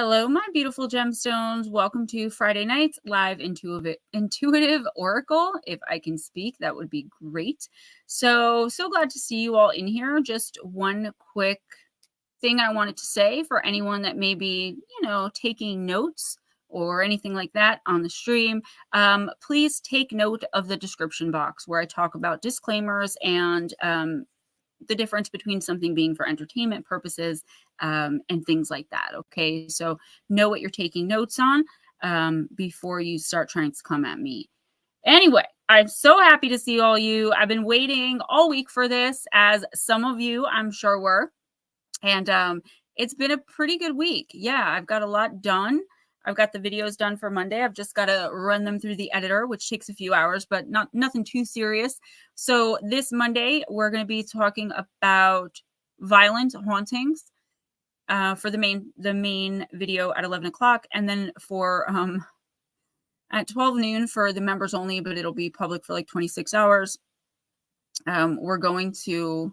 Hello, my beautiful gemstones. Welcome to Friday night's live intuitive oracle. If I can speak, that would be great. So glad to see you all in here. Just one quick thing I wanted to say for anyone that may be, taking notes or anything like that on the stream. Please take note of the description box where I talk about disclaimers and the difference between something being for entertainment purposes and things like that. Okay, so know what you're taking notes on before you start trying to come at me. Anyway, I'm so happy to see all you. I've been waiting all week for this, as some of you I'm sure were, and it's been a pretty good week. Yeah, I've got a lot done. I've got the videos done for Monday. I've just got to run them through the editor, which takes a few hours, but nothing too serious. So this Monday, we're going to be talking about violent hauntings for the main video at 11 o'clock. And then for at 12 noon for the members only, but it'll be public for like 26 hours. We're going to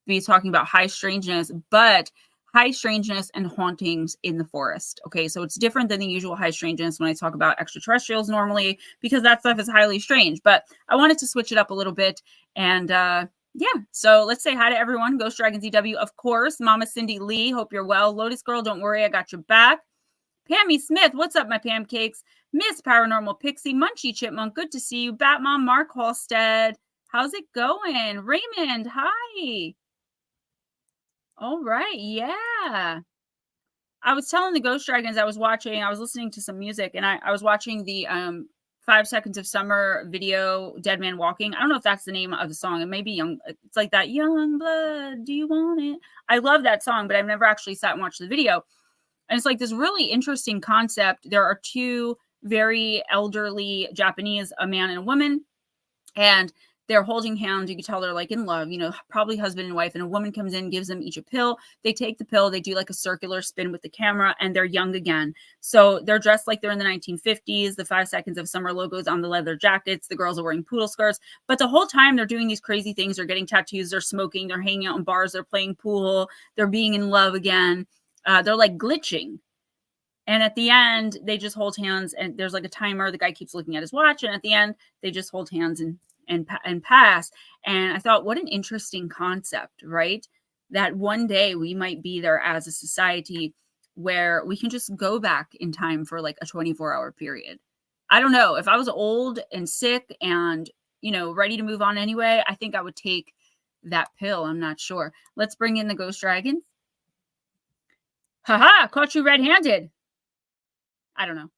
be talking about high strangeness, but high strangeness and hauntings in the forest. Okay, so it's different than the usual high strangeness when I talk about extraterrestrials normally, because that stuff is highly strange. But I wanted to switch it up a little bit. And yeah, so let's say hi to everyone. Ghostdragonzw, of course. Mama Cindy Lee, hope you're well. Lotus Girl, don't worry, I got your back. Pammy Smith, what's up, my pancakes? Miss Paranormal Pixie, Munchie Chipmunk, good to see you. Batmom, Mark Halstead, how's it going? Raymond, hi. All right, yeah. I was telling the Ghost Dragons I was listening to some music, and I was watching the 5 Seconds of Summer video, Dead Man Walking. I don't know if that's the name of the song. It may be it's like that, Young Blood, do you want it? I love that song, but I've never actually sat and watched the video. And it's like this really interesting concept. There are two very elderly Japanese, a man and a woman, and they're holding hands. You can tell they're like in love, probably husband and wife. And a woman comes in, gives them each a pill. They take the pill. They do like a circular spin with the camera, and they're young again. So they're dressed like they're in the 1950s. The 5 Seconds of Summer logos on the leather jackets. The girls are wearing poodle skirts. But the whole time they're doing these crazy things. They're getting tattoos. They're smoking. They're hanging out in bars. They're playing pool. They're being in love again. They're like glitching. And at the end, they just hold hands, and there's like a timer. The guy keeps looking at his watch. And at the end, they just hold hands and pass. And I thought, what an interesting concept, right? That one day we might be there as a society where we can just go back in time for like a 24-hour period. I don't know. If I was old and sick and, ready to move on anyway, I think I would take that pill. I'm not sure. Let's bring in the Ghost Dragons. Haha, caught you red-handed. I don't know.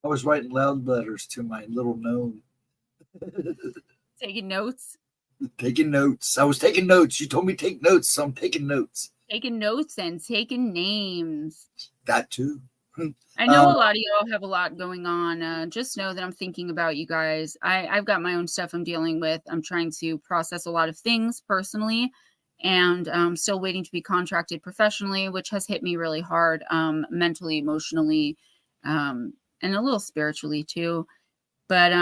I was writing loud letters to my little gnome. Taking notes? Taking notes. I was taking notes. You told me take notes, so I'm taking notes. Taking notes and taking names. That too. I know a lot of y'all have a lot going on. Just know that I'm thinking about you guys. I've got my own stuff I'm dealing with. I'm trying to process a lot of things personally, and I'm still waiting to be contracted professionally, which has hit me really hard, mentally, emotionally, and a little spiritually too. But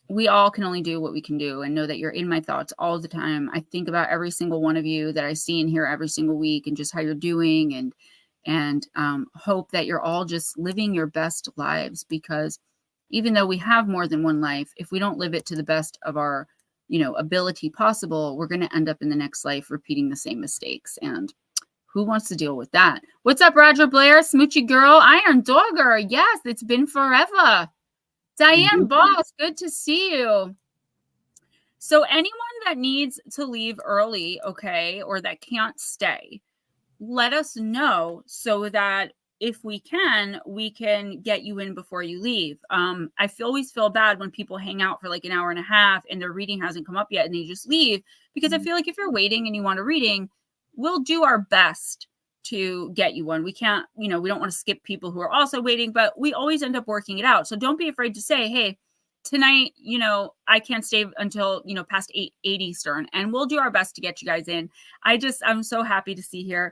we all can only do what we can do, and know that you're in my thoughts all the time. I think about every single one of you that I see in here every single week, and just how you're doing, and hope that you're all just living your best lives, because even though we have more than one life, if we don't live it to the best of our, ability possible, we're going to end up in the next life repeating the same mistakes. And who wants to deal with that? What's up, Roger Blair, Smoochy Girl, Iron Dogger? Yes, it's been forever. Diane Boss, good to see you. So anyone that needs to leave early, okay, or that can't stay, let us know so that if we can get you in before you leave. I always feel bad when people hang out for like an hour and a half and their reading hasn't come up yet and they just leave, because I feel like if you're waiting and you want a reading, we'll do our best to get you one. We can't, we don't want to skip people who are also waiting, but we always end up working it out. So don't be afraid to say, hey, tonight, I can't stay until, past 8 Eastern, and we'll do our best to get you guys in. I'm so happy to be here,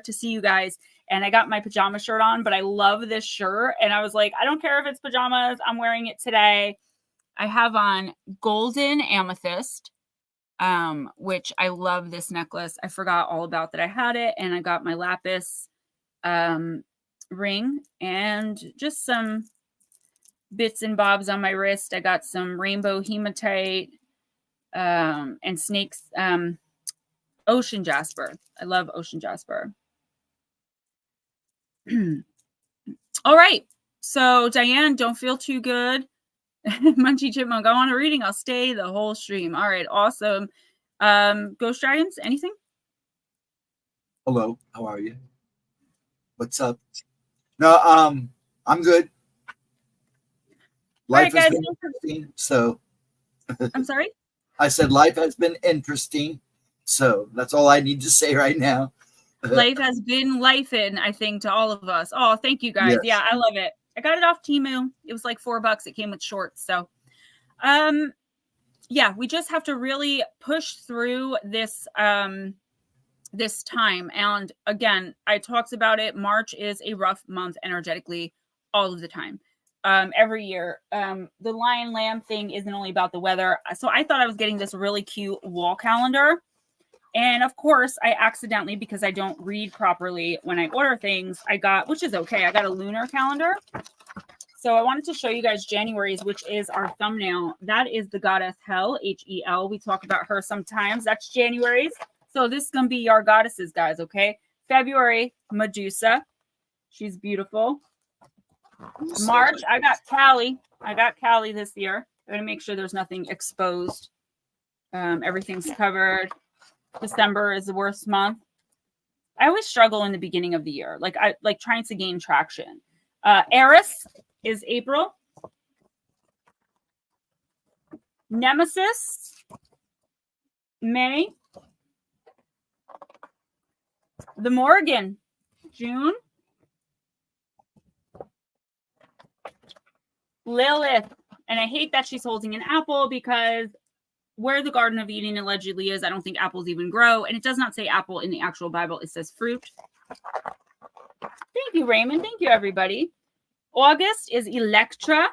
to see you guys. And I got my pajama shirt on, but I love this shirt. And I was like, I don't care if it's pajamas, I'm wearing it today. I have on golden amethyst, which I love this necklace. I forgot all about that I had it. And I got my lapis ring and just some bits and bobs on my wrist. I got some rainbow hematite and snakes, ocean jasper. I love ocean jasper. All right. So Diane, don't feel too good. Munchie Chipmunk, I want a reading. I'll stay the whole stream. All right. Awesome. Ghost Dragons, anything? Hello. How are you? What's up? No, I'm good. Life has been interesting, so. I'm sorry? I said life has been interesting, so that's all I need to say right now. Life has been lifing, I think, to all of us. Oh, thank you guys. Yes. Yeah, I love it. I got it off Temu. It was like $4. It came with shorts. So, yeah, we just have to really push through this, this time. And again, I talked about it. March is a rough month energetically all of the time. Every year. The lion lamb thing isn't only about the weather. So I thought I was getting this really cute wall calendar. And of course, I accidentally, because I don't read properly when I order things, I got, which is okay, I got a lunar calendar. So I wanted to show you guys January's, which is our thumbnail. That is the goddess Hel, H-E-L. We talk about her sometimes. That's January's. So this is going to be our goddesses, guys, okay? February, Medusa. She's beautiful. March, I got Callie. I got Callie this year. I'm going to make sure there's nothing exposed. Everything's covered. December is the worst month. I always struggle in the beginning of the year, like trying to gain traction. Eris is April. Nemesis, May. The Morgan, June. Lilith, and I hate that she's holding an apple because where the Garden of Eden allegedly is, I don't think apples even grow. And it does not say apple in the actual Bible. It says fruit. Thank you, Raymond. Thank you, everybody. August is Electra.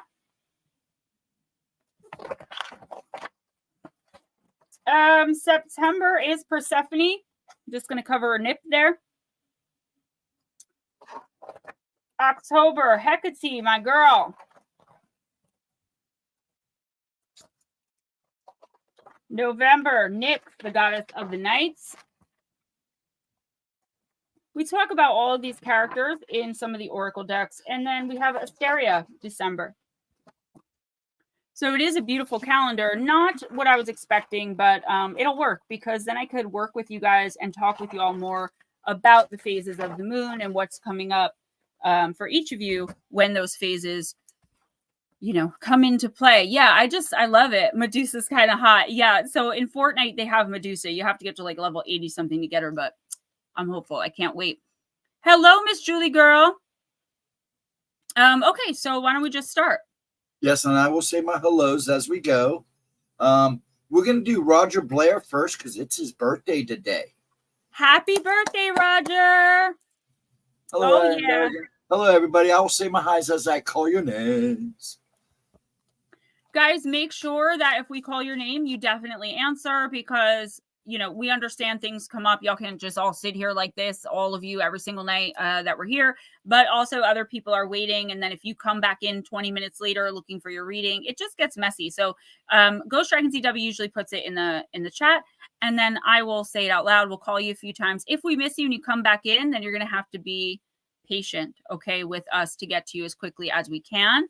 September is Persephone. I'm just going to cover a nip there. October, Hecate, my girl. November, Nyx, the goddess of the nights. We talk about all of these characters in some of the oracle decks. And then we have Asteria, December. So it is a beautiful calendar. Not what I was expecting, but it'll work because then I could work with you guys and talk with you all more about the phases of the moon and what's coming up for each of you when those phases come into play. Yeah, I love it. Medusa's kind of hot. Yeah, so in Fortnite, they have Medusa. You have to get to like level 80 something to get her, but I'm hopeful. I can't wait. Hello, Miss Julie girl. Okay, so why don't we just start? Yes, and I will say my hellos as we go. We're going to do Roger Blair first because it's his birthday today. Happy birthday, Roger. Hello, yeah. Hello, everybody. I will say my highs as I call your names. Guys, make sure that if we call your name, you definitely answer because, we understand things come up. Y'all can't just all sit here like this, all of you, every single night that we're here. But also other people are waiting. And then if you come back in 20 minutes later looking for your reading, it just gets messy. So Ghostdragonzw usually puts it in the chat. And then I will say it out loud. We'll call you a few times. If we miss you and you come back in, then you're going to have to be patient, okay, with us to get to you as quickly as we can.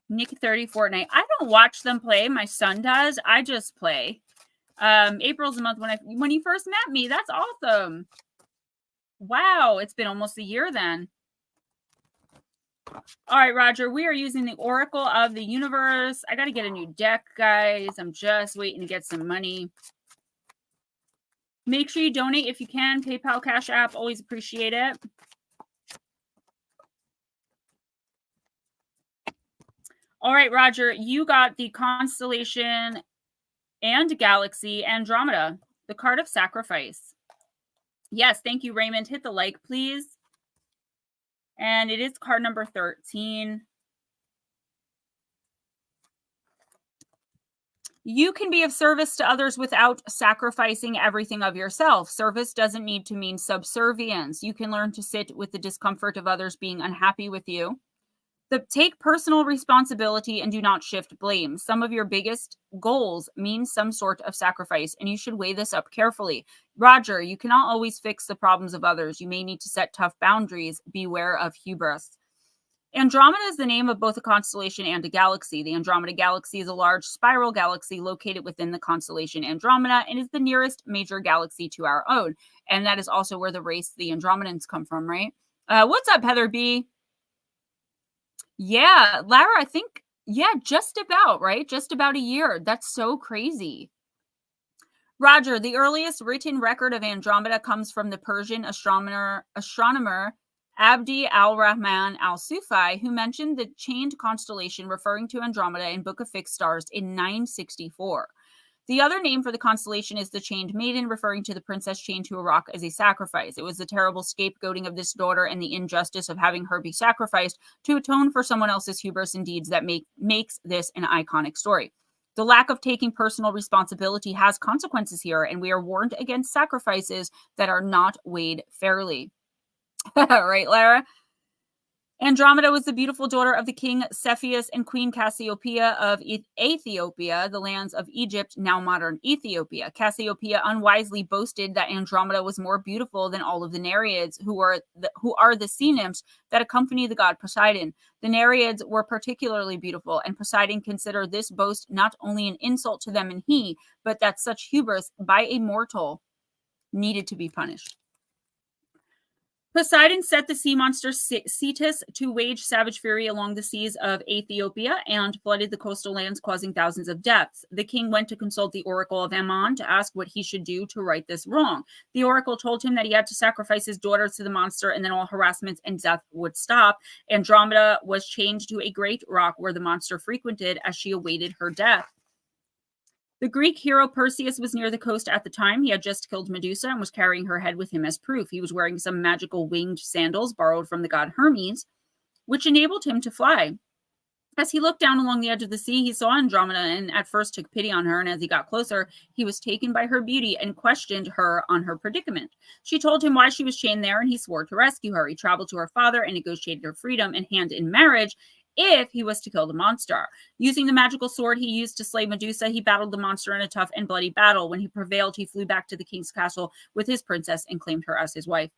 Nick 30 Fortnite. I don't watch them play. My son does. I just play. April's the month when he first met me. That's awesome. Wow, it's been almost a year then. All right, Roger, we are using the Oracle of the Universe. I got to get a new deck, guys. I'm just waiting to get some money. Make sure you donate if you can. PayPal, Cash App, always appreciate it. All right, Roger, you got the constellation and galaxy Andromeda, the card of sacrifice. Yes, thank you, Raymond. Hit the like, please. And it is card number 13. You can be of service to others without sacrificing everything of yourself. Service doesn't need to mean subservience. You can learn to sit with the discomfort of others being unhappy with you. Take personal responsibility and do not shift blame. Some of your biggest goals mean some sort of sacrifice, and you should weigh this up carefully. Roger, you cannot always fix the problems of others. You may need to set tough boundaries. Beware of hubris. Andromeda is the name of both a constellation and a galaxy. The Andromeda Galaxy is a large spiral galaxy located within the constellation Andromeda and is the nearest major galaxy to our own. And that is also where the race the Andromedans come from, right? What's up, Heather B? Yeah, Lara, I think, yeah, just about, right? Just about a year. That's so crazy. Roger, the earliest written record of Andromeda comes from the Persian astronomer Abdi al-Rahman al-Sufi, who mentioned the chained constellation referring to Andromeda in Book of Fixed Stars in 964. The other name for the constellation is the Chained Maiden, referring to the princess chained to a rock as a sacrifice. It was the terrible scapegoating of this daughter and the injustice of having her be sacrificed to atone for someone else's hubris and deeds that makes this an iconic story. The lack of taking personal responsibility has consequences here, and we are warned against sacrifices that are not weighed fairly. Right, Lara? Andromeda was the beautiful daughter of the king Cepheus and Queen Cassiopeia of Ethiopia, the lands of Egypt, now modern Ethiopia. Cassiopeia unwisely boasted that Andromeda was more beautiful than all of the Nereids, who are the sea nymphs that accompany the god Poseidon. The Nereids were particularly beautiful, and Poseidon considered this boast not only an insult to them and he, but that such hubris by a mortal needed to be punished. Poseidon set the sea monster Cetus to wage savage fury along the seas of Ethiopia and flooded the coastal lands, causing thousands of deaths. The king went to consult the oracle of Ammon to ask what he should do to right this wrong. The oracle told him that he had to sacrifice his daughters to the monster, and then all harassment and death would stop. Andromeda was chained to a great rock where the monster frequented as she awaited her death. The Greek hero Perseus was near the coast at the time. He had just killed Medusa and was carrying her head with him as proof. He was wearing some magical winged sandals borrowed from the god Hermes, which enabled him to fly. As he looked down along the edge of the sea, he saw Andromeda and at first took pity on her, and as he got closer, he was taken by her beauty and questioned her on her predicament. She told him why she was chained there, and he swore to rescue her. He traveled to her father and negotiated her freedom and hand in marriage if he was to kill the monster. Using the magical sword he used to slay Medusa, he battled the monster in a tough and bloody battle. When he prevailed, he flew back to the king's castle with his princess and claimed her as his wife.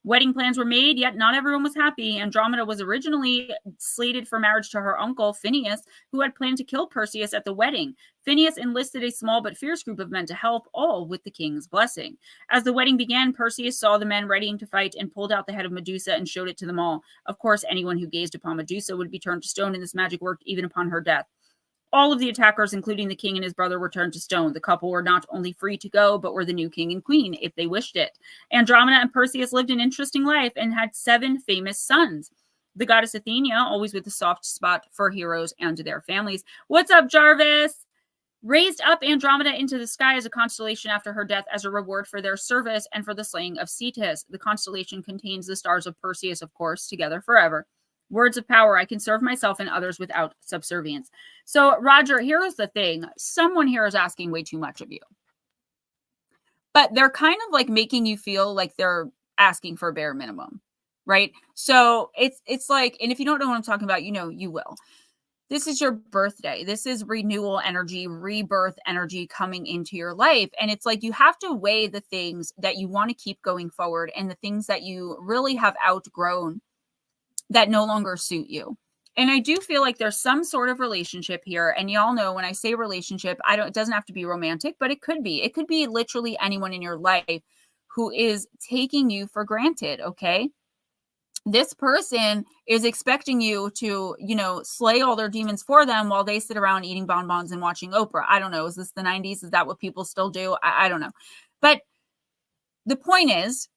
Wedding plans were made, yet not everyone was happy. Andromeda was originally slated for marriage to her uncle, Phineus, who had planned to kill Perseus at the wedding. Phineus enlisted a small but fierce group of men to help, all with the king's blessing. As the wedding began, Perseus saw the men readying to fight and pulled out the head of Medusa and showed it to them all. Of course, anyone who gazed upon Medusa would be turned to stone, and this magic worked even upon her death. All of the attackers, including the king and his brother, were turned to stone. The couple were not only free to go, but were the new king and queen, if they wished it. Andromeda and Perseus lived an interesting life and had 7 famous sons. The goddess Athena, always with a soft spot for heroes and their families. What's up, Jarvis? Raised up Andromeda into the sky as a constellation after her death as a reward for their service and for the slaying of Cetus. The constellation contains the stars of Perseus, of course, together forever. Words of power, I can serve myself and others without subservience. So, Roger, here's the thing. Someone here is asking way too much of you. But they're kind of like making you feel like they're asking for a bare minimum, right? So it's like, and if you don't know what I'm talking about, you know, you will. This is your birthday. This is renewal energy, rebirth energy coming into your life. And it's like you have to weigh the things that you want to keep going forward and the things that you really have outgrown that no longer suit you. And I do feel like there's some sort of relationship here. And y'all know when I say relationship, it doesn't have to be romantic, but it could be. It could be literally anyone in your life who is taking you for granted, okay? This person is expecting you to, slay all their demons for them while they sit around eating bonbons and watching Oprah. I don't know. Is this the 90s? Is that what people still do? I don't know. But the point is,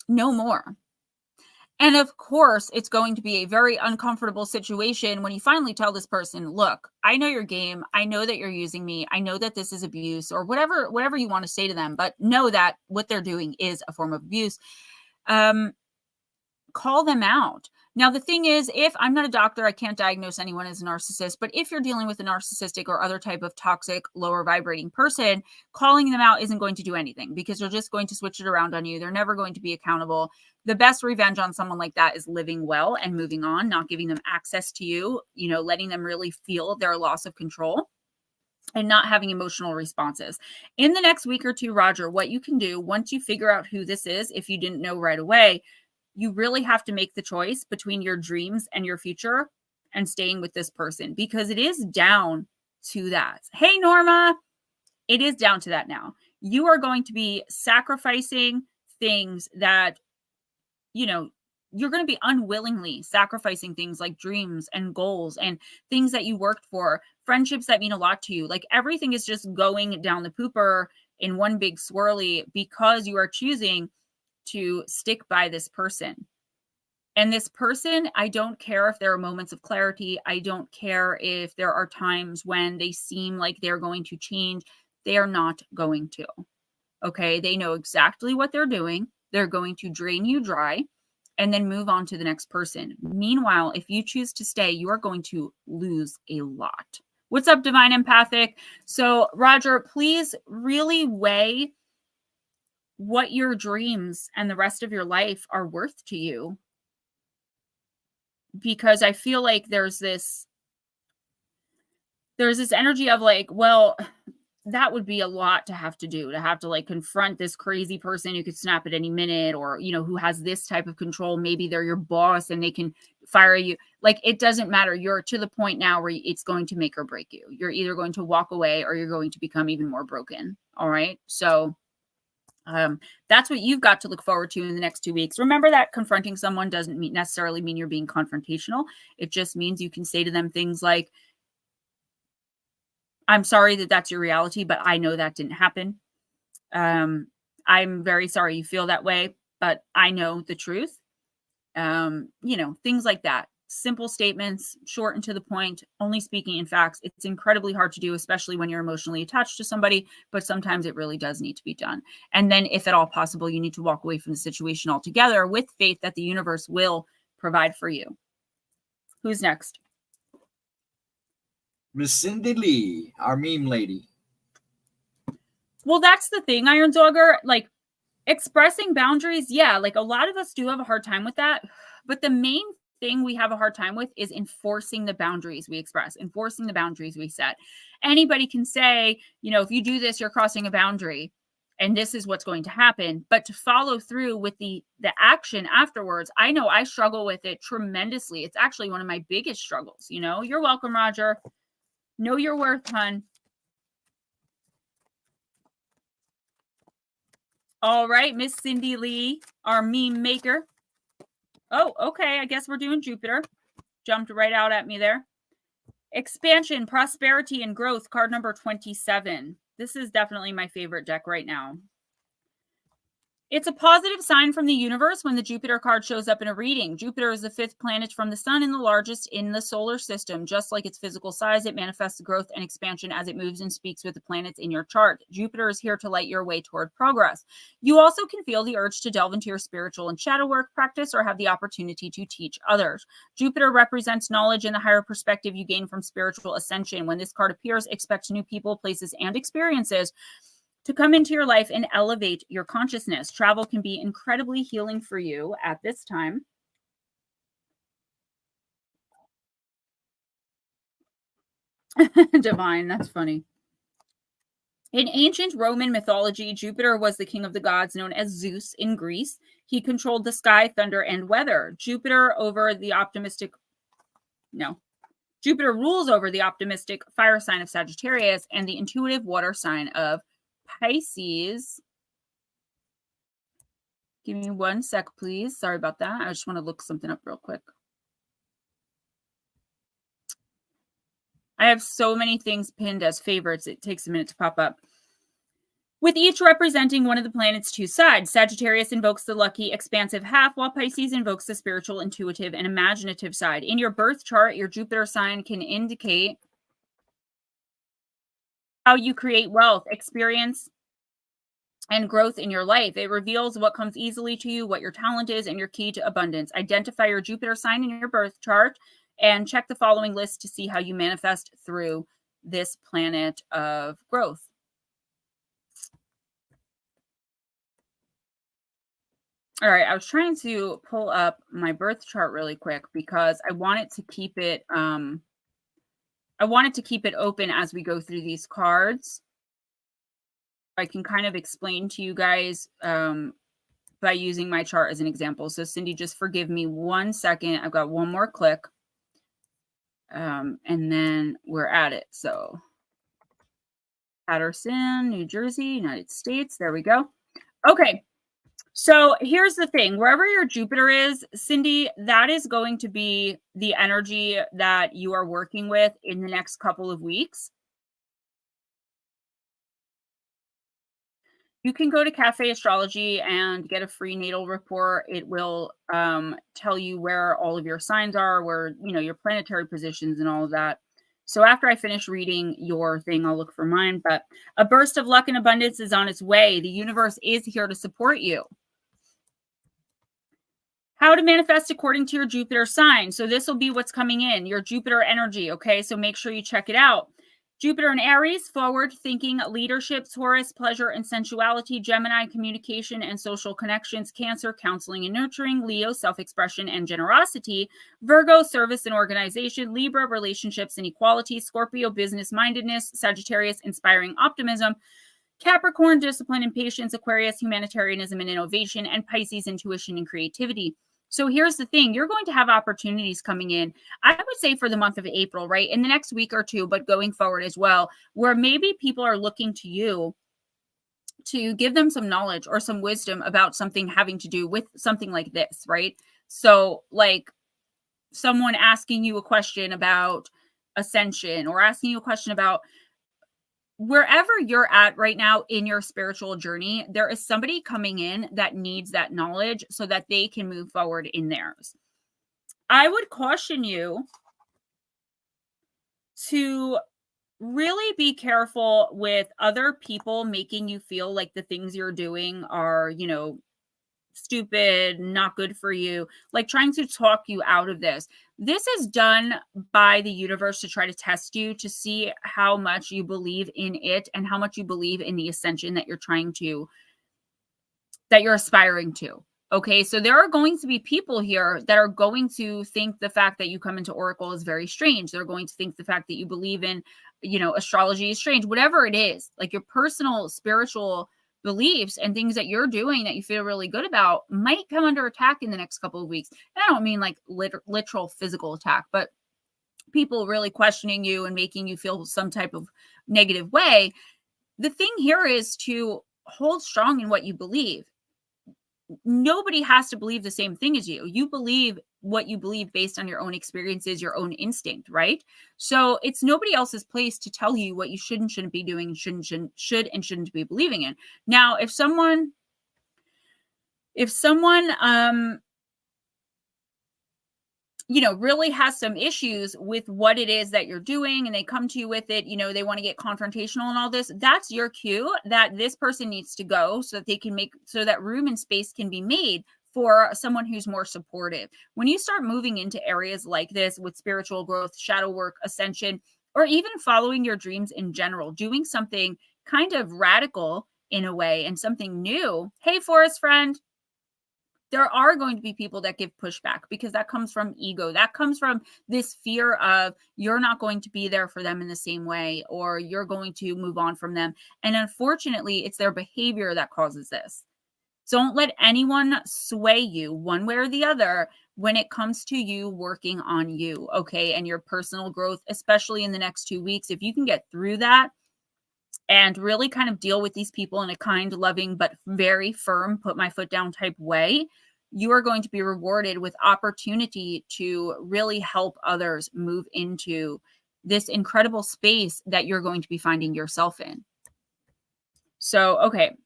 no more. And of course, it's going to be a very uncomfortable situation when you finally tell this person, look, I know your game. I know that you're using me. I know that this is abuse or whatever you want to say to them, but know that what they're doing is a form of abuse. Call them out. Now, the thing is, if I'm not a doctor, I can't diagnose anyone as a narcissist, but if you're dealing with a narcissistic or other type of toxic, lower vibrating person, calling them out isn't going to do anything because they're just going to switch it around on you. They're never going to be accountable. The best revenge on someone like that is living well and moving on, not giving them access to you, letting them really feel their loss of control and not having emotional responses. In the next week or two, Roger, what you can do once you figure out who this is, if you didn't know right away, you really have to make the choice between your dreams and your future and staying with this person, because it is down to that. Hey, Norma, it is down to that now. You are going to be sacrificing things that, you're going to be unwillingly sacrificing things like dreams and goals and things that you worked for, friendships that mean a lot to you. Like everything is just going down the pooper in one big swirly because you are choosing to stick by this person. And this person, I don't care if there are moments of clarity. I don't care if there are times when they seem like they're going to change. They are not going to. Okay. They know exactly what they're doing. They're going to drain you dry and then move on to the next person. Meanwhile, if you choose to stay, you are going to lose a lot. What's up, Divine Empathic? So, Roger, please really weigh what your dreams and the rest of your life are worth to you. Because I feel like there's this energy of like, well, that would be a lot to have to like confront this crazy person who could snap at any minute, or, who has this type of control. Maybe they're your boss and they can fire you. Like, it doesn't matter. You're to the point now where it's going to make or break you. You're either going to walk away or you're going to become even more broken. All right. So that's what you've got to look forward to in the next 2 weeks. Remember that confronting someone doesn't necessarily mean you're being confrontational. It just means you can say to them things like, I'm sorry that that's your reality, but I know that didn't happen. I'm very sorry you feel that way, but I know the truth. Things like that. Simple statements, short and to the point, only speaking in facts. It's incredibly hard to do, especially when you're emotionally attached to somebody, but sometimes it really does need to be done. And then if at all possible, you need to walk away from the situation altogether with faith that the universe will provide for you. Who's next? Miss Cindy Lee, our meme lady. Well, that's the thing, Iron Dogger. Like, expressing boundaries, yeah, like a lot of us do have a hard time with that. But the main thing we have a hard time with is enforcing the boundaries we express, enforcing the boundaries we set. Anybody can say, if you do this, you're crossing a boundary and this is what's going to happen. But to follow through with the action afterwards, I know I struggle with it tremendously. It's actually one of my biggest struggles. You're welcome, Roger. Know your worth, hun. All right, Miss Cindy Lee, our meme maker. Oh, okay. I guess we're doing Jupiter. Jumped right out at me there. Expansion, prosperity, and growth, card number 27. This is definitely my favorite deck right now. It's a positive sign from the universe when the Jupiter card shows up in a reading. Jupiter is the 5th planet from the sun and the largest in the solar system. Just like its physical size, it manifests growth and expansion as it moves and speaks with the planets in your chart. Jupiter is here to light your way toward progress. You also can feel the urge to delve into your spiritual and shadow work practice or have the opportunity to teach others. Jupiter represents knowledge and the higher perspective you gain from spiritual ascension. When this card appears, expect new people, places, and experiences to come into your life and elevate your consciousness. Travel can be incredibly healing for you at this time. Divine, that's funny. In ancient Roman mythology, Jupiter was the king of the gods, known as Zeus in Greece. He controlled the sky, thunder, and weather. Jupiter rules over the optimistic fire sign of Sagittarius and the intuitive water sign of Pisces. Give me 1 sec, please. Sorry about that. I just want to look something up real quick. I have so many things pinned as favorites. It takes a minute to pop up. With each representing one of the planet's 2 sides, Sagittarius invokes the lucky, expansive half, while Pisces invokes the spiritual, intuitive, and imaginative side. In your birth chart, your Jupiter sign can indicate how you create wealth, experience and growth in your life. It reveals what comes easily to you, what your talent is, and your key to abundance. Identify your Jupiter sign in your birth chart and check the following list to see how you manifest through this planet of growth. All right, I was trying to pull up my birth chart really quick because I wanted to keep it open as we go through these cards. I can kind of explain to you guys by using my chart as an example. So Cindy, just forgive me 1 second. I've got one more click. And then we're at it. So Patterson, New Jersey, United States. There we go. Okay. So here's the thing. Wherever your Jupiter is, Cindy, that is going to be the energy that you are working with in the next couple of weeks. You can go to Cafe Astrology and get a free natal report. It will tell you where all of your signs are, where, your planetary positions and all of that. So after I finish reading your thing, I'll look for mine. But a burst of luck and abundance is on its way. The universe is here to support you. How to manifest according to your Jupiter sign. So this will be what's coming in, your Jupiter energy. Okay, so make sure you check it out. Jupiter in Aries, forward thinking, leadership. Taurus, pleasure and sensuality. Gemini, communication and social connections. Cancer, counseling and nurturing. Leo, self-expression and generosity. Virgo, service and organization. Libra, relationships and equality. Scorpio, business-mindedness. Sagittarius, inspiring optimism. Capricorn, discipline and patience. Aquarius, humanitarianism and innovation. And Pisces, intuition and creativity. So here's the thing. You're going to have opportunities coming in, I would say for the month of April, right? In the next week or two, but going forward as well, where maybe people are looking to you to give them some knowledge or some wisdom about something having to do with something like this, right? So like someone asking you a question about ascension or asking you a question about wherever you're at right now in your spiritual journey, there is somebody coming in that needs that knowledge so that they can move forward in theirs. I would caution you to really be careful with other people making you feel like the things you're doing are, stupid, not good for you, like trying to talk you out of this. This is done by the universe to try to test you to see how much you believe in it and how much you believe in the ascension that you're aspiring to. Okay, so there are going to be people here that are going to think the fact that you come into Oracle is very strange. They're going to think the fact that you believe in, astrology is strange, whatever it is, like your personal spiritual beliefs and things that you're doing that you feel really good about might come under attack in the next couple of weeks. And I don't mean like literal physical attack, but people really questioning you and making you feel some type of negative way. The thing here is to hold strong in what you believe. Nobody has to believe the same thing as you. You believe what you believe based on your own experiences, your own instinct, right? So it's nobody else's place to tell you what you should and shouldn't be doing, should and shouldn't be believing in. Now, if someone really has some issues with what it is that you're doing and they come to you with it, they want to get confrontational and all this, that's your cue that this person needs to go so that they can so that room and space can be made for someone who's more supportive. When you start moving into areas like this with spiritual growth, shadow work, ascension, or even following your dreams in general, doing something kind of radical in a way and something new. Hey, forest friend. There are going to be people that give pushback because that comes from ego. That comes from this fear of you're not going to be there for them in the same way, or you're going to move on from them. And unfortunately, it's their behavior that causes this. Don't let anyone sway you one way or the other when it comes to you working on you, okay? And your personal growth, especially in the next 2 weeks. If you can get through that and really kind of deal with these people in a kind, loving, but very firm, put my foot down type way, you are going to be rewarded with opportunity to really help others move into this incredible space that you're going to be finding yourself in. So, okay,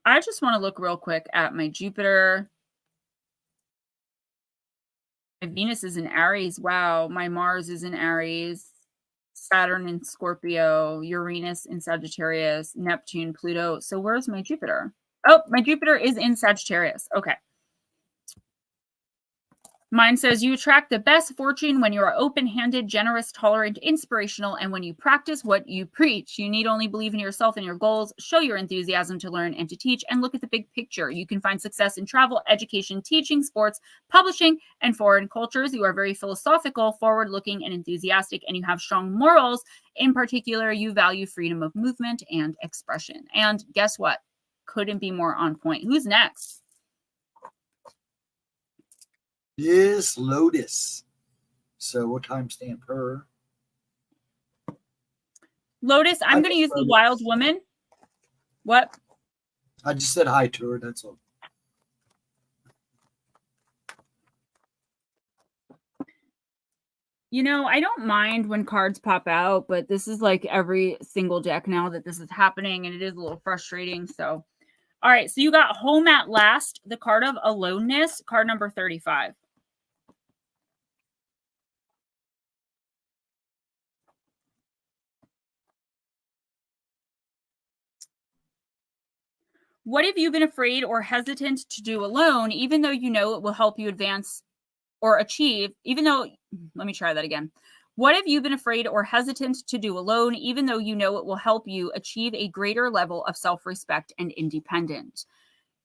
I just want to look real quick at my Jupiter. My Venus is in Aries. Wow, my Mars is in Aries. Saturn in Scorpio, Uranus in Sagittarius, Neptune, Pluto. So where's my Jupiter? Oh, my Jupiter is in Sagittarius. Okay. Mine says you attract the best fortune when you are open-handed, generous, tolerant, inspirational, and when you practice what you preach. You need only believe in yourself and your goals, show your enthusiasm to learn and to teach, and look at the big picture. You can find success in travel, education, teaching, sports, publishing, and foreign cultures. You are very philosophical, forward-looking, and enthusiastic, and you have strong morals. In particular, you value freedom of movement and expression. And guess what? Couldn't be more on point. Who's next? Is Lotus. So what timestamp her? Lotus, I'm going to use the Wild Woman. What? I just said hi to her. That's all. You know, I don't mind when cards pop out, but this is like every single deck now that this is happening, and it is a little frustrating. So, all right. So you got Home at Last, the card of aloneness, card number 35. What have you been afraid or hesitant to do alone, even though you know it will help you advance or achieve, let me try that again. What have you been afraid or hesitant to do alone, even though you know it will help you achieve a greater level of self-respect and independence?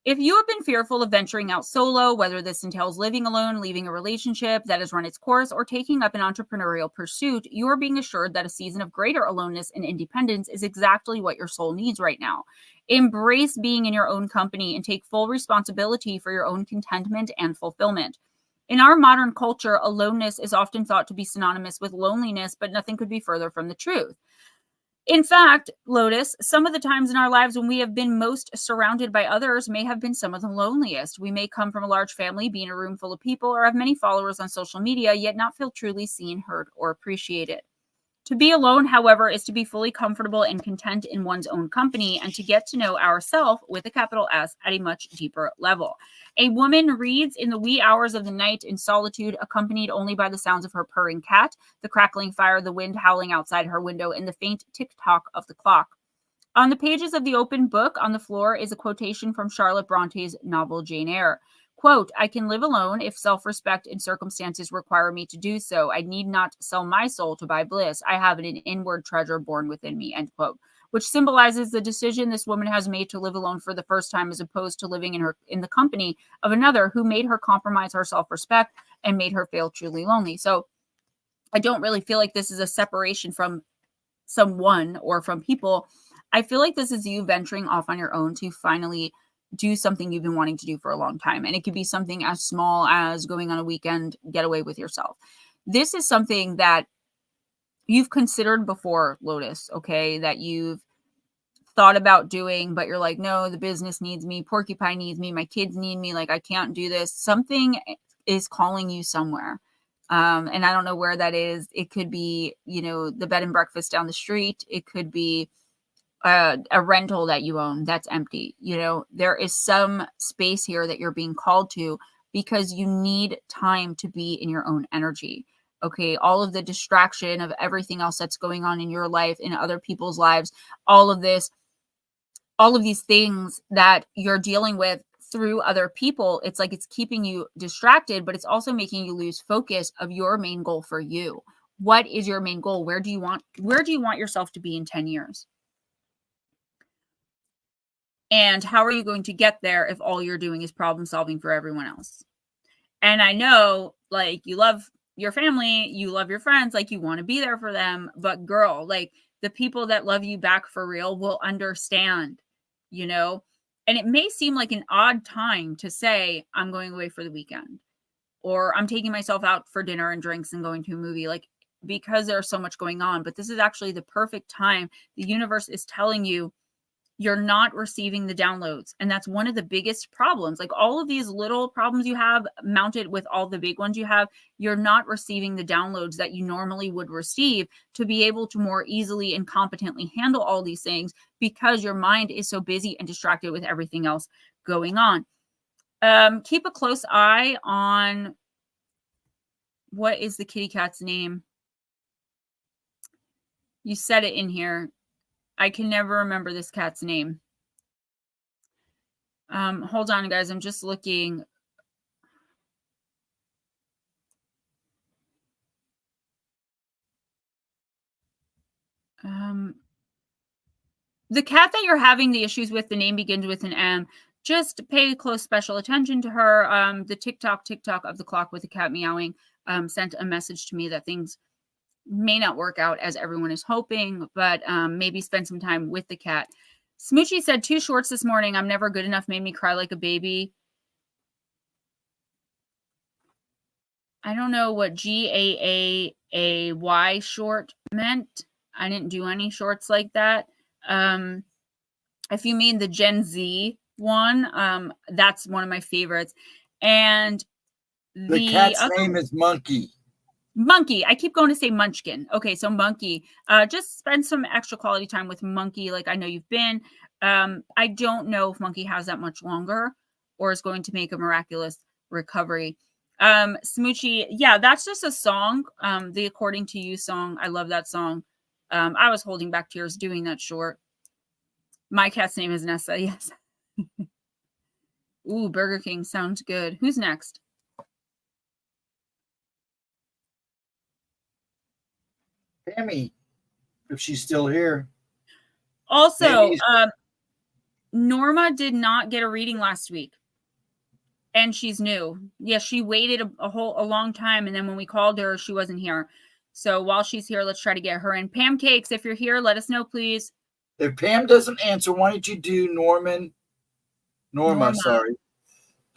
If you have been fearful of venturing out solo, whether this entails living alone, leaving a relationship that has run its course, or taking up an entrepreneurial pursuit, you are being assured that a season of greater aloneness and independence is exactly what your soul needs right now. Embrace being in your own company and take full responsibility for your own contentment and fulfillment. In our modern culture, aloneness is often thought to be synonymous with loneliness, but nothing could be further from the truth. In fact, Lotus, some of the times in our lives when we have been most surrounded by others may have been some of the loneliest. We may come from a large family, be in a room full of people, or have many followers on social media, yet not feel truly seen, heard, or appreciated. To be alone, however, is to be fully comfortable and content in one's own company and to get to know ourself with a capital S at a much deeper level. A woman reads in the wee hours of the night in solitude, accompanied only by the sounds of her purring cat, the crackling fire, the wind howling outside her window, and the faint tick-tock of the clock. On the pages of the open book on the floor is a quotation from Charlotte Bronte's novel Jane Eyre. Quote, I can live alone if self-respect and circumstances require me to do so. I need not sell my soul to buy bliss. I have an inward treasure born within me, end quote, which symbolizes the decision this woman has made to live alone for the first time as opposed to living in the company of another who made her compromise her self-respect and made her feel truly lonely. So I don't really feel like this is a separation from someone or from people. I feel like this is you venturing off on your own to finally do something you've been wanting to do for a long time. And it could be something as small as going on a weekend getaway with yourself. This is something that you've considered before, Lotus, okay, that you've thought about doing, but you're like, no, the business needs me, Porcupine needs me, my kids need me, like I can't do this. Something is calling you somewhere. And I don't know where that is. It could be, the bed and breakfast down the street. It could be a rental that you own that's empty. There is some space here that you're being called to because you need time to be in your own energy. Okay. All of the distraction of everything else that's going on in your life, in other people's lives, all of these things that you're dealing with through other people, it's like it's keeping you distracted, but it's also making you lose focus of your main goal for you. What is your main goal? Where do you want yourself to be in 10 years? And how are you going to get there if all you're doing is problem solving for everyone else? And I know, like, you love your family, you love your friends, like you want to be there for them, but girl, like the people that love you back for real will understand, and it may seem like an odd time to say, I'm going away for the weekend, or I'm taking myself out for dinner and drinks and going to a movie, like, because there's so much going on. But this is actually the perfect time. The universe is telling you you're not receiving the downloads. And that's one of the biggest problems. Like all of these little problems you have mounted with all the big ones you have, you're not receiving the downloads that you normally would receive to be able to more easily and competently handle all these things because your mind is so busy and distracted with everything else going on. Keep a close eye on, what is the kitty cat's name? You said it in here. I can never remember this cat's name. Hold on, guys. I'm just looking. The cat that you're having the issues with, the name begins with an M. Just pay close special attention to her. The TikTok of the clock with the cat meowing sent a message to me that things may not work out as everyone is hoping, but maybe spend some time with the cat. Smoochie said 2 shorts this morning. I'm never good enough. Made me cry like a baby. I don't know what GAAAY short meant. I didn't do any shorts like that. If you mean the Gen Z one, that's one of my favorites. And the cat's name is Monkey. Monkey. I keep going to say Munchkin. Okay, so Monkey. Just spend some extra quality time with Monkey, like I know you've been. I don't know if Monkey has that much longer or is going to make a miraculous recovery. Smoochie, yeah, that's just a song. The According to You song. I love that song. I was holding back tears doing that short. My cat's name is Nessa, yes. Ooh, Burger King sounds good. Who's next? Tammy, if she's still here. Also, Norma did not get a reading last week. And she's new. Yes, she waited a long time. And then when we called her, she wasn't here. So while she's here, let's try to get her in. Pam Cakes, if you're here, let us know, please. If Pam doesn't answer, why don't you do Norma,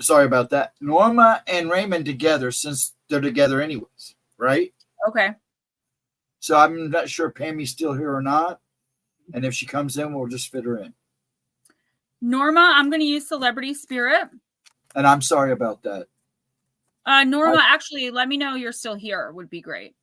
sorry about that. Norma and Raymond together, since they're together anyways, right? Okay. So I'm not sure if Pammy's still here or not. And if she comes in, we'll just fit her in. Norma, I'm going to use Celebrity Spirit. And I'm sorry about that. Norma, actually, let me know you're still here. Would be great.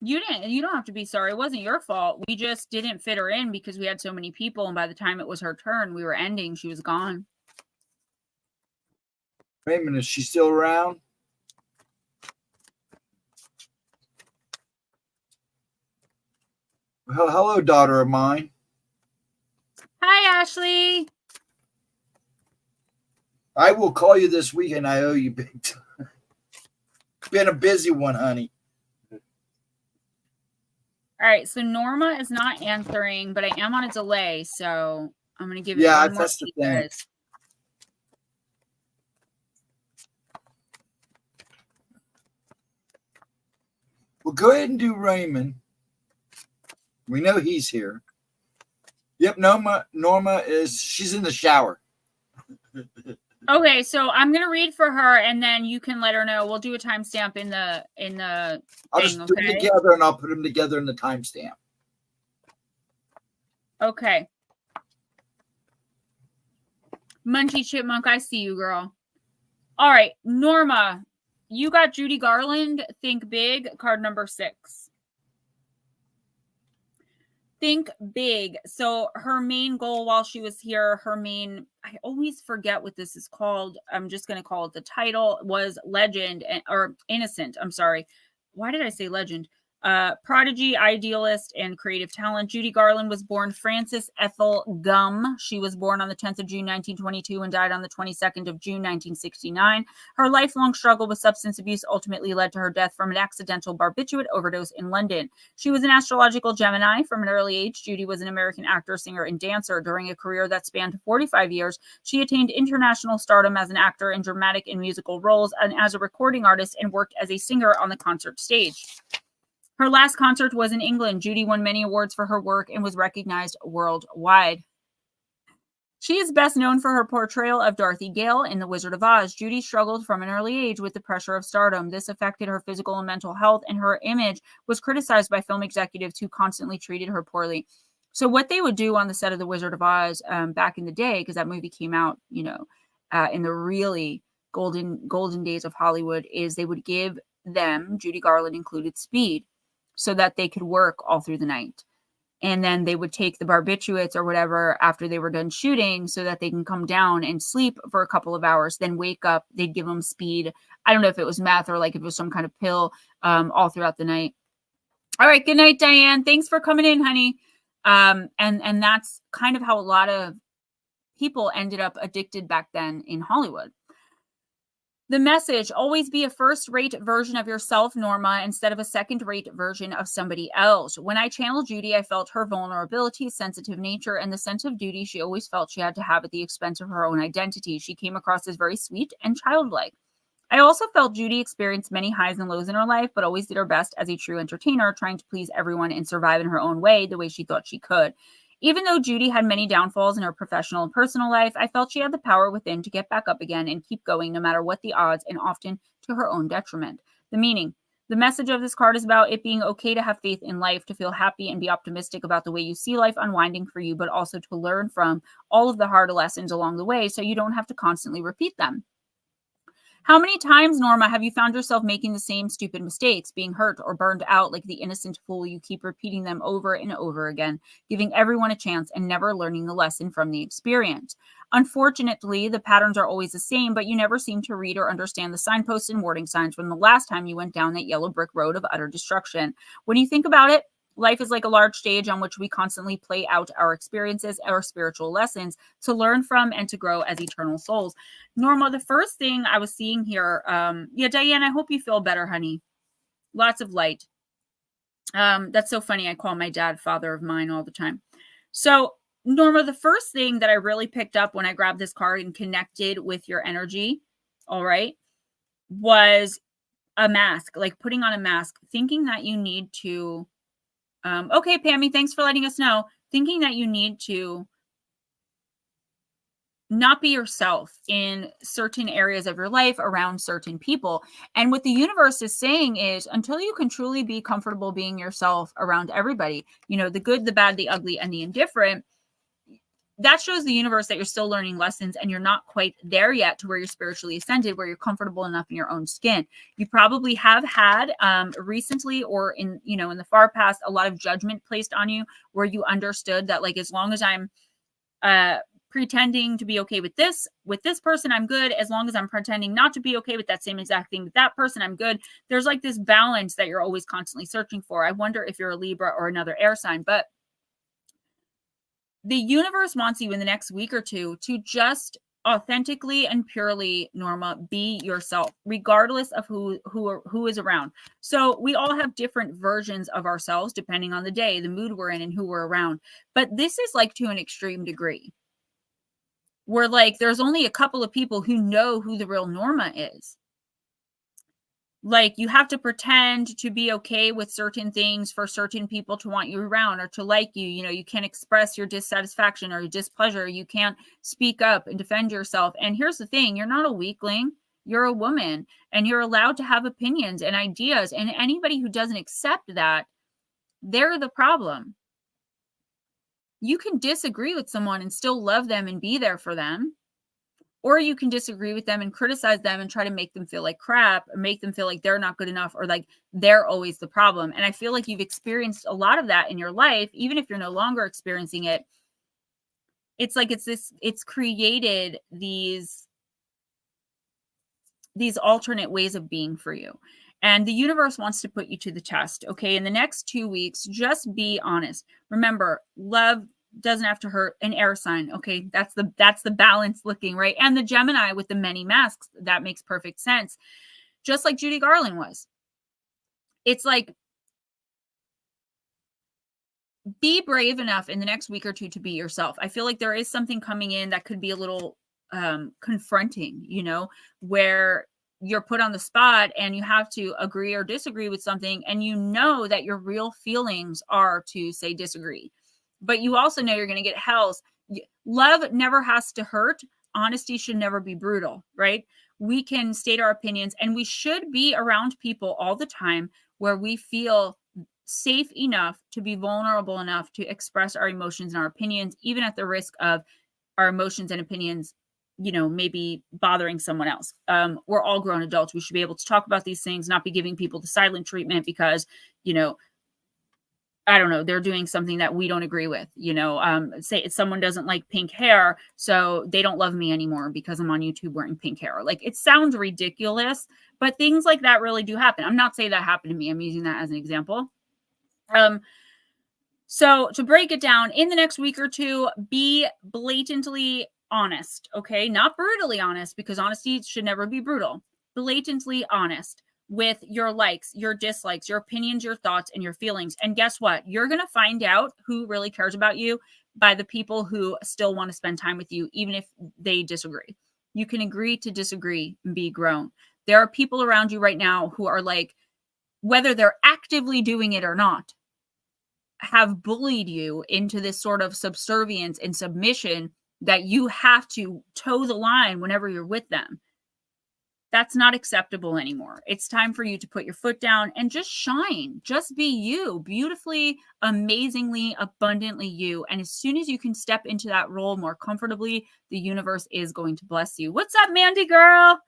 You don't have to be sorry. It wasn't your fault. We just didn't fit her in because we had so many people. And by the time it was her turn, we were ending. She was gone. Raymond, is she still around? Well, hello, daughter of mine. Hi, Ashley. I will call you this weekend. I owe you big time. Been a busy one, honey. All right, so Norma is not answering, but I am on a delay, so I'm going to give it one more that's the thing. guys. Well, go ahead and do Raymond. We know he's here. Yep, Norma she's in the shower. Okay, so I'm gonna read for her, and then you can let her know. We'll do a timestamp in the I'll just do them together, and I'll put them together in the timestamp. Okay. Munchie Chipmunk, I see you, girl. All right, Norma, you got Judy Garland. Think big. Card number 6. Think big. So her main goal while she was here, I always forget what this is called. I'm just going to call it the title, was legend or innocent. I'm sorry. Why did I say legend? Prodigy, idealist, and creative talent. Judy Garland was born Frances Ethel Gum. She was born on the 10th of June, 1922 and died on the 22nd of June, 1969. Her lifelong struggle with substance abuse ultimately led to her death from an accidental barbiturate overdose in London. She was an astrological Gemini from an early age. Judy was an American actor, singer, and dancer. During a career that spanned 45 years, she attained international stardom as an actor in dramatic and musical roles and as a recording artist, and worked as a singer on the concert stage. Her last concert was in England. Judy won many awards for her work and was recognized worldwide. She is best known for her portrayal of Dorothy Gale in The Wizard of Oz. Judy struggled from an early age with the pressure of stardom. This affected her physical and mental health, and her image was criticized by film executives who constantly treated her poorly. So what they would do on the set of The Wizard of Oz back in the day, because that movie came out, in the really golden days of Hollywood, is they would give them, Judy Garland included, speed, so that they could work all through the night. and then they would take the barbiturates or whatever after they were done shooting so that they can come down and sleep for a couple of hours, then wake up. They'd give them speed. I don't know if it was meth or like if it was some kind of pill, all throughout the night. All right. Good night, Diane. Thanks for coming in, honey. And that's kind of how a lot of people ended up addicted back then in Hollywood. The message: always be a first-rate version of yourself, Norma, instead of a second-rate version of somebody else. When I channeled Judy, I felt her vulnerability, sensitive nature, and the sense of duty she always felt she had to have at the expense of her own identity. She came across as very sweet and childlike. I also felt Judy experienced many highs and lows in her life, but always did her best as a true entertainer, trying to please everyone and survive in her own way, the way she thought she could. Even though Judy had many downfalls in her professional and personal life, I felt she had the power within to get back up again and keep going no matter what the odds, and often to her own detriment. The meaning: the message of this card is about it being okay to have faith in life, to feel happy and be optimistic about the way you see life unwinding for you, but also to learn from all of the hard lessons along the way so you don't have to constantly repeat them. How many times, Norma, have you found yourself making the same stupid mistakes, being hurt or burned out like the innocent fool? You keep repeating them over and over again, giving everyone a chance and never learning the lesson from the experience. Unfortunately, the patterns are always the same, but you never seem to read or understand the signposts and warning signs from the last time you went down that yellow brick road of utter destruction. When you think about it, life is like a large stage on which we constantly play out our experiences, our spiritual lessons, to learn from and to grow as eternal souls. Norma, the first thing I was seeing here, Diane, I hope you feel better, honey. Lots of light. That's so funny. I call my dad father of mine all the time. So, Norma, the first thing that I really picked up when I grabbed this card and connected with your energy, all right, was a mask, like putting on a mask, thinking that you need to, okay, Pammy, thanks for letting us know, thinking that you need to not be yourself in certain areas of your life around certain people. And what the universe is saying is, until you can truly be comfortable being yourself around everybody, the good, the bad, the ugly, and the indifferent, that shows the universe that you're still learning lessons and you're not quite there yet to where you're spiritually ascended, where you're comfortable enough in your own skin. You probably have had recently or in the far past, a lot of judgment placed on you where you understood that, like, as long as I'm pretending to be okay with this person, I'm good. As long as I'm pretending not to be okay with that same exact thing with that person, I'm good. There's like this balance that you're always constantly searching for. I wonder if you're a Libra or another air sign, but the universe wants you in the next week or two to just authentically and purely, Norma, be yourself, regardless of who is around. So we all have different versions of ourselves depending on the day, the mood we're in, and who we're around. But this is like to an extreme degree, where like there's only a couple of people who know who the real Norma is. Like, you have to pretend to be okay with certain things for certain people to want you around or to like you. You can't express your dissatisfaction or your displeasure. You can't speak up and defend yourself. And here's the thing, you're not a weakling. You're a woman and you're allowed to have opinions and ideas. And anybody who doesn't accept that, they're the problem. You can disagree with someone and still love them and be there for them. Or you can disagree with them and criticize them and try to make them feel like crap or make them feel like they're not good enough or like they're always the problem. And I feel like you've experienced a lot of that in your life, even if you're no longer experiencing it. It's like it's created these alternate ways of being for you. And the universe wants to put you to the test. Okay. In the next 2 weeks, just be honest. Remember, love doesn't have to hurt. An air sign. Okay. That's the balance looking, right? And the Gemini with the many masks, that makes perfect sense. Just like Judy Garland was. It's like, be brave enough in the next week or two to be yourself. I feel like there is something coming in that could be a little confronting, where you're put on the spot and you have to agree or disagree with something. And that your real feelings are to say disagree. But you also know you're going to get hells. Love never has to hurt. Honesty should never be brutal, right? We can state our opinions and we should be around people all the time where we feel safe enough to be vulnerable enough to express our emotions and our opinions, even at the risk of our emotions and opinions, maybe bothering someone else. We're all grown adults. We should be able to talk about these things, not be giving people the silent treatment because, I don't know, they're doing something that we don't agree with, you know, say someone doesn't like pink hair, so they don't love me anymore because I'm on YouTube wearing pink hair. Like, it sounds ridiculous, but things like that really do happen. I'm not saying that happened to me. I'm using that as an example. So to break it down, in the next week or two, be blatantly honest, okay? Not brutally honest, because honesty should never be brutal. Blatantly honest with your likes, your dislikes, your opinions, your thoughts, and your feelings. And guess what? You're going to find out who really cares about you by the people who still want to spend time with you, even if they disagree. You can agree to disagree and be grown. There are people around you right now who are like, whether they're actively doing it or not, have bullied you into this sort of subservience and submission that you have to toe the line whenever you're with them. That's not acceptable anymore. It's time for you to put your foot down and just shine. Just be you, beautifully, amazingly, abundantly you. And as soon as you can step into that role more comfortably, the universe is going to bless you. What's up, Mandy girl?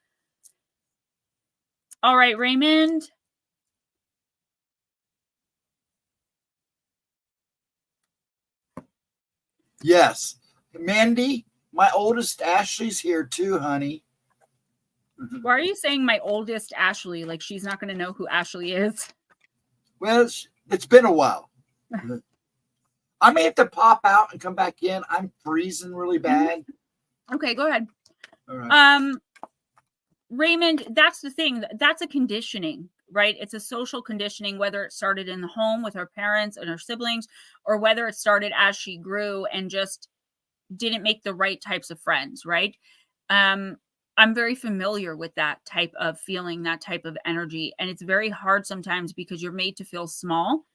All right, Raymond. Yes. Mandy, my oldest Ashley's here too, honey. Why are you saying my oldest Ashley? Like, she's not going to know who Ashley is? Well, it's been a while. I may have to pop out and come back in. I'm freezing really bad. Okay, go ahead. All right. Raymond, that's the thing. That's a conditioning, right? It's a social conditioning, whether it started in the home with her parents and her siblings, or whether it started as she grew and just didn't make the right types of friends, right? I'm very familiar with that type of feeling, that type of energy. And it's very hard sometimes because you're made to feel small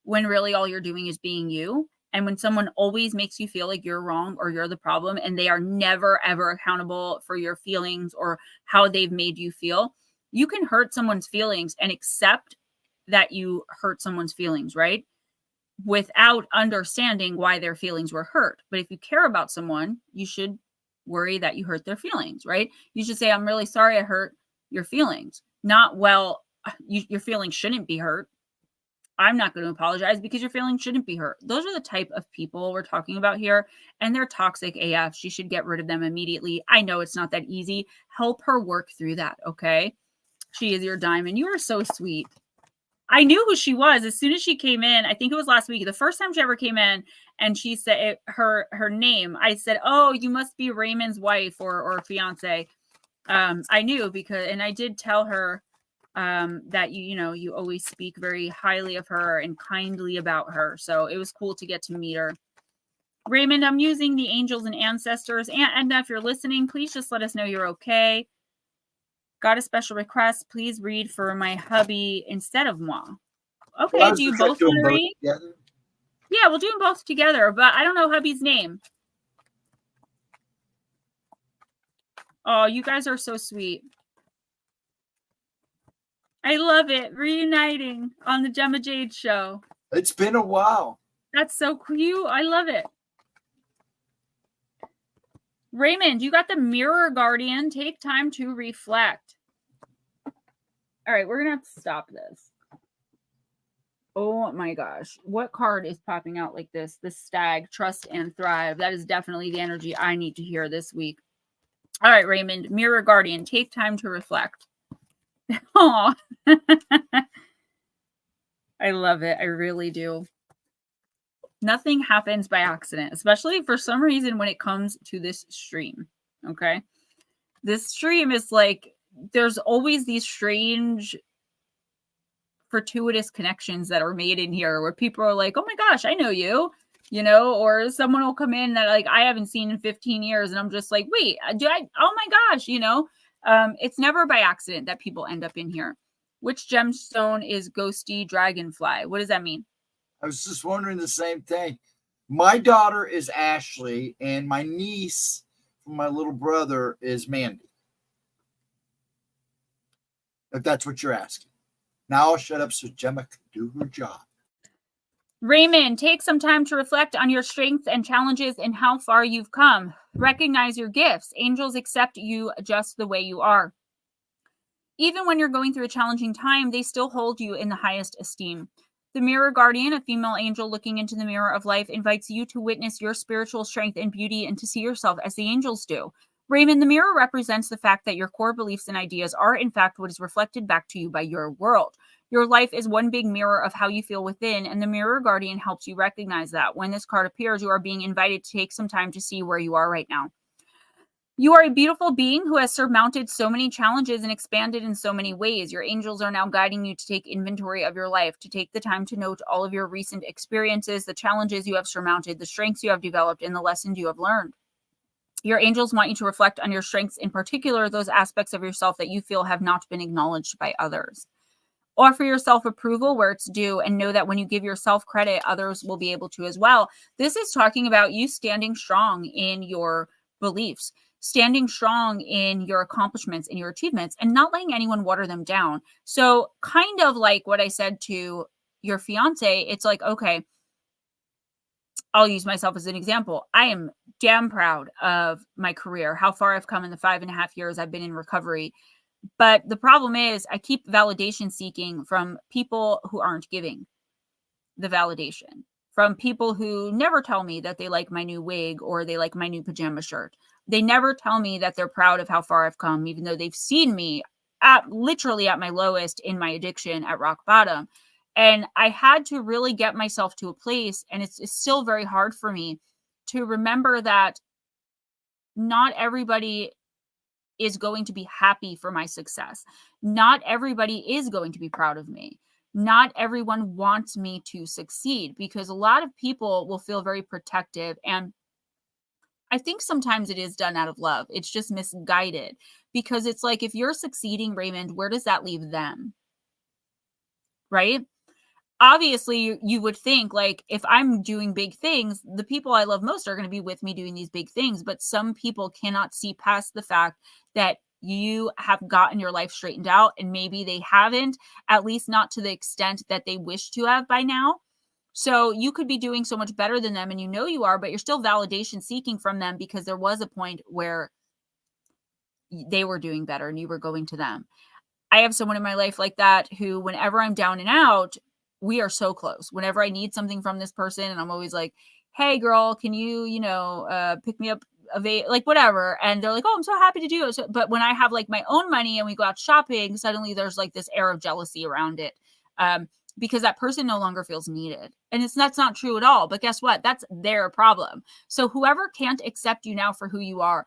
when really all you're doing is being you. And when someone always makes you feel like you're wrong or you're the problem, and they are never, ever accountable for your feelings or how they've made you feel, you can hurt someone's feelings and accept that you hurt someone's feelings, right? Without understanding why their feelings were hurt. But if you care about someone, you should worry that you hurt their feelings, right? You should say, I'm really sorry I hurt your feelings. Not, well, your feelings shouldn't be hurt. I'm not going to apologize because your feelings shouldn't be hurt. Those are the type of people we're talking about here, and they're toxic AF. She should get rid of them immediately. I know it's not that easy. Help her work through that, okay? She is your diamond. You are so sweet. I knew who she was as soon as she came in. I think it was last week, the first time she ever came in, and she said her name. I said, "Oh, you must be Raymond's wife or fiance." I knew because, and I did tell her that you always speak very highly of her and kindly about her. So it was cool to get to meet her. Raymond, I'm using the angels and ancestors. And if you're listening, please just let us know you're okay. Got a special request. Please read for my hubby instead of moi. Okay, well, do you both want to read? Together? Yeah, we'll do them both together, but I don't know hubby's name. Oh, you guys are so sweet. I love it. Reuniting on the Gemma Jade show. It's been a while. That's so cute. I love it. Raymond, you got the Mirror Guardian. Take time to reflect. All right, we're going to have to stop this. Oh my gosh. What card is popping out like this? The Stag, Trust and Thrive. That is definitely the energy I need to hear this week. All right, Raymond, Mirror Guardian. Take time to reflect. Oh, I love it. I really do. Nothing happens by accident, especially for some reason when it comes to this stream. Okay. This stream is like, there's always these strange, fortuitous connections that are made in here where people are like, oh my gosh, I know you, or someone will come in that like I haven't seen in 15 years. And I'm just like, wait, oh my gosh, it's never by accident that people end up in here. Which gemstone is ghosty dragonfly? What does that mean? I was just wondering the same thing. My daughter is Ashley, and my niece from my little brother is Mandy. If that's what you're asking. Now I'll shut up so Gemma can do her job. Raymond, take some time to reflect on your strengths and challenges and how far you've come. Recognize your gifts. Angels accept you just the way you are. Even when you're going through a challenging time, they still hold you in the highest esteem. The mirror guardian, a female angel looking into the mirror of life, invites you to witness your spiritual strength and beauty and to see yourself as the angels do. Raymond, the mirror represents the fact that your core beliefs and ideas are, in fact, what is reflected back to you by your world. Your life is one big mirror of how you feel within, and the mirror guardian helps you recognize that. When this card appears, you are being invited to take some time to see where you are right now. You are a beautiful being who has surmounted so many challenges and expanded in so many ways. Your angels are now guiding you to take inventory of your life, to take the time to note all of your recent experiences, the challenges you have surmounted, the strengths you have developed, and the lessons you have learned. Your angels want you to reflect on your strengths, in particular, those aspects of yourself that you feel have not been acknowledged by others. Offer yourself approval where it's due, and know that when you give yourself credit, others will be able to as well. This is talking about you standing strong in your beliefs, standing strong in your accomplishments and your achievements, and not letting anyone water them down. So kind of like what I said to your fiance, it's like, okay, I'll use myself as an example. I am damn proud of my career, how far I've come in the 5.5 years I've been in recovery. But the problem is I keep validation seeking from people who aren't giving the validation, from people who never tell me that they like my new wig or they like my new pajama shirt. They never tell me that they're proud of how far I've come, even though they've seen me literally at my lowest in my addiction, at rock bottom. And I had to really get myself to a place, and it's still very hard for me to remember that not everybody is going to be happy for my success. Not everybody is going to be proud of me. Not everyone wants me to succeed, because a lot of people will feel very protective. And I think sometimes it is done out of love. It's just misguided, because it's like, if you're succeeding, Raymond, where does that leave them? Right? Obviously, you would think, like, if I'm doing big things, the people I love most are going to be with me doing these big things. But some people cannot see past the fact that you have gotten your life straightened out, and maybe they haven't, at least not to the extent that they wish to have by now. So you could be doing so much better than them, and you know you are, but you're still validation seeking from them, because there was a point where they were doing better and you were going to them. I have someone in my life like that, who, whenever I'm down and out, we are so close. Whenever I need something from this person, and I'm always like, hey girl, can you, pick me up like whatever. And they're like, oh, I'm so happy to do it. So, but when I have like my own money and we go out shopping, suddenly there's like this air of jealousy around it. Because that person no longer feels needed. And that's not true at all. But guess what? That's their problem. So whoever can't accept you now for who you are,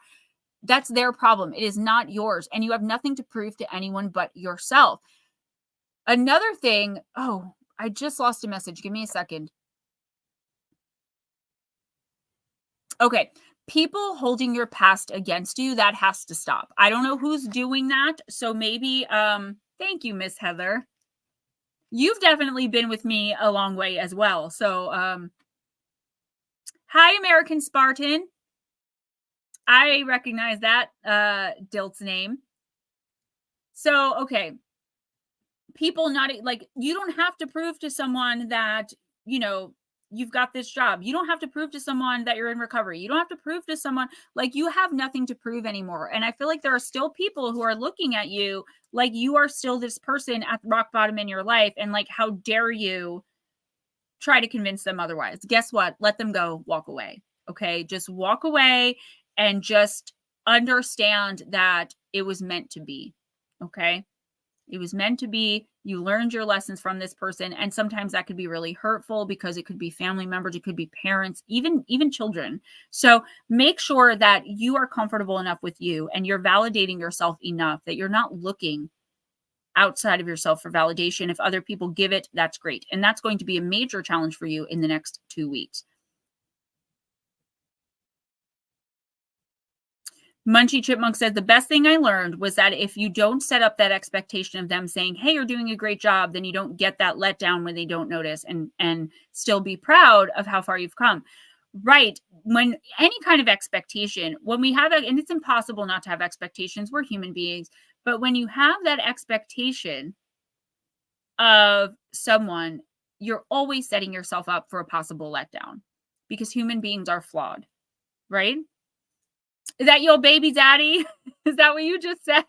that's their problem. It is not yours. And you have nothing to prove to anyone but yourself. Another thing, I just lost a message. Give me a second. Okay. People holding your past against you, that has to stop. I don't know who's doing that. So maybe, thank you, Miss Heather. You've definitely been with me a long way as well. So, hi, American Spartan. I recognize that Dilt's name. So, okay. People not like, you don't have to prove to someone that, you've got this job. You don't have to prove to someone that you're in recovery. You don't have to prove to someone, like, you have nothing to prove anymore. And I feel like there are still people who are looking at you like you are still this person at rock bottom in your life. And like, how dare you try to convince them otherwise? Guess what? Let them go. Walk away. Okay. Just walk away and just understand that it was meant to be. Okay. It was meant to be. You learned your lessons from this person. And sometimes that could be really hurtful, because it could be family members, it could be parents, even children. So make sure that you are comfortable enough with you, and you're validating yourself enough that you're not looking outside of yourself for validation. If other people give it, that's great. And that's going to be a major challenge for you in the next 2 weeks. Munchie Chipmunk says, the best thing I learned was that if you don't set up that expectation of them saying, hey, you're doing a great job, then you don't get that letdown when they don't notice, and still be proud of how far you've come. Right. When any kind of expectation, when we have and it's impossible not to have expectations, we're human beings, but when you have that expectation of someone, you're always setting yourself up for a possible letdown, because human beings are flawed, right? Is that your baby daddy? Is that what you just said?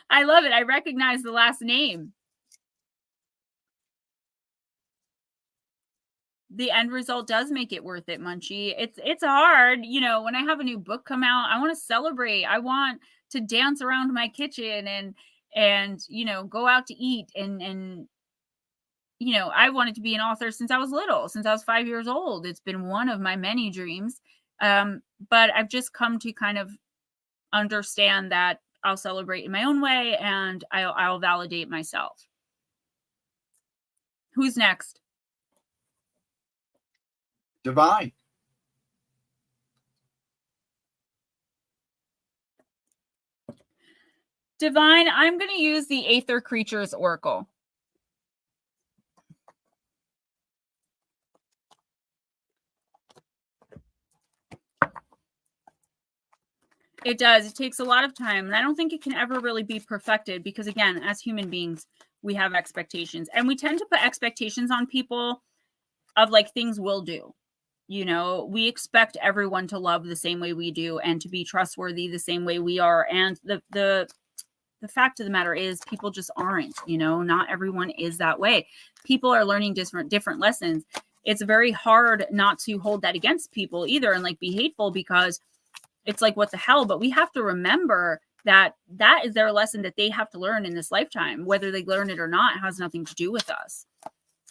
I love it. I recognize the last name. the end result does make it worth it, Munchie. It's hard. You know, when I have a new book come out, I want to celebrate. I want to dance around my kitchen and you know, go out to eat and you know, I wanted to be an author since I was little, since I was 5 years old. It's been one of my many dreams. But I've just come to kind of understand that I'll celebrate in my own way and I'll validate myself. Who's next? Divine. Divine, I'm going to use the Aether Creatures Oracle. It does. It takes a lot of time. And I don't think it can ever really be perfected because, again, as human beings, we have expectations. And we tend to put expectations on people of like things we'll do. You know, we expect everyone to love the same way we do and to be trustworthy the same way we are. And the fact of the matter is people just aren't, you know, not everyone is that way. People are learning different lessons. It's very hard not to hold that against people either and like be hateful because it's like, what the hell? But we have to remember that that is their lesson that they have to learn in this lifetime. Whether they learn it or not has nothing to do with us.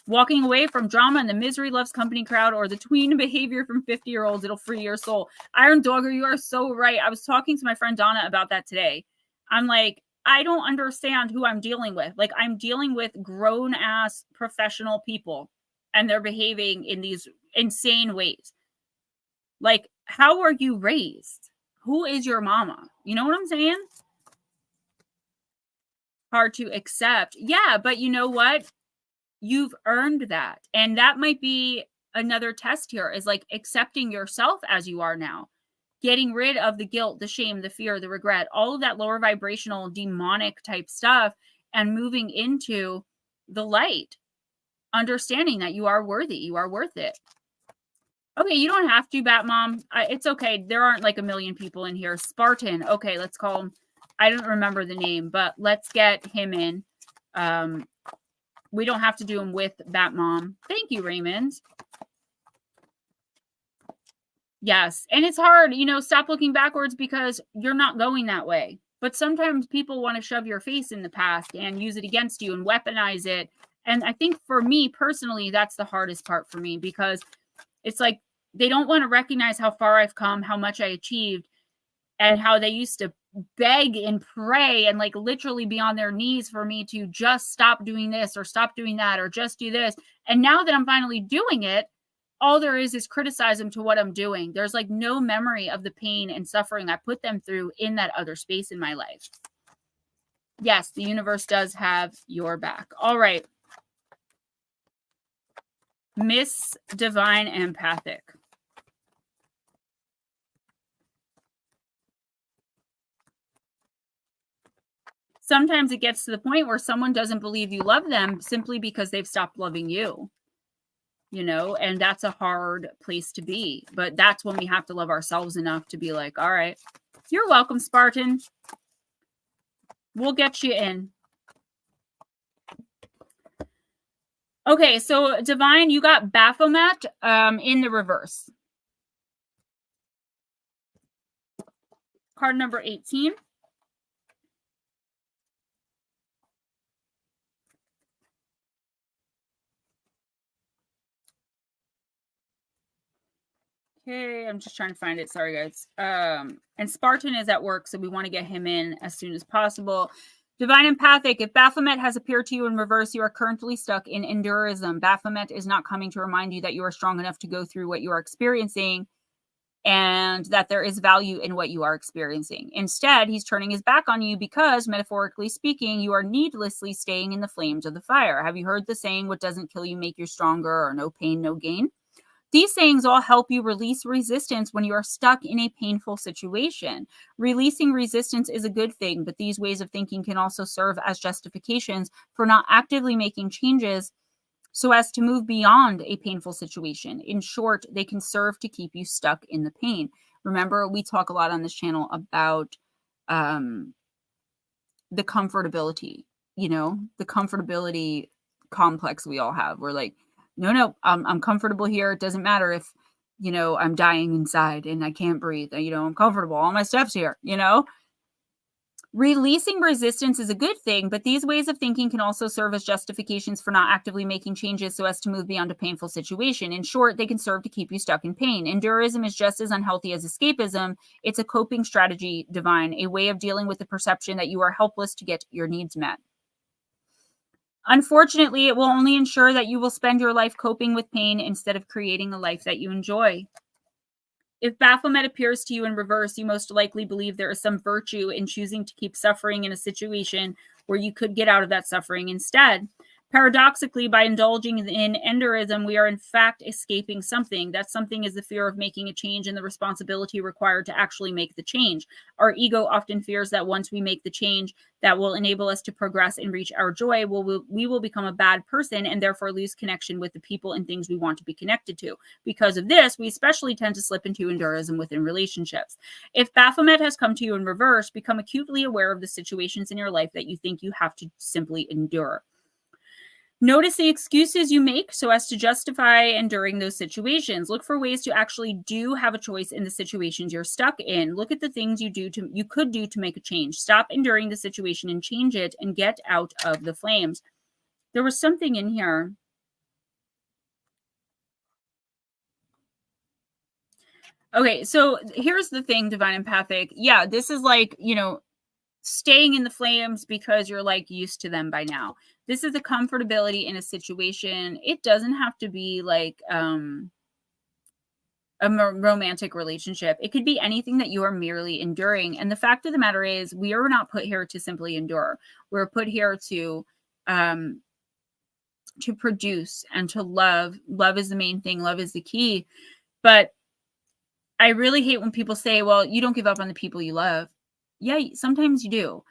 Walking away from drama and the misery loves company crowd or the tween behavior from 50-year-olds, it'll free your soul. Iron Dogger, you are so right. I was talking to my friend Donna about that today. I'm like, I don't understand who I'm dealing with. Like, I'm dealing with grown-ass professional people, and they're behaving in these insane ways. Like, how are you raised? Who is your mama? You know what I'm saying? Hard to accept. Yeah, but you know what? You've earned that. And that might be another test here is like accepting yourself as you are now. Getting rid of the guilt, the shame, the fear, the regret, all of that lower vibrational demonic type stuff and moving into the light. Understanding that you are worthy. You are worth it. Okay, you don't have to, Bat Mom. It's okay. There aren't like a million people in here. Spartan. Okay, let's call him. I don't remember the name, but let's get him in. We don't have to do him with Bat Mom. Thank you, Raymond. Yes, and it's hard, you know, stop looking backwards because you're not going that way. But sometimes people want to shove your face in the past and use it against you and weaponize it. And I think for me personally, that's the hardest part for me because it's like they don't want to recognize how far I've come, how much I achieved, and how they used to beg and pray and like literally be on their knees for me to just stop doing this or stop doing that or just do this. And now that I'm finally doing it, all there is criticism to what I'm doing. There's like no memory of the pain and suffering I put them through in that other space in my life. Yes, the universe does have your back. All right. Miss Divine Empathic. Sometimes it gets to the point where someone doesn't believe you love them simply because they've stopped loving you, you know, and that's a hard place to be. But that's when we have to love ourselves enough to be like, all right, you're welcome, Spartan. We'll get you in. Okay, so Divine, you got Baphomet in the reverse. Card number 18. Okay, I'm just trying to find it. Sorry, guys. And Spartan is at work, so we want to get him in as soon as possible. Divine Empathic, if Baphomet has appeared to you in reverse, you are currently stuck in endurism. Baphomet is not coming to remind you that you are strong enough to go through what you are experiencing and that there is value in what you are experiencing. Instead, he's turning his back on you because, metaphorically speaking, you are needlessly staying in the flames of the fire. Have you heard the saying, what doesn't kill you make you stronger, or no pain, no gain? These sayings all help you release resistance when you are stuck in a painful situation. Releasing resistance is a good thing, but these ways of thinking can also serve as justifications for not actively making changes so as to move beyond a painful situation. In short, they can serve to keep you stuck in the pain. Remember, we talk a lot on this channel about the comfortability, you know, the comfortability complex we all have. We're like, no, I'm comfortable here. It doesn't matter if, I'm dying inside and I can't breathe. I'm comfortable. All my stuff's here, Releasing resistance is a good thing, but these ways of thinking can also serve as justifications for not actively making changes so as to move beyond a painful situation. In short, they can serve to keep you stuck in pain. Endurism is just as unhealthy as escapism. It's a coping strategy, Divine, a way of dealing with the perception that you are helpless to get your needs met. Unfortunately, it will only ensure that you will spend your life coping with pain instead of creating a life that you enjoy. If Baphomet appears to you in reverse, you most likely believe there is some virtue in choosing to keep suffering in a situation where you could get out of that suffering instead. Paradoxically, by indulging in endurism, we are in fact escaping something. That something is the fear of making a change and the responsibility required to actually make the change. Our ego often fears that once we make the change that will enable us to progress and reach our joy, we will become a bad person and therefore lose connection with the people and things we want to be connected to. Because of this, we especially tend to slip into endurism within relationships. If Baphomet has come to you in reverse, become acutely aware of the situations in your life that you think you have to simply endure. Notice the excuses you make so as to justify enduring those situations. Look for ways to actually do have a choice in the situations you're stuck in. Look at the things you could do to make a change. Stop enduring the situation and change it and get out of the flames. There was something in here. Okay, so here's the thing, Divine Empathic. Yeah, this is like, staying in the flames because you're like used to them by now. This is a comfortability in a situation. It doesn't have to be like a romantic relationship. It could be anything that you are merely enduring. And the fact of the matter is, we are not put here to simply endure. We're put here to produce and to love. Love is the main thing. Love is the key. But I really hate when people say, well, you don't give up on the people you love. Yeah, sometimes you do.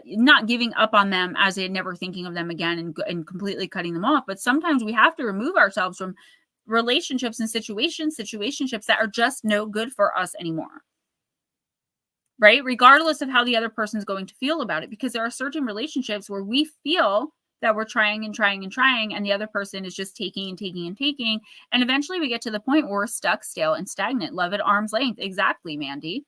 Not giving up on them as in never thinking of them again and completely cutting them off. But sometimes we have to remove ourselves from relationships and situationships that are just no good for us anymore. Right? Regardless of how the other person's going to feel about it. Because there are certain relationships where we feel that we're trying and trying and trying, and the other person is just taking and taking and taking. And eventually we get to the point where we're stuck, stale, and stagnant. Love at arm's length. Exactly, Mandy.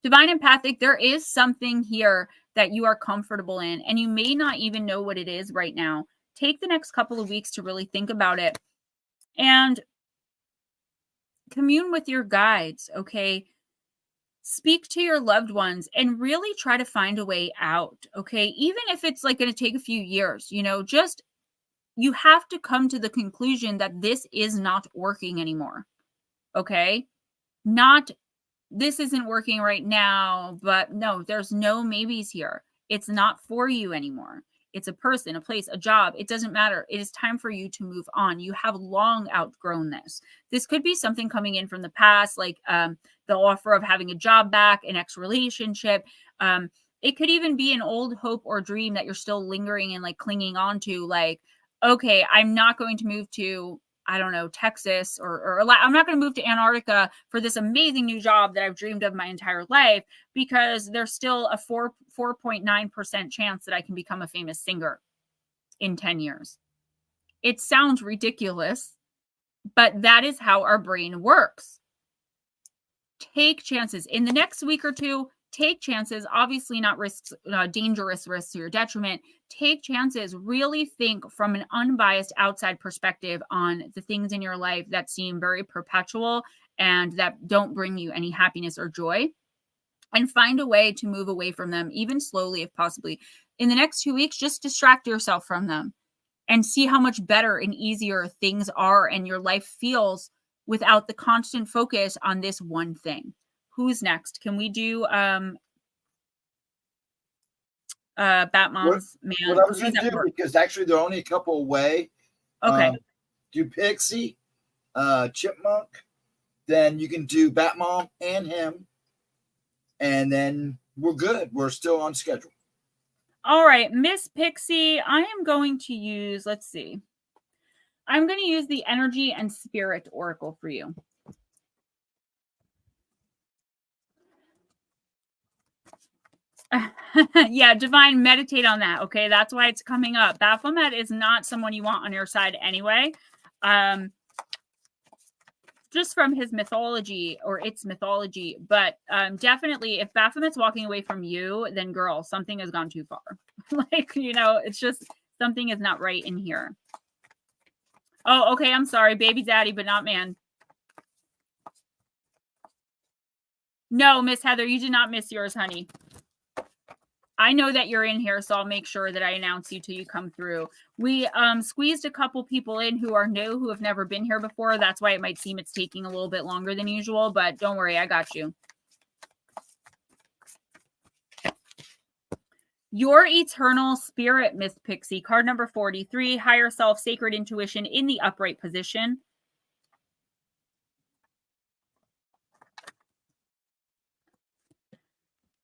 Divine Empathic, there is something here that you are comfortable in, and you may not even know what it is right now. Take the next couple of weeks to really think about it and commune with your guides, okay? Speak to your loved ones and really try to find a way out, okay? Even if it's like going to take a few years, just you have to come to the conclusion that this is not working anymore, okay? Not this isn't working right now, but no, there's no maybes here. It's not for you anymore. It's a person, a place, a job. It doesn't matter. It is time for you to move on. You have long outgrown this. This could be something coming in from the past, like the offer of having a job back, an ex-relationship. It could even be an old hope or dream that you're still lingering and like clinging on to, like, okay, I'm not going to move to, I don't know, Texas or I'm not going to move to Antarctica for this amazing new job that I've dreamed of my entire life, because there's still a 4.9% chance that I can become a famous singer in 10 years. It sounds ridiculous, but that is how our brain works. Take chances. In the next week or two, take chances, obviously not risks, dangerous risks to your detriment. Take chances. Really think from an unbiased outside perspective on the things in your life that seem very perpetual and that don't bring you any happiness or joy, and find a way to move away from them, even slowly if possibly. In the next 2 weeks, just distract yourself from them and see how much better and easier things are and your life feels without the constant focus on this one thing. Who's next? Can we do Batman's man? What I was going to do, because actually they're only a couple away. Okay. Do Pixie, Chipmunk, then you can do Batmom and him, and then we're good. We're still on schedule. All right, Miss Pixie, I am going to use, let's see. I'm going to use the Energy and Spirit Oracle for you. Yeah, Divine, meditate on that. Okay, that's why it's coming up. Baphomet is not someone you want on your side anyway. Just from his mythology or its mythology, but definitely if Baphomet's walking away from you, then girl, something has gone too far. Like, you know, it's just something is not right in here. Oh, okay, I'm sorry, baby daddy, but not man. No, Miss Heather, you did not miss yours, honey. I know that you're in here, so I'll make sure that I announce you till you come through. We squeezed a couple people in who are new, who have never been here before. That's why it might seem it's taking a little bit longer than usual, but don't worry, I got you. Your eternal spirit, Miss Pixie, card number 43, higher self, sacred intuition in the upright position.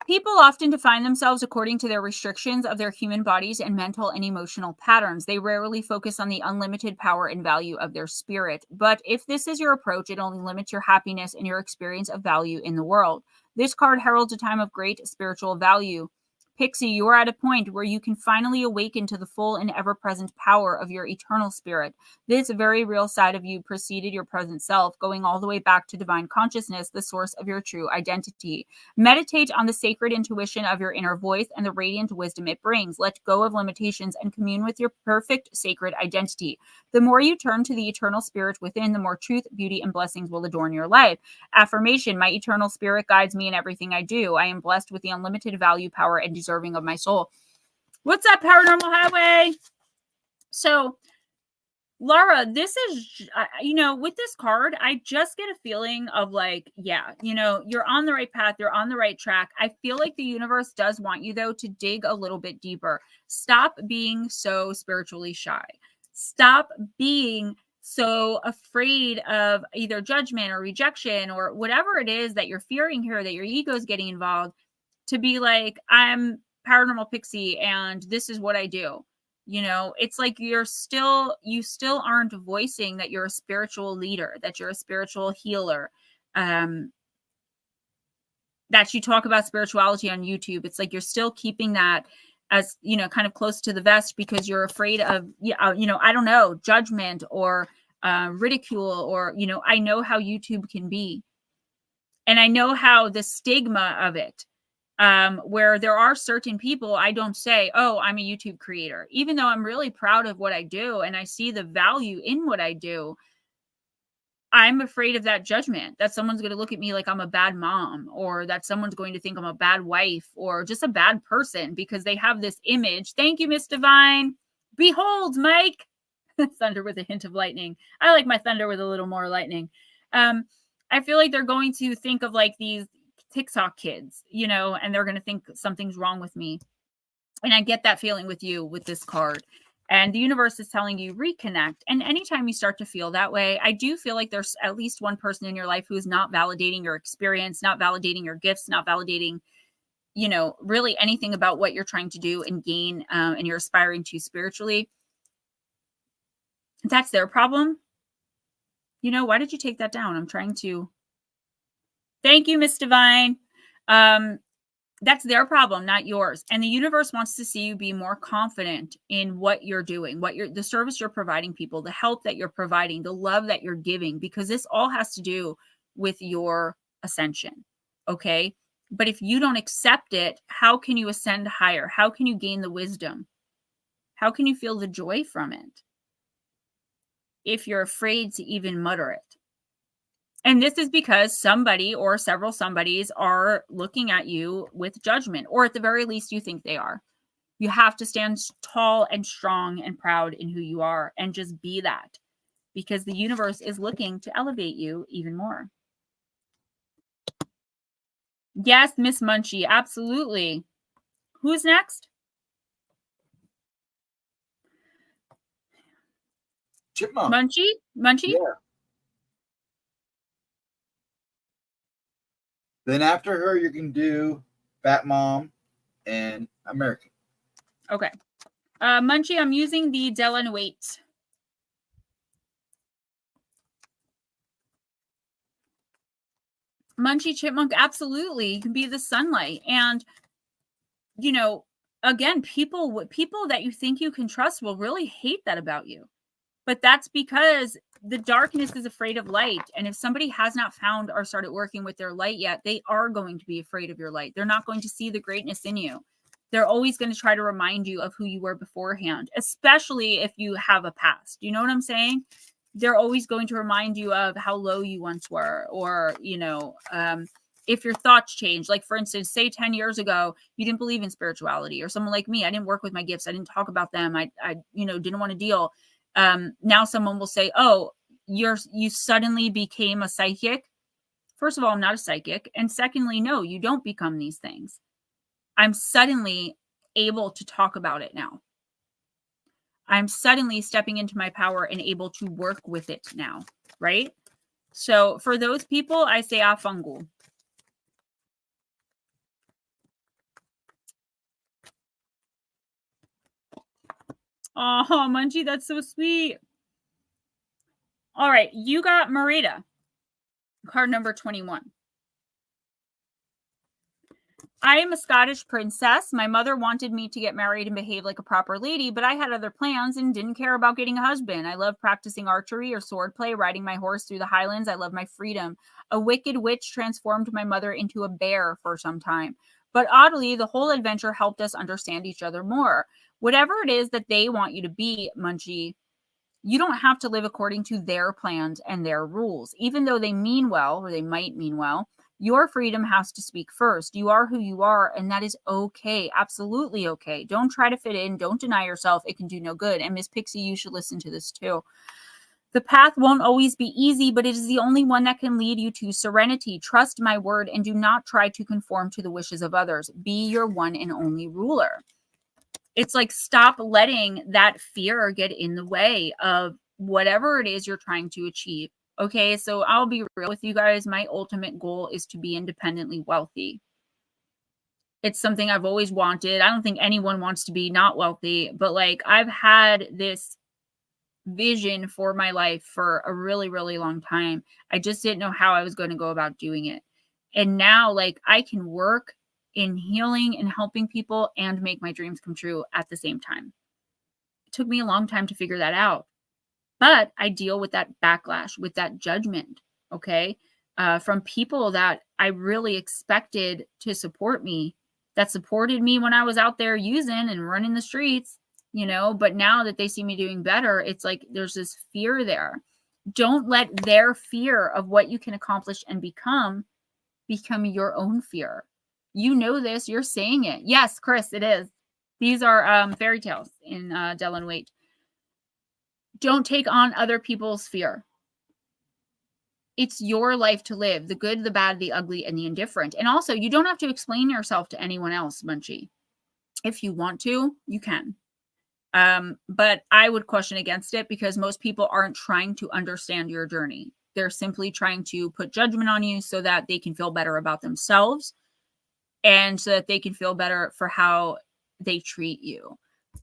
People often define themselves according to their restrictions of their human bodies and mental and emotional patterns. They rarely focus on the unlimited power and value of their spirit. But if this is your approach, it only limits your happiness and your experience of value in the world. This card heralds a time of great spiritual value. Pixie, you are at a point where you can finally awaken to the full and ever-present power of your eternal spirit. This very real side of you preceded your present self, going all the way back to divine consciousness, the source of your true identity. Meditate on the sacred intuition of your inner voice and the radiant wisdom it brings. Let go of limitations and commune with your perfect sacred identity. The more you turn to the eternal spirit within, the more truth, beauty, and blessings will adorn your life. Affirmation: my eternal spirit guides me in everything I do. I am blessed with the unlimited value, power, and deserving of my soul. What's up, Paranormal Highway? So, Laura, this is, you know, with this card, I just get a feeling of like, yeah, you know, you're on the right path. You're on the right track. I feel like the universe does want you, though, to dig a little bit deeper. Stop being so spiritually shy. Stop being so afraid of either judgment or rejection or whatever it is that you're fearing here, that your ego is getting involved, to be like, I'm Paranormal Pixie and this is what I do. You know, it's like you still aren't voicing that you're a spiritual leader, that you're a spiritual healer, that you talk about spirituality on YouTube. It's like you're still keeping that as, you know, kind of close to the vest because you're afraid of, you know, I don't know, judgment or ridicule, or, you know, I know how YouTube can be. And I know how the stigma of it, where there are certain people, I don't say, oh, I'm a YouTube creator, even though I'm really proud of what I do and I see the value in what I do. I'm afraid of that judgment, that someone's going to look at me like I'm a bad mom, or that someone's going to think I'm a bad wife or just a bad person because they have this image. Thank you, Miss Divine. Behold, Mike. Thunder with a hint of lightning. I like my thunder with a little more lightning. I feel like they're going to think of like these TikTok kids, you know, and they're going to think something's wrong with me. And I get that feeling with you with this card. And the universe is telling you reconnect. And anytime you start to feel that way, I do feel like there's at least one person in your life who's not validating your experience, not validating your gifts, not validating, you know, really anything about what you're trying to do and gain and you're aspiring to spiritually. That's their problem. You know, why did you take that down? I'm trying to. Thank you, Miss Divine. That's their problem, not yours. And the universe wants to see you be more confident in what you're doing, the service you're providing people, the help that you're providing, the love that you're giving, because this all has to do with your ascension. Okay. But if you don't accept it, how can you ascend higher? How can you gain the wisdom? How can you feel the joy from it if you're afraid to even mutter it? And this is because somebody or several somebodies are looking at you with judgment, or at the very least, you think they are. You have to stand tall and strong and proud in who you are and just be that, because the universe is looking to elevate you even more. Yes, Miss Munchie, absolutely. Who's next? Chipmunk. Munchie? Yeah. Then after her, you can do Fat Mom and American. Okay. Munchie, I'm using the Delanwait. Munchie Chipmunk, absolutely. You can be the sunlight. And you know, again, people that you think you can trust will really hate that about you. But that's because the darkness is afraid of light. And if somebody has not found or started working with their light yet, they are going to be afraid of your light. They're not going to see the greatness in you. They're always going to try to remind you of who you were beforehand, especially if you have a past. You know what I'm saying? They're always going to remind you of how low you once were, or, if your thoughts change. Like, for instance, say 10 years ago, you didn't believe in spirituality, or someone like me, I didn't work with my gifts. I didn't talk about them. I didn't want to deal. Now someone will say, oh, you suddenly became a psychic. First of all, I'm not a psychic. And secondly, no, you don't become these things. I'm suddenly able to talk about it now. I'm suddenly stepping into my power and able to work with it now, right? So for those people, I say afangu. Oh, Munchie, that's so sweet. All right, you got Marita, card number 21. I am a Scottish princess. My mother wanted me to get married and behave like a proper lady, but I had other plans and didn't care about getting a husband. I love practicing archery or swordplay, riding my horse through the highlands. I love my freedom. A wicked witch transformed my mother into a bear for some time. But oddly, the whole adventure helped us understand each other more. Whatever it is that they want you to be, Munchie, you don't have to live according to their plans and their rules. Even though they mean well, or they might mean well, your freedom has to speak first. You are who you are, and that is okay. Absolutely okay. Don't try to fit in. Don't deny yourself. It can do no good. And Miss Pixie, you should listen to this too. The path won't always be easy, but it is the only one that can lead you to serenity. Trust my word and do not try to conform to the wishes of others. Be your one and only ruler. It's like, stop letting that fear get in the way of whatever it is you're trying to achieve. Okay, so I'll be real with you guys. My ultimate goal is to be independently wealthy. It's something I've always wanted. I don't think anyone wants to be not wealthy, but like, I've had this vision for my life for a really, really long time. I just didn't know how I was going to go about doing it. And now, like, I can work in healing and helping people and make my dreams come true at the same time. It took me a long time to figure that out. But I deal with that backlash, with that judgment, okay, from people that I really expected to support me, that supported me when I was out there using and running the streets, but now that they see me doing better, it's like there's this fear there. Don't let their fear of what you can accomplish and become your own fear. You know this. You're saying it. Yes, Chris, it is. These are fairy tales in Dell and Waite. Don't take on other people's fear. It's your life to live, the good, the bad, the ugly, and the indifferent. And also, you don't have to explain yourself to anyone else, Munchie. If you want to, you can. But I would caution against it, because most people aren't trying to understand your journey. They're simply trying to put judgment on you so that they can feel better about themselves and so that they can feel better for how they treat you.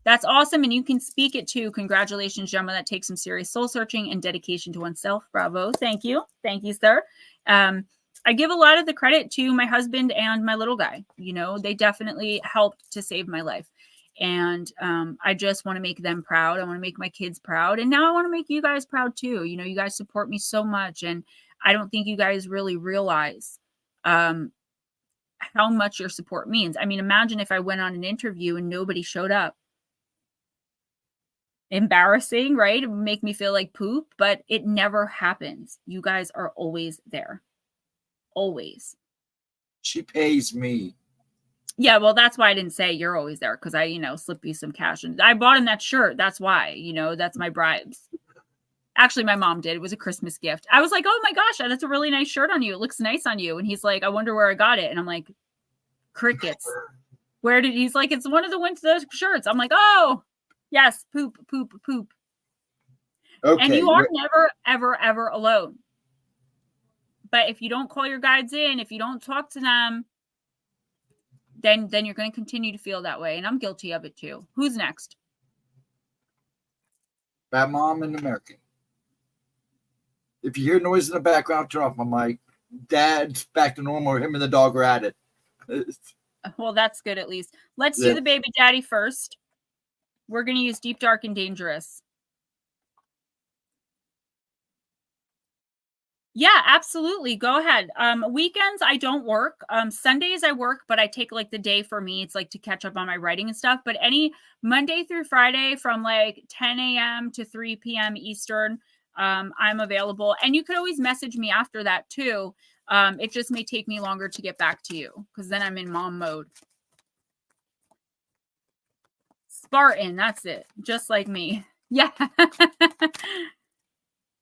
That's awesome. And you can speak it too. Congratulations, Gemma. That takes some serious soul searching and dedication to oneself. Bravo. Thank you. Thank you, sir. I give a lot of the credit to my husband and my little guy. They definitely helped to save my life. And I just want to make them proud. I want to make my kids proud. And now I want to make you guys proud too. You guys support me so much. And I don't think you guys really realize how much your support means. I mean, imagine if I went on an interview and nobody showed up. Embarrassing, right? It would make me feel like poop, but it never happens. You guys are always there. Always. She pays me. Yeah, well, that's why I didn't say you're always there, because I, slip you some cash. And I bought him that shirt. That's why, that's my bribes. Actually, my mom did. It was a Christmas gift. I was like, oh my gosh, that's a really nice shirt on you. It looks nice on you. And he's like, I wonder where I got it. And I'm like, crickets. He's like, it's one of the winter shirts. I'm like, oh, yes, poop. Okay. And you are never, ever, ever alone. But if you don't call your guides in, if you don't talk to them, then you're going to continue to feel that way. And I'm guilty of it too. Who's next? Bad Mom and American. If you hear noise in the background, turn off my mic. Dad's back to normal. Him and the dog are at it. Well, that's good at least. Let's Yeah. do the baby daddy first. We're going to use deep, dark, and dangerous. Yeah, absolutely. Go ahead. Weekends I don't work. Sundays I work, but I take like the day for me. It's like to catch up on my writing and stuff. But any Monday through Friday from like 10 a.m. to 3 p.m. Eastern, I'm available. And you could always message me after that too. It just may take me longer to get back to you because then I'm in mom mode. Spartan, that's it. Just like me. Yeah.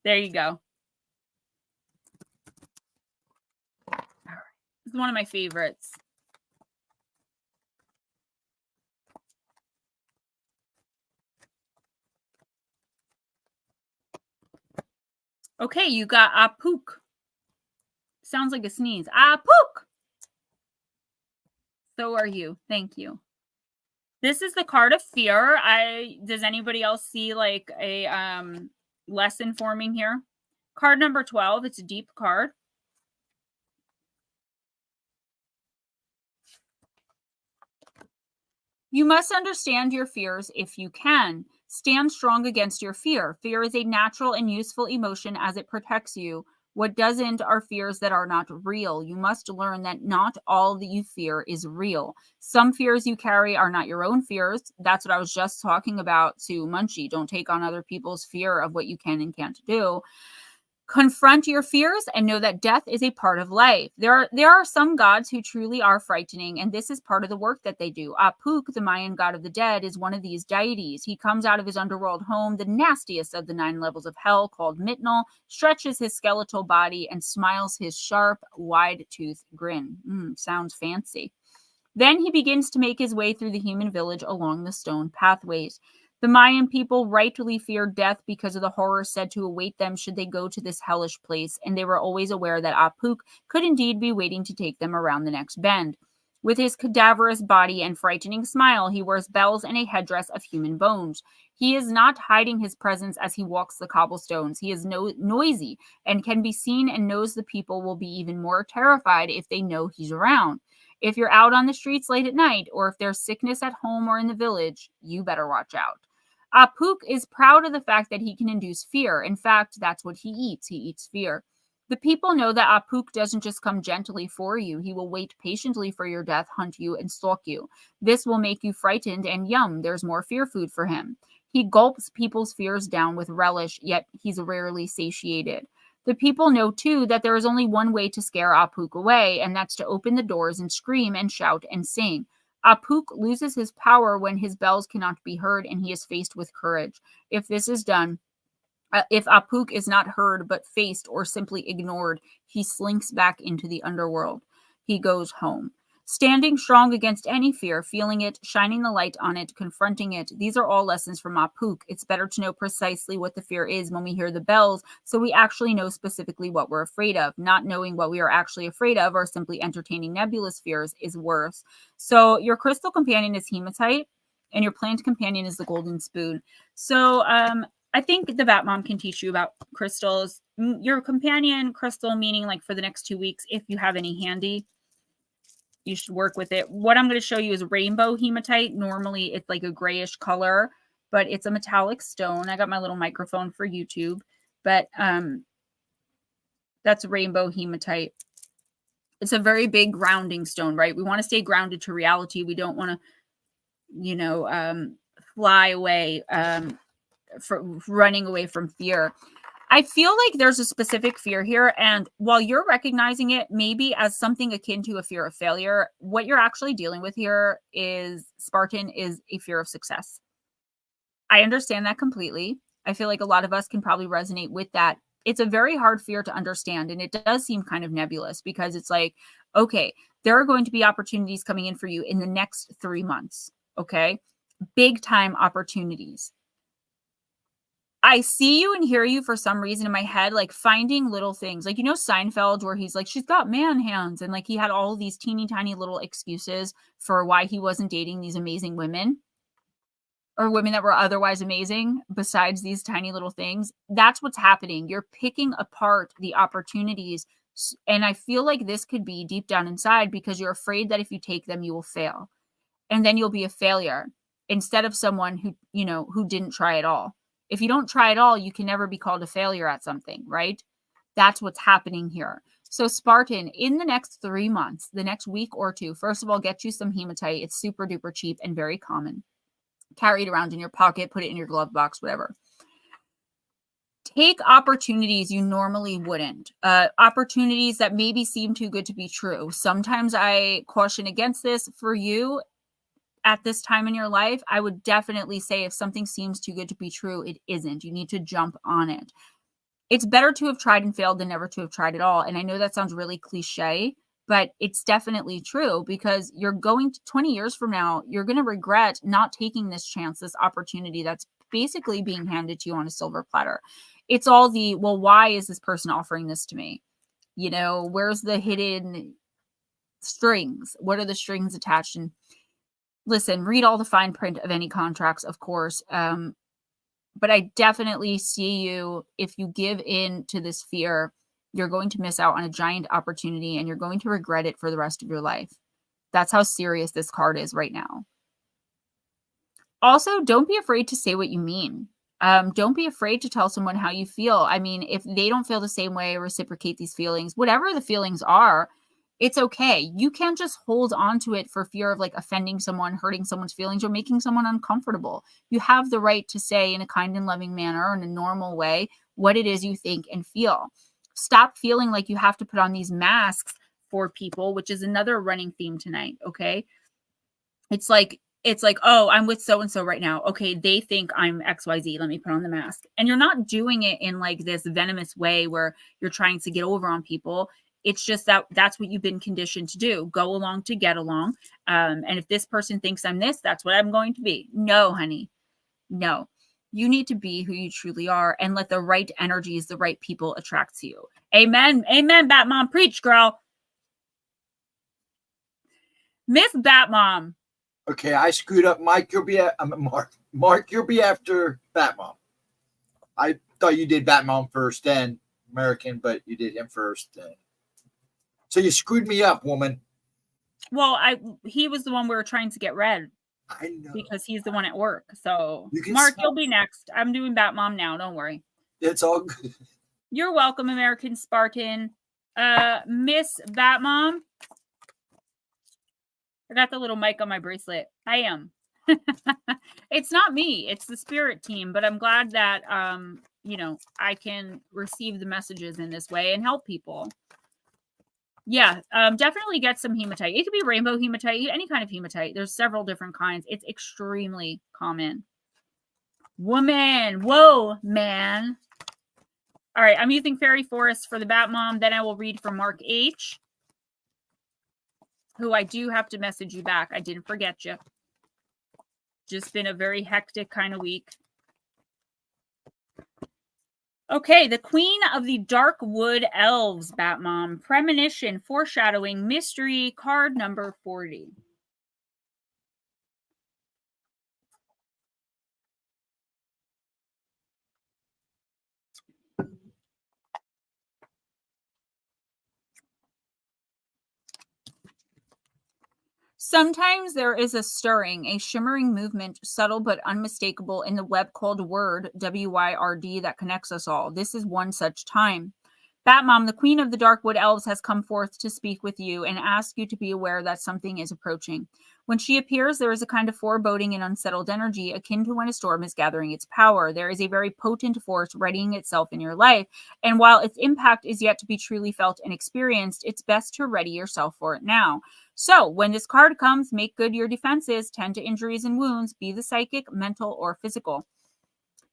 There you go. It's one of my favorites. Okay, you got Apuk. Sounds like a sneeze. Apuk. So are you. Thank you. This is the card of fear. Does anybody else see like a lesson forming here? Card number 12. It's a deep card. You must understand your fears if you can. Stand strong against your fear. Fear is a natural and useful emotion as it protects you. What doesn't are fears that are not real. You must learn that not all that you fear is real. Some fears you carry are not your own fears. That's what I was just talking about to Munchie. Don't take on other people's fear of what you can and can't do. Confront your fears and know that death is a part of life. There are some gods who truly are frightening, and this is part of the work that they do. Apuk, the Mayan god of the dead, is one of these deities. He comes out of his underworld home, the nastiest of the 9 levels of hell, called Mitnal, stretches his skeletal body, and smiles his sharp, wide-toothed grin. Sounds fancy. Then he begins to make his way through the human village along the stone pathways. The Mayan people rightly feared death because of the horror said to await them should they go to this hellish place, and they were always aware that Apuk could indeed be waiting to take them around the next bend. With his cadaverous body and frightening smile, he wears bells and a headdress of human bones. He is not hiding his presence as he walks the cobblestones. He is noisy and can be seen and knows the people will be even more terrified if they know he's around. If you're out on the streets late at night, or if there's sickness at home or in the village, you better watch out. Apuk is proud of the fact that he can induce fear. In fact, that's what he eats. He eats fear. The people know that Apuk doesn't just come gently for you. He will wait patiently for your death, hunt you, and stalk you. This will make you frightened, and yum, there's more fear food for him. He gulps people's fears down with relish, yet he's rarely satiated. The people know, too, that there is only one way to scare Apuk away, and that's to open the doors and scream and shout and sing. Apuk loses his power when his bells cannot be heard and he is faced with courage. If this is done, if Apuk is not heard but faced or simply ignored, he slinks back into the underworld. He goes home. Standing strong against any fear, feeling it, shining the light on it, confronting it. These are all lessons from Apuk. It's better to know precisely what the fear is when we hear the bells, so we actually know specifically what we're afraid of. Not knowing what we are actually afraid of or simply entertaining nebulous fears is worse. So your crystal companion is hematite, and your plant companion is the golden spoon. So I think the Bat Mom can teach you about crystals. Your companion crystal, meaning like for the next 2 weeks, if you have any handy, you should work with it. What I'm going to show you is rainbow hematite. Normally it's like a grayish color, but it's a metallic stone. I got my little microphone for YouTube, but that's rainbow hematite. It's a very big grounding stone, right? We want to stay grounded to reality. We don't want to, fly away, for running away from fear. I feel like there's a specific fear here, and while you're recognizing it maybe as something akin to a fear of failure, what you're actually dealing with here is, Spartan, is a fear of success. I understand that completely. I feel like a lot of us can probably resonate with that. It's a very hard fear to understand, and it does seem kind of nebulous because it's like, okay, there are going to be opportunities coming in for you in the next 3 months, okay? Big time opportunities. I see you and hear you for some reason in my head, like finding little things. Like, Seinfeld, where he's like, she's got man hands. And like, he had all these teeny tiny little excuses for why he wasn't dating these amazing women or women that were otherwise amazing besides these tiny little things. That's what's happening. You're picking apart the opportunities And I feel like this could be deep down inside because you're afraid that if you take them, you will fail. And then you'll be a failure instead of someone who, who didn't try at all. If you don't try at all, you can never be called a failure at something, right? That's what's happening here. So Spartan, in the next 3 months, the next week or two, first of all, get you some hematite. It's super duper cheap and very common. Carry it around in your pocket, put it in your glove box, whatever. Take opportunities you normally wouldn't. Opportunities that maybe seem too good to be true. Sometimes I caution against this for you at this time in your life. I would definitely say if something seems too good to be true, it isn't. You need to jump on it. It's better to have tried and failed than never to have tried at all. And I know that sounds really cliche, but it's definitely true because you're going to 20 years from now, you're going to regret not taking this chance, this opportunity that's basically being handed to you on a silver platter. It's all the, well, why is this person offering this to me? Where's the hidden strings? What are the strings attached? And listen, read all the fine print of any contracts, of course. But I definitely see you, if you give in to this fear, you're going to miss out on a giant opportunity and you're going to regret it for the rest of your life. That's how serious this card is right now. Also, don't be afraid to say what you mean. Don't be afraid to tell someone how you feel. I mean, if they don't feel the same way, reciprocate these feelings, whatever the feelings are, it's okay. You can't just hold on to it for fear of like offending someone, hurting someone's feelings, or making someone uncomfortable. You have the right to say in a kind and loving manner or in a normal way what it is you think and feel. Stop feeling like you have to put on these masks for people, which is another running theme tonight, okay? It's like, oh, I'm with so-and-so right now. Okay, they think I'm XYZ. Let me put on the mask. And you're not doing it in like this venomous way where you're trying to get over on people. It's just that's what you've been conditioned to do. Go along to get along. And if this person thinks I'm this, that's what I'm going to be. No, honey. No. You need to be who you truly are and let the right energies, the right people attract to you. Amen. Amen, Batmom. Preach, girl. Miss Batmom. Okay, I screwed up. Mike, you'll be Mark, you'll be after Batmom. I thought you did Batmom first, then American, but you did him first. So you screwed me up, woman. Well, he was the one we were trying to get read. I know. Because he's the one at work. So, Mark, you'll be next. I'm doing Batmom now. Don't worry. It's all good. You're welcome, American Spartan. Miss Batmom. I got the little mic on my bracelet. I am. It's not me. It's the spirit team. But I'm glad that, I can receive the messages in this way and help people. Yeah, definitely get some hematite. It could be rainbow hematite, any kind of hematite. There's several different kinds. It's extremely common. Woman. Whoa, man. All right, I'm using Fairy Forest for the Batmom. Then I will read for Mark H., who I do have to message you back. I didn't forget you. Just been a very hectic kind of week. Okay, the Queen of the Dark Wood Elves, Batmom. Premonition, foreshadowing, mystery, card number 40. Sometimes there is a stirring, a shimmering movement, subtle but unmistakable in the web called Word, W-Y-R-D, that connects us all. This is one such time. Batmom, the Queen of the Darkwood Elves, has come forth to speak with you and ask you to be aware that something is approaching. When she appears, there is a kind of foreboding and unsettled energy akin to when a storm is gathering its power. There is a very potent force readying itself in your life, and while its impact is yet to be truly felt and experienced, it's best to ready yourself for it now. So, when this card comes, make good your defenses, tend to injuries and wounds, be the psychic, mental, or physical.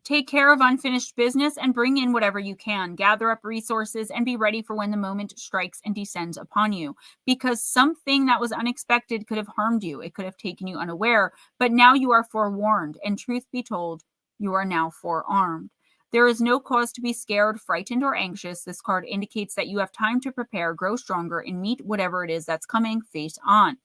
Take care of unfinished business and bring in whatever you can. Gather up resources and be ready for when the moment strikes and descends upon you. Because something that was unexpected could have harmed you. It could have taken you unaware. But now you are forewarned. And truth be told, you are now forearmed. There is no cause to be scared, frightened, or anxious. This card indicates that you have time to prepare, grow stronger, and meet whatever it is that's coming face on.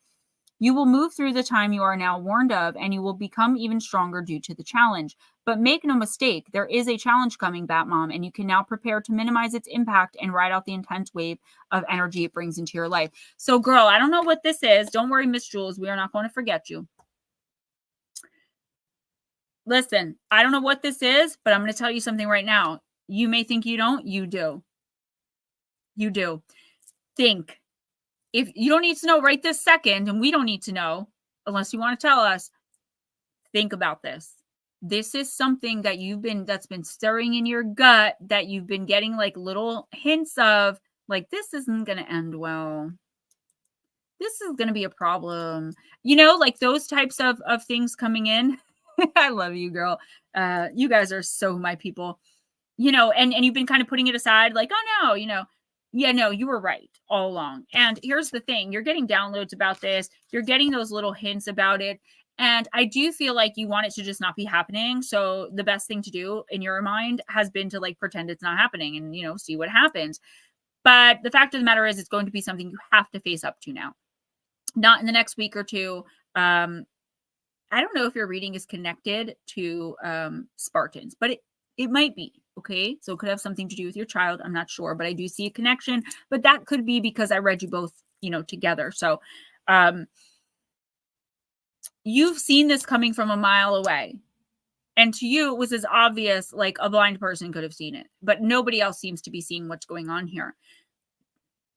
You will move through the time you are now warned of, and you will become even stronger due to the challenge. But make no mistake, there is a challenge coming, Batmom, and you can now prepare to minimize its impact and ride out the intense wave of energy it brings into your life. So, girl, I don't know what this is. Don't worry, Miss Jules. We are not going to forget you. Listen, I don't know what this is, but I'm going to tell you something right now. You may think you don't. You do. You do. Think. If you don't need to know right this second, and we don't need to know unless you want to tell us, think about this. This is something that that's been stirring in your gut, that you've been getting like little hints of, like, this isn't going to end well. This is going to be a problem. You know, like those types of things coming in. I love you, girl. You guys are so my people. You know, and you've been kind of putting it aside, like, oh no, you know, yeah, no, you were right all along. And here's the thing, you're getting downloads about this, you're getting those little hints about it. And I do feel like you want it to just not be happening. So the best thing to do in your mind has been to like pretend it's not happening and, you know, see what happens. But the fact of the matter is, it's going to be something you have to face up to now, not in the next week or two. I don't know if your reading is connected to Spartans, but it might be. Okay, so it could have something to do with your child. I'm not sure, but I do see a connection. But that could be because I read you both, you know, together. So you've seen this coming from a mile away. And to you, it was as obvious, like a blind person could have seen it. But nobody else seems to be seeing what's going on here.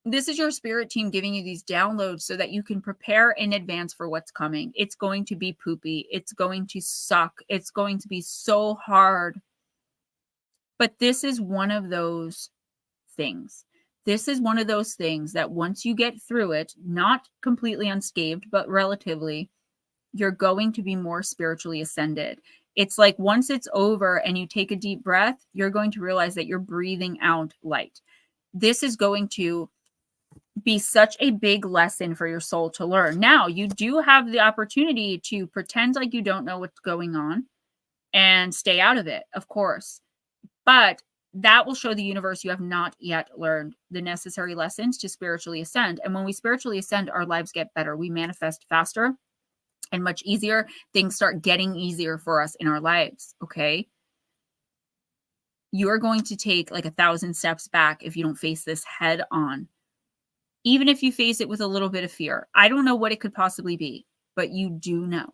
This is your spirit team giving you these downloads so that you can prepare in advance for what's coming. It's going to be poopy. It's going to suck. It's going to be so hard. But this is one of those things. This is one of those things that once you get through it, not completely unscathed, but relatively, you're going to be more spiritually ascended. It's like once it's over and you take a deep breath, you're going to realize that you're breathing out light. This is going to be such a big lesson for your soul to learn. Now, you do have the opportunity to pretend like you don't know what's going on and stay out of it, of course. But that will show the universe you have not yet learned the necessary lessons to spiritually ascend. And when we spiritually ascend, our lives get better. We manifest faster and much easier. Things start getting easier for us in our lives, okay? You are going to take like 1,000 steps back if you don't face this head on. Even if you face it with a little bit of fear. I don't know what it could possibly be, but you do know.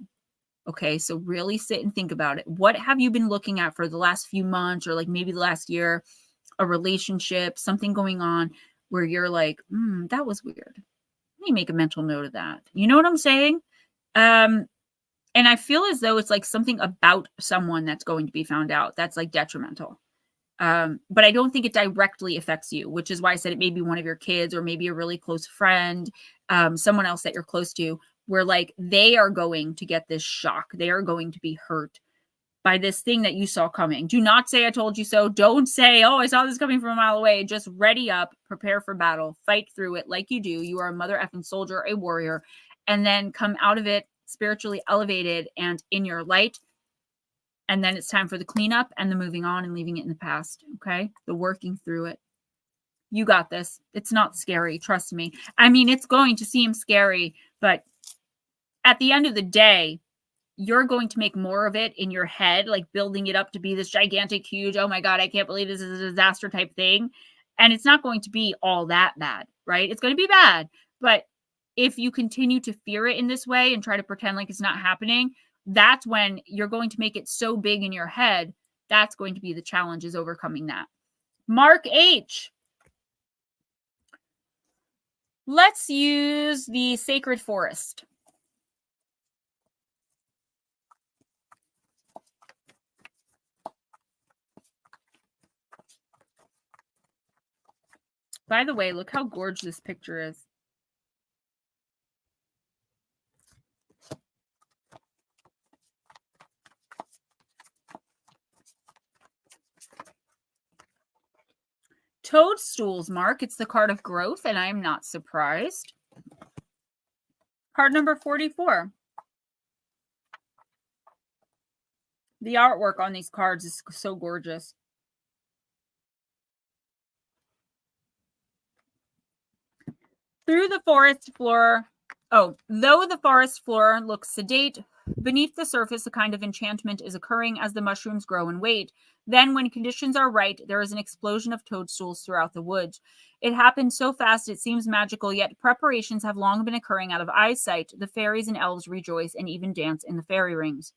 Okay, so really sit and think about it. What have you been looking at for the last few months or like maybe the last year? A relationship, something going on where you're like, that was weird. Let me make a mental note of that. You know what I'm saying? And I feel as though it's like something about someone that's going to be found out that's like detrimental. But I don't think it directly affects you, which is why I said it may be one of your kids or maybe a really close friend, someone else that you're close to, where like they are going to get this shock. They are going to be hurt by this thing that you saw coming. Do not say I told you so. Don't say, oh, I saw this coming from a mile away. Just ready up, prepare for battle, fight through it like you do. You are a mother effing soldier, a warrior, and then come out of it spiritually elevated and in your light. And then it's time for the cleanup and the moving on and leaving it in the past. Okay. The working through it. You got this. It's not scary. Trust me. I mean, it's going to seem scary, but at the end of the day, you're going to make more of it in your head, like building it up to be this gigantic, huge, oh my God, I can't believe this is a disaster type thing. And it's not going to be all that bad, right? It's going to be bad. But if you continue to fear it in this way and try to pretend like it's not happening, that's when you're going to make it so big in your head. That's going to be the challenge, is overcoming that. Mark H. Let's use the sacred forest. By the way, look how gorgeous this picture is. Toadstools, Mark. It's the card of growth, and I'm not surprised. Card number 44. The artwork on these cards is so gorgeous. Through the forest floor. Oh, though the forest floor looks sedate, Beneath the surface, a kind of enchantment is occurring as the mushrooms grow in weight. Then, when conditions are right, there is an explosion of toadstools throughout the woods. It happens so fast it seems magical, yet preparations have long been occurring out of eyesight. The fairies and elves rejoice and even dance in the fairy rings.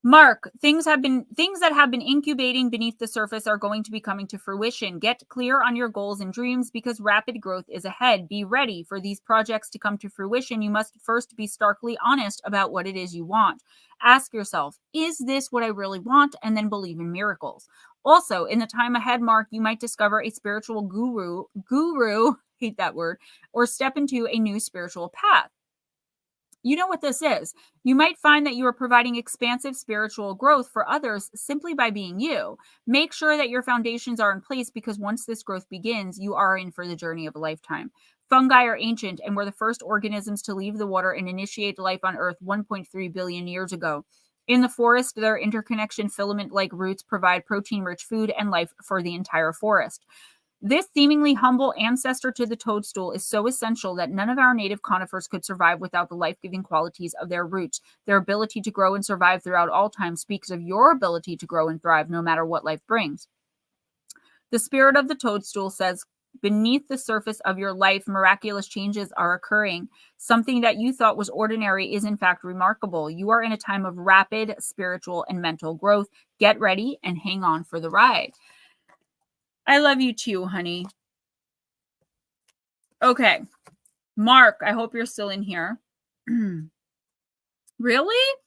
Mark, things that have been incubating beneath the surface are going to be coming to fruition. Get clear on your goals and dreams because rapid growth is ahead. Be ready for these projects to come to fruition. You must first be starkly honest about what it is you want. Ask yourself, is this what I really want? And then believe in miracles. Also, in the time ahead, Mark, you might discover a spiritual guru, hate that word, or step into a new spiritual path. You know what this is. You might find that you are providing expansive spiritual growth for others simply by being you. Make sure that your foundations are in place because once this growth begins, you are in for the journey of a lifetime. Fungi are ancient and were the first organisms to leave the water and initiate life on Earth 1.3 billion years ago. In the forest, their interconnection filament-like roots provide protein-rich food and life for the entire forest. This seemingly humble ancestor to the toadstool is so essential that none of our native conifers could survive without the life-giving qualities of their roots. Their ability to grow and survive throughout all time speaks of your ability to grow and thrive no matter what life brings. The spirit of the toadstool says, beneath the surface of your life, miraculous changes are occurring. Something that you thought was ordinary is in fact remarkable. You are in a time of rapid spiritual and mental growth. Get ready and hang on for the ride. I love you too, honey. Okay. Mark, I hope you're still in here. Really?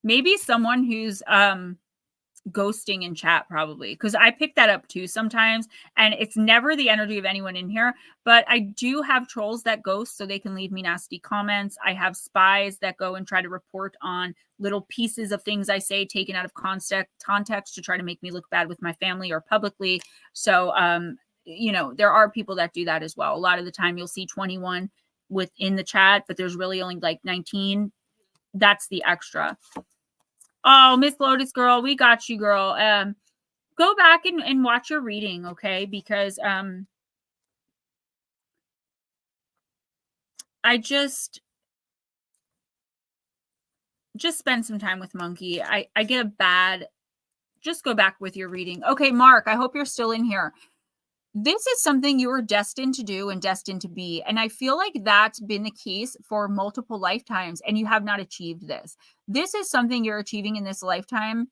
Maybe someone who's ghosting in chat, probably, because I pick that up too sometimes, and it's never the energy of anyone in here, but I do have trolls that ghost so they can leave me nasty comments. I have spies that go and try to report on little pieces of things I say taken out of context to try to make me look bad with my family or publicly. So you know, there are people that do that as well. A lot of the time you'll see 21 within the chat, but there's really only like 19. That's the extra. Oh, Miss Lotus girl, we got you, girl. Go back and watch your reading, okay? Because I just spend some time with Monkey. I get a bad, just go back with your reading. Okay, Mark, I hope you're still in here. This is something you were destined to do and destined to be. And I feel like that's been the case for multiple lifetimes, and you have not achieved this. This is something you're achieving in this lifetime,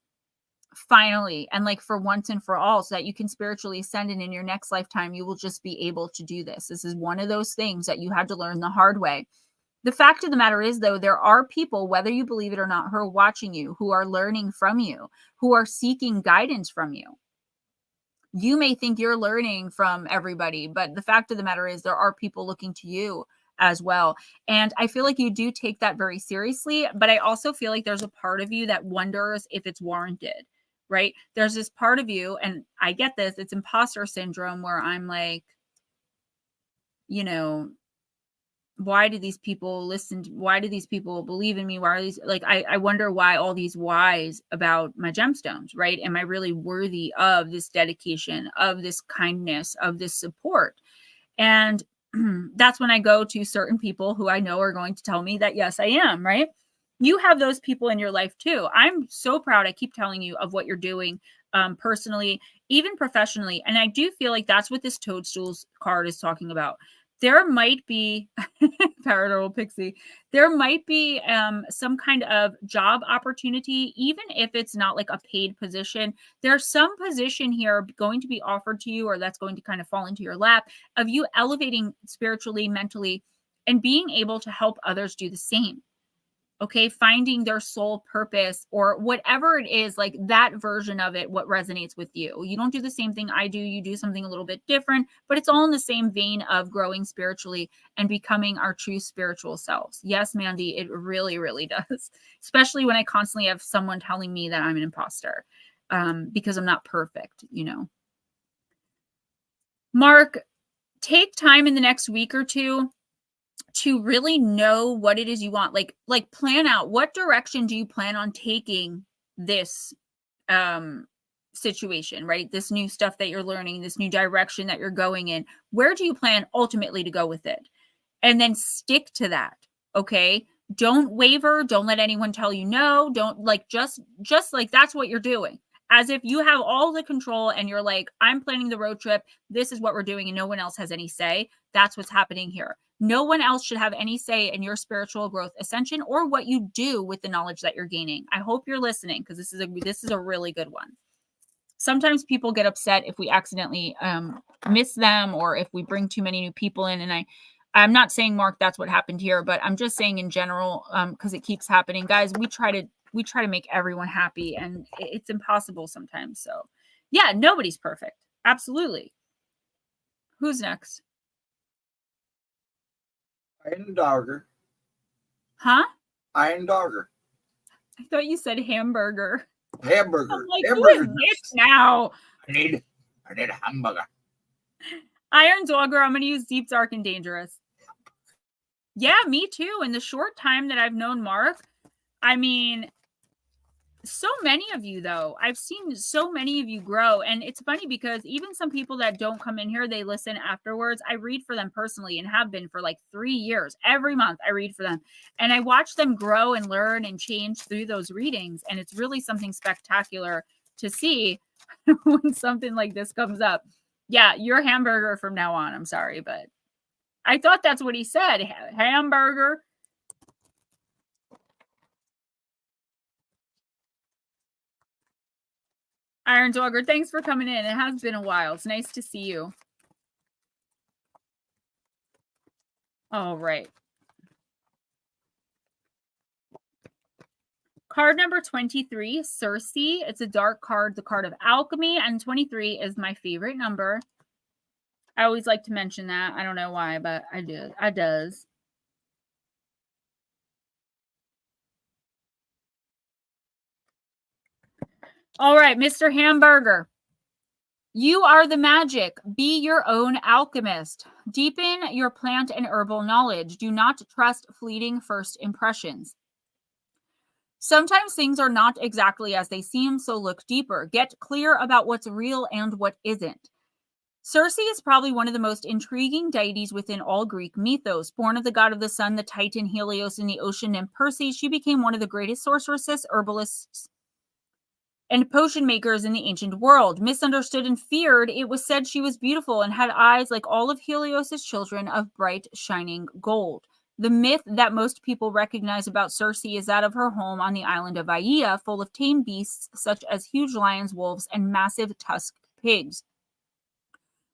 finally, and like for once and for all, so that you can spiritually ascend, and in your next lifetime, you will just be able to do this. This is one of those things that you had to learn the hard way. The fact of the matter is, though, there are people, whether you believe it or not, who are watching you, who are learning from you, who are seeking guidance from you. You may think you're learning from everybody, but the fact of the matter is there are people looking to you as well. And I feel like you do take that very seriously, but I also feel like there's a part of you that wonders if it's warranted, right? There's this part of you, and I get this, it's imposter syndrome, where I'm like, you know, why do these people listen? Why do these people believe in me? Why are these, like, I wonder why all these whys about my gemstones, right? Am I really worthy of this dedication, of this kindness, of this support? And that's when I go to certain people who I know are going to tell me that, yes, I am, right? You have those people in your life too. I'm so proud. I keep telling you of what you're doing personally, even professionally. And I do feel like that's what this toadstools card is talking about. There might be paranormal pixie. There might be some kind of job opportunity, even if it's not like a paid position. There's some position here going to be offered to you, or that's going to kind of fall into your lap, of you elevating spiritually, mentally, and being able to help others do the same. Okay, finding their soul purpose, or whatever it is, like that version of it, what resonates with you. You don't do the same thing I do. You do something a little bit different, but it's all in the same vein of growing spiritually and becoming our true spiritual selves. Yes, Mandy, it really, really does. Especially when I constantly have someone telling me that I'm an imposter because I'm not perfect, you know. Mark, take time in the next week or two to really know what it is you want. Like plan out, what direction do you plan on taking this situation, right? This new stuff that you're learning, this new direction that you're going in. Where do you plan ultimately to go with it? And then stick to that. Okay. Don't waver. Don't let anyone tell you no. Don't like, just like that's what you're doing. As if you have all the control and you're like, I'm planning the road trip. This is what we're doing. And no one else has any say. That's what's happening here. No one else should have any say in your spiritual growth ascension or what you do with the knowledge that you're gaining. I hope you're listening, because this is a really good one. Sometimes people get upset if we accidentally miss them, or if we bring too many new people in. And I'm not saying, Mark, that's what happened here, but I'm just saying in general, because it keeps happening. Guys, we try to make everyone happy, and it's impossible sometimes. So yeah, nobody's perfect. Absolutely. Who's next? Iron Dogger. Huh? Iron Dogger. I thought you said hamburger. Hamburger. I'm like, Hamburger. who is this now? I need a hamburger. Iron Dogger, I'm going to use Deep, Dark, and Dangerous. Yeah, me too. In the short time that I've known Mark, I mean, so many of you, though. I've seen so many of you grow. And it's funny because even some people that don't come in here, they listen afterwards. I read for them personally and have been for like 3 years. Every month I read for them. And I watch them grow and learn and change through those readings. And it's really something spectacular to see when something like this comes up. Yeah, you're hamburger from now on. I'm sorry, but I thought that's what he said. Hamburger. Iron Dogger, thanks for coming in. It has been a while. It's nice to see you. All right. Card number 23, Circe. It's a dark card, the card of alchemy, and 23 is my favorite number. I always like to mention that. I don't know why, but I do. I does. All right, Mr. Hamburger. You are the magic. Be your own alchemist. Deepen your plant and herbal knowledge. Do not trust fleeting first impressions. Sometimes things are not exactly as they seem, so look deeper. Get clear about what's real and what isn't. Circe is probably one of the most intriguing deities within all Greek mythos. Born of the god of the sun, the Titan Helios, and the ocean nymph Perse, she became one of the greatest sorceresses, herbalists, and potion makers in the ancient world. Misunderstood and feared, it was said she was beautiful and had eyes like all of Helios's children of bright, shining gold. The myth that most people recognize about Circe is that of her home on the island of Aia, full of tame beasts such as huge lions, wolves, and massive tusked pigs.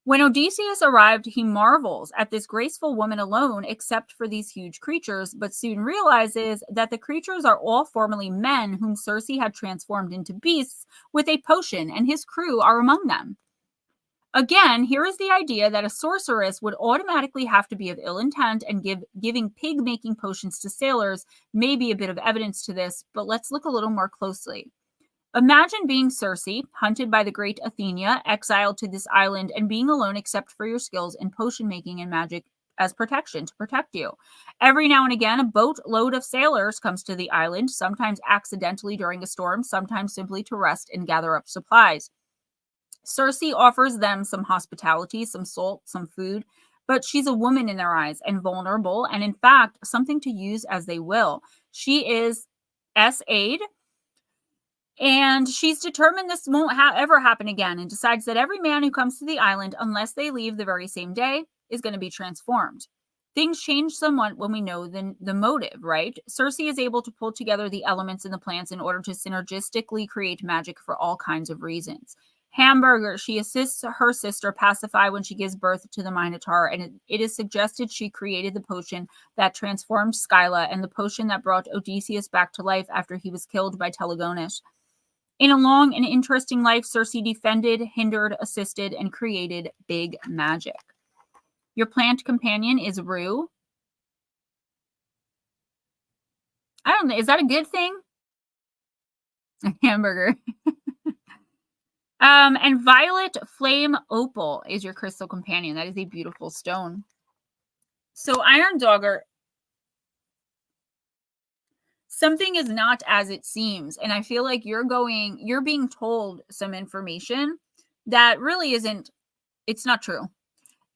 When Odysseus arrived, he marvels at this graceful woman alone, except for these huge creatures, but soon realizes that the creatures are all formerly men whom Circe had transformed into beasts with a potion, and his crew are among them. Again, here is the idea that a sorceress would automatically have to be of ill intent, and giving pig-making potions to sailors may be a bit of evidence to this, but let's look a little more closely. Imagine being Circe, hunted by the great Athena, exiled to this island, and being alone except for your skills in potion making and magic as protection to protect you. Every now and again, a boatload of sailors comes to the island, sometimes accidentally during a storm, sometimes simply to rest and gather up supplies. Circe offers them some hospitality, some salt, some food, but she's a woman in their eyes and vulnerable, and in fact, something to use as they will. She is S-aid, and she's determined this won't ever happen again, and decides that every man who comes to the island, unless they leave the very same day, is going to be transformed. Things change somewhat when we know the motive, right? Circe is able to pull together the elements in the plants in order to synergistically create magic for all kinds of reasons. Hamburger, she assists her sister Pacify when she gives birth to the Minotaur, and it is suggested she created the potion that transformed Scylla and the potion that brought Odysseus back to life after he was killed by Telegonus. In a long and interesting life, Circe defended, hindered, assisted, and created big magic. Your plant companion is Rue. I don't know. Is that a good thing? A hamburger. And Violet Flame Opal is your crystal companion. That is a beautiful stone. So Iron Dogger, something is not as it seems. And I feel like you're being told some information that really isn't, it's not true.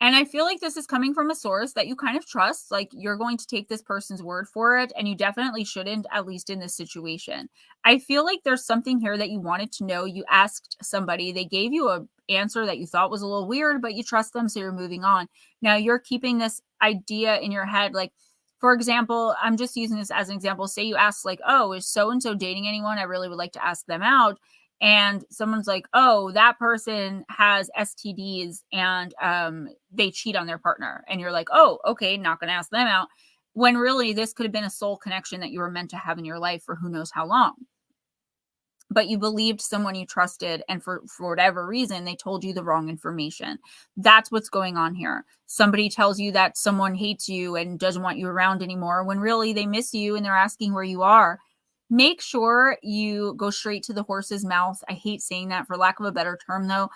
And I feel like this is coming from a source that you kind of trust. Like, you're going to take this person's word for it, and you definitely shouldn't, at least in this situation. I feel like there's something here that you wanted to know. You asked somebody, they gave you an answer that you thought was a little weird, but you trust them, so you're moving on. Now you're keeping this idea in your head. Like, for example, I'm just using this as an example. Say you ask, like, oh, is so-and-so dating anyone? I really would like to ask them out. And someone's like, oh, that person has STDs and they cheat on their partner. And you're like, oh, okay, not going to ask them out. When really this could have been a soul connection that you were meant to have in your life for who knows how long. But you believed someone you trusted, and for whatever reason, they told you the wrong information. That's what's going on here. Somebody tells you that someone hates you and doesn't want you around anymore, when really they miss you and they're asking where you are. Make sure you go straight to the horse's mouth. I hate saying that, for lack of a better term, though.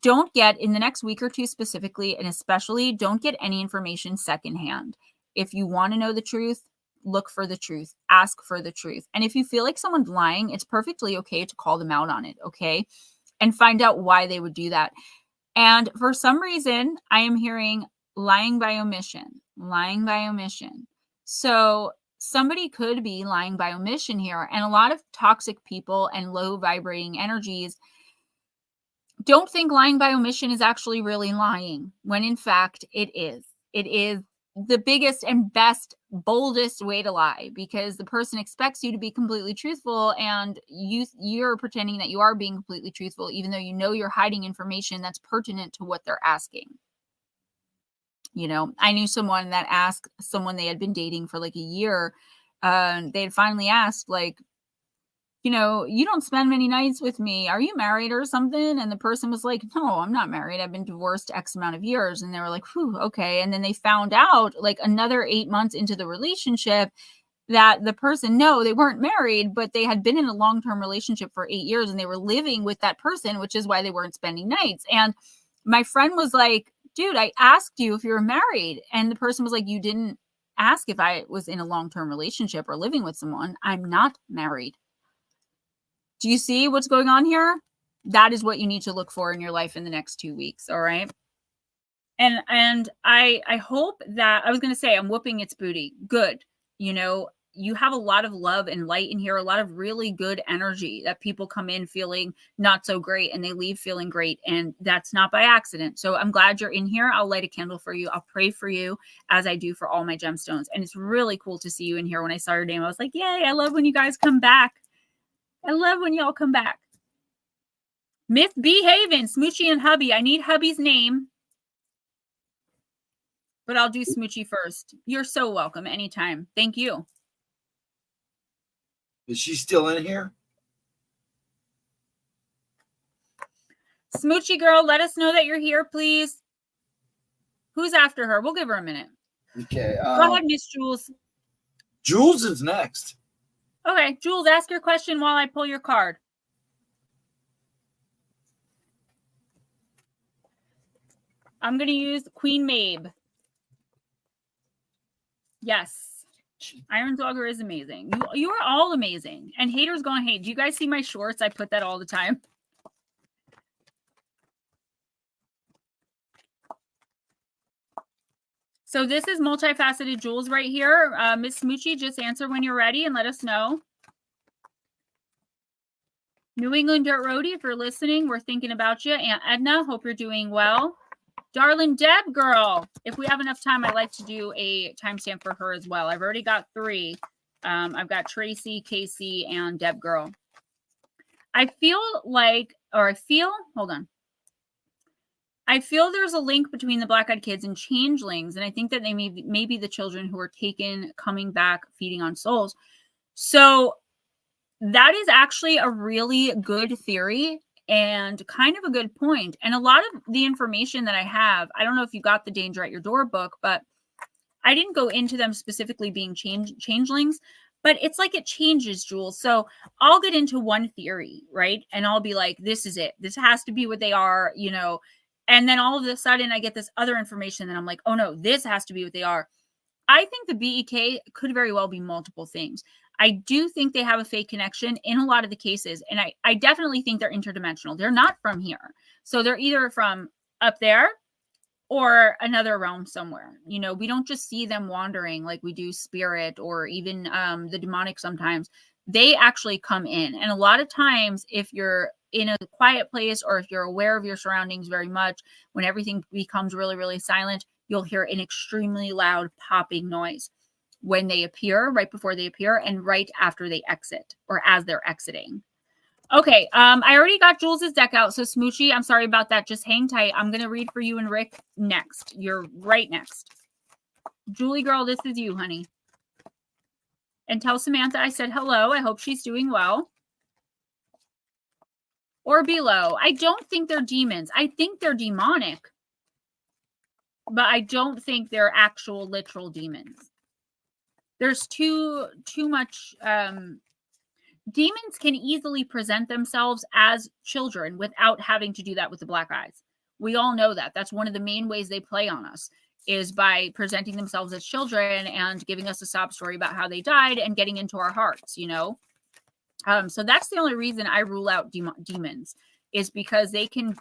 Don't get, in the next week or two specifically, and especially, don't get any information secondhand. If you want to know the truth, look for the truth, ask for the truth. And if you feel like someone's lying, it's perfectly okay to call them out on it, okay? And find out why they would do that. And for some reason, I am hearing lying by omission, lying by omission. So somebody could be lying by omission here. And a lot of toxic people and low vibrating energies don't think lying by omission is actually really lying, when in fact it is. It is the biggest and best, boldest way to lie, because the person expects you to be completely truthful, and you're pretending that you are being completely truthful, even though you know you're hiding information that's pertinent to what they're asking. You know, I knew someone that asked someone they had been dating for like a year. They had finally asked, like, you know, you don't spend many nights with me. Are you married or something? And the person was like, no, I'm not married. I've been divorced X amount of years. And they were like, whew, okay. And then they found out, like, another 8 months into the relationship, that the person, no, they weren't married, but they had been in a long-term relationship for 8 years, and they were living with that person, which is why they weren't spending nights. And my friend was like, dude, I asked you if you were married. And the person was like, you didn't ask if I was in a long-term relationship or living with someone. I'm not married. Do you see what's going on here? That is what you need to look for in your life in the next 2 weeks. All right. And I hope that, I was going to say, I'm whooping its booty. Good. You know, you have a lot of love and light in here, a lot of really good energy, that people come in feeling not so great and they leave feeling great. And that's not by accident. So I'm glad you're in here. I'll light a candle for you. I'll pray for you, as I do for all my gemstones. And it's really cool to see you in here. When I saw your name, I was like, yay, I love when you guys come back. I love when y'all come back. Myth B Haven, Smoochie and Hubby. I need Hubby's name, but I'll do Smoochie first. You're so welcome anytime. Thank you. Is she still in here? Smoochie girl, let us know that you're here, please. Who's after her? We'll give her a minute. Okay. Go ahead, Miss Jules. Jules is next. Okay, Jules, ask your question while I pull your card. I'm going to use Queen Mabe. Yes. Iron Dogger is amazing. You are all amazing. And haters gonna hate. Do you guys see my shorts? I put that all the time. So this is multifaceted Jules right here. Miss Smoochie, just answer when you're ready and let us know. New England Dirt Roadie, if you're listening, we're thinking about you. Aunt Edna, hope you're doing well. Darling Deb girl, if we have enough time, I'd like to do a timestamp for her as well. I've already got 3. I've got Tracy, Casey, and Deb girl. I feel there's a link between the Black-Eyed Kids and changelings, and I think that they may be the children who are taken, coming back, feeding on souls. So that is actually a really good theory and kind of a good point. And a lot of the information that I have, I don't know if you got the Danger at Your Door book, but I didn't go into them specifically being changelings, but it's like it changes, Jules. So I'll get into one theory, right? And I'll be like, this is it. This has to be what they are, you know. And then all of a sudden I get this other information and I'm like, oh no, this has to be what they are. I think the BEK could very well be multiple things. I do think they have a fake connection in a lot of the cases. And I definitely think they're interdimensional. They're not from here. So they're either from up there or another realm somewhere. You know, we don't just see them wandering like we do spirit or even the demonic sometimes. They actually come in. And a lot of times, if you're in a quiet place or if you're aware of your surroundings very much, when everything becomes really, really silent, you'll hear an extremely loud popping noise when they appear, right before they appear, and right after they exit or as they're exiting. Okay, I already got Jules's deck out, so Smoochie, I'm sorry about that. Just hang tight. I'm going to read for you and Rick next. You're right next. Julie girl, this is you, honey. And tell Samantha I said hello. I hope she's doing well. Or below. I don't think they're demons. I think they're demonic. But I don't think they're actual literal demons. There's too much... demons can easily present themselves as children without having to do that with the black eyes. We all know that. That's one of the main ways they play on us, is by presenting themselves as children and giving us a sob story about how they died and getting into our hearts, you know? So that's the only reason I rule out demons, is because they can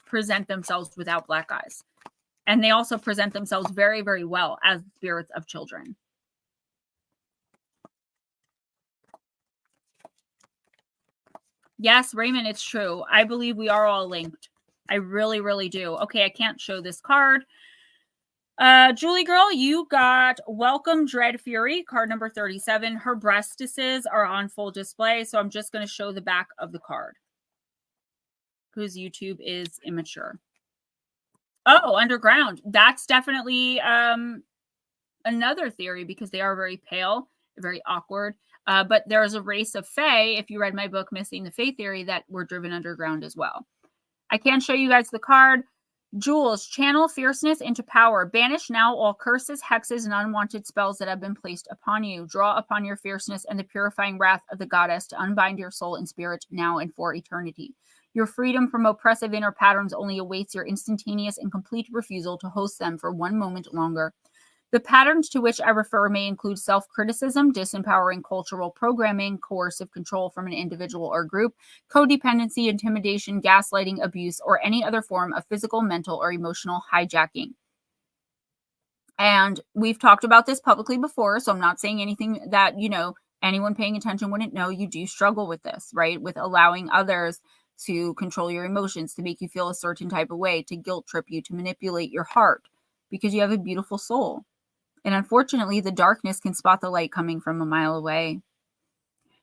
present themselves without black eyes. And they also present themselves very, very well as spirits of children. Yes, Raymond, it's true. I believe we are all linked. I really, really do. Okay, I can't show this card. Julie girl, you got Welcome Dread Fury, card number 37. Her breastises are on full display, so I'm just going to show the back of the card, whose YouTube is immature. Oh, underground. That's definitely another theory, because they are very pale, very awkward. But there's a race of Fae, if you read my book, Missing the Fae Theory, that were driven underground as well. I can't show you guys the card. Jules, channel fierceness into power. Banish now all curses, hexes, and unwanted spells that have been placed upon you. Draw upon your fierceness and the purifying wrath of the goddess to unbind your soul and spirit now and for eternity. Your freedom from oppressive inner patterns only awaits your instantaneous and complete refusal to host them for one moment longer. The patterns to which I refer may include self-criticism, disempowering cultural programming, coercive control from an individual or group, codependency, intimidation, gaslighting, abuse, or any other form of physical, mental, or emotional hijacking. And we've talked about this publicly before, so I'm not saying anything that, you know, anyone paying attention wouldn't know. You do struggle with this, right? With allowing others to control your emotions, to make you feel a certain type of way, to guilt trip you, to manipulate your heart, because you have a beautiful soul. And unfortunately, the darkness can spot the light coming from a mile away.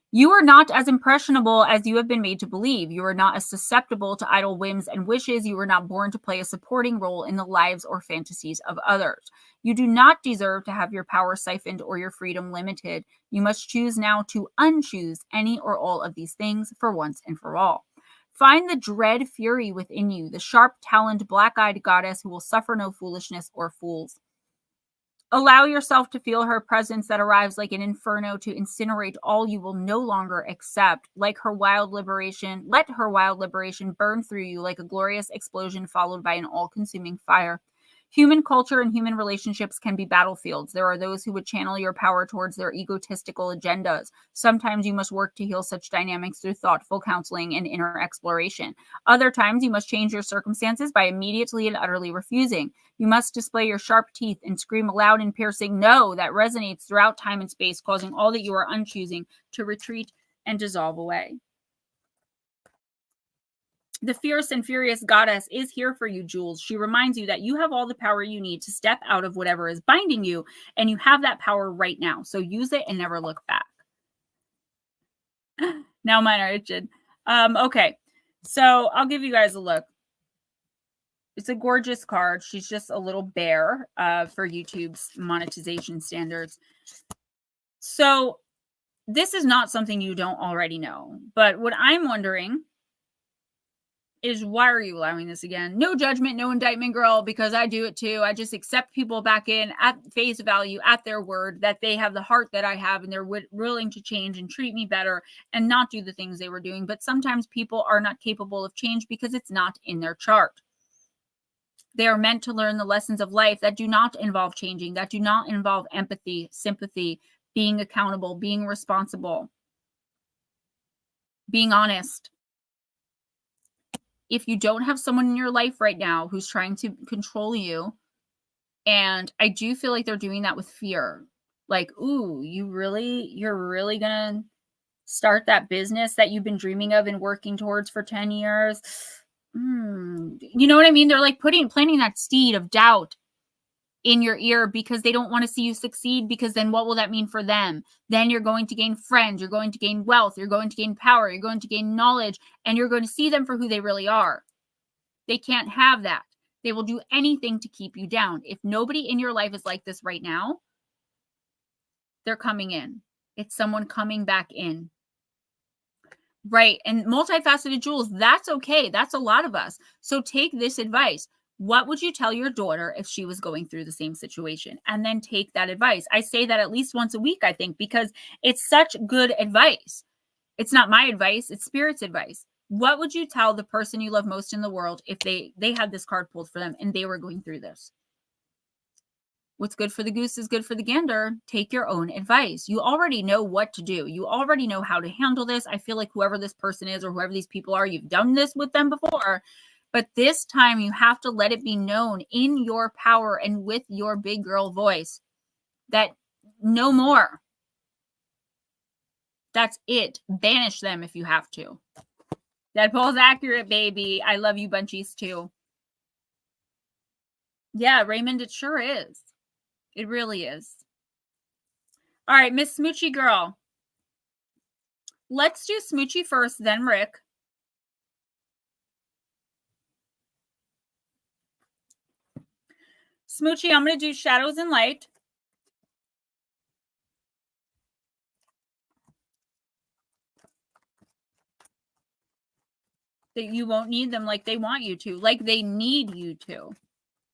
You are not as impressionable as you have been made to believe. You are not as susceptible to idle whims and wishes. You were not born to play a supporting role in the lives or fantasies of others. You do not deserve to have your power siphoned or your freedom limited. You must choose now to unchoose any or all of these things for once and for all. Find the dread fury within you, the sharp-taloned, black-eyed goddess who will suffer no foolishness or fools. Allow yourself to feel her presence that arrives like an inferno to incinerate all you will no longer accept. Let her wild liberation burn through you like a glorious explosion followed by an all-consuming fire. Human culture and human relationships can be battlefields. There are those who would channel your power towards their egotistical agendas. Sometimes you must work to heal such dynamics through thoughtful counseling and inner exploration. Other times you must change your circumstances by immediately and utterly refusing. You must display your sharp teeth and scream a loud and piercing no that resonates throughout time and space, causing all that you are unchoosing to retreat and dissolve away. The fierce and furious goddess is here for you, Jules. She reminds you that you have all the power you need to step out of whatever is binding you, and you have that power right now. So use it and never look back. Now mine are itching. Okay, so I'll give you guys a look. It's a gorgeous card. She's just a little bear for YouTube's monetization standards. So this is not something you don't already know. But what I'm wondering is, why are you allowing this again? No judgment, no indictment, girl, because I do it too. I just accept people back in at face value, at their word, that they have the heart that I have and they're willing to change and treat me better and not do the things they were doing. But sometimes people are not capable of change because it's not in their chart. They are meant to learn the lessons of life that do not involve changing, that do not involve empathy, sympathy, being accountable, being responsible, being honest. if you don't have someone in your life right now who's trying to control you, and I do feel like they're doing that with fear. Like, ooh, you're really gonna start that business that you've been dreaming of and working towards for 10 years. You know what I mean? They're like planting that seed of doubt in your ear because they don't want to see you succeed, because then what will that mean for them? Then you're going to gain friends, you're going to gain wealth, you're going to gain power, you're going to gain knowledge, and you're going to see them for who they really are. They can't have that. They will do anything to keep you down. If nobody in your life is like this right now, they're coming in. It's someone coming back in. Right. And multifaceted Jules, that's okay. That's a lot of us. So take this advice. What would you tell your daughter if she was going through the same situation? And then take that advice. I say that at least once a week, I think, because it's such good advice. It's not my advice, it's Spirit's advice. What would you tell the person you love most in the world if they had this card pulled for them and they were going through this? What's good for the goose is good for the gander. Take your own advice. You already know what to do. You already know how to handle this. I feel like whoever this person is or whoever these people are, you've done this with them before. But this time you have to let it be known in your power and with your big girl voice that no more. That's it. Banish them if you have to. Deadpool's accurate, baby. I love you, bunchies, too. Yeah, Raymond, it sure is. It really is. All right, Miss Smoochie Girl. Let's do Smoochie first, then Rick. Smoochie, I'm going to do Shadows and Light. That you won't need them like they want you to, like they need you to.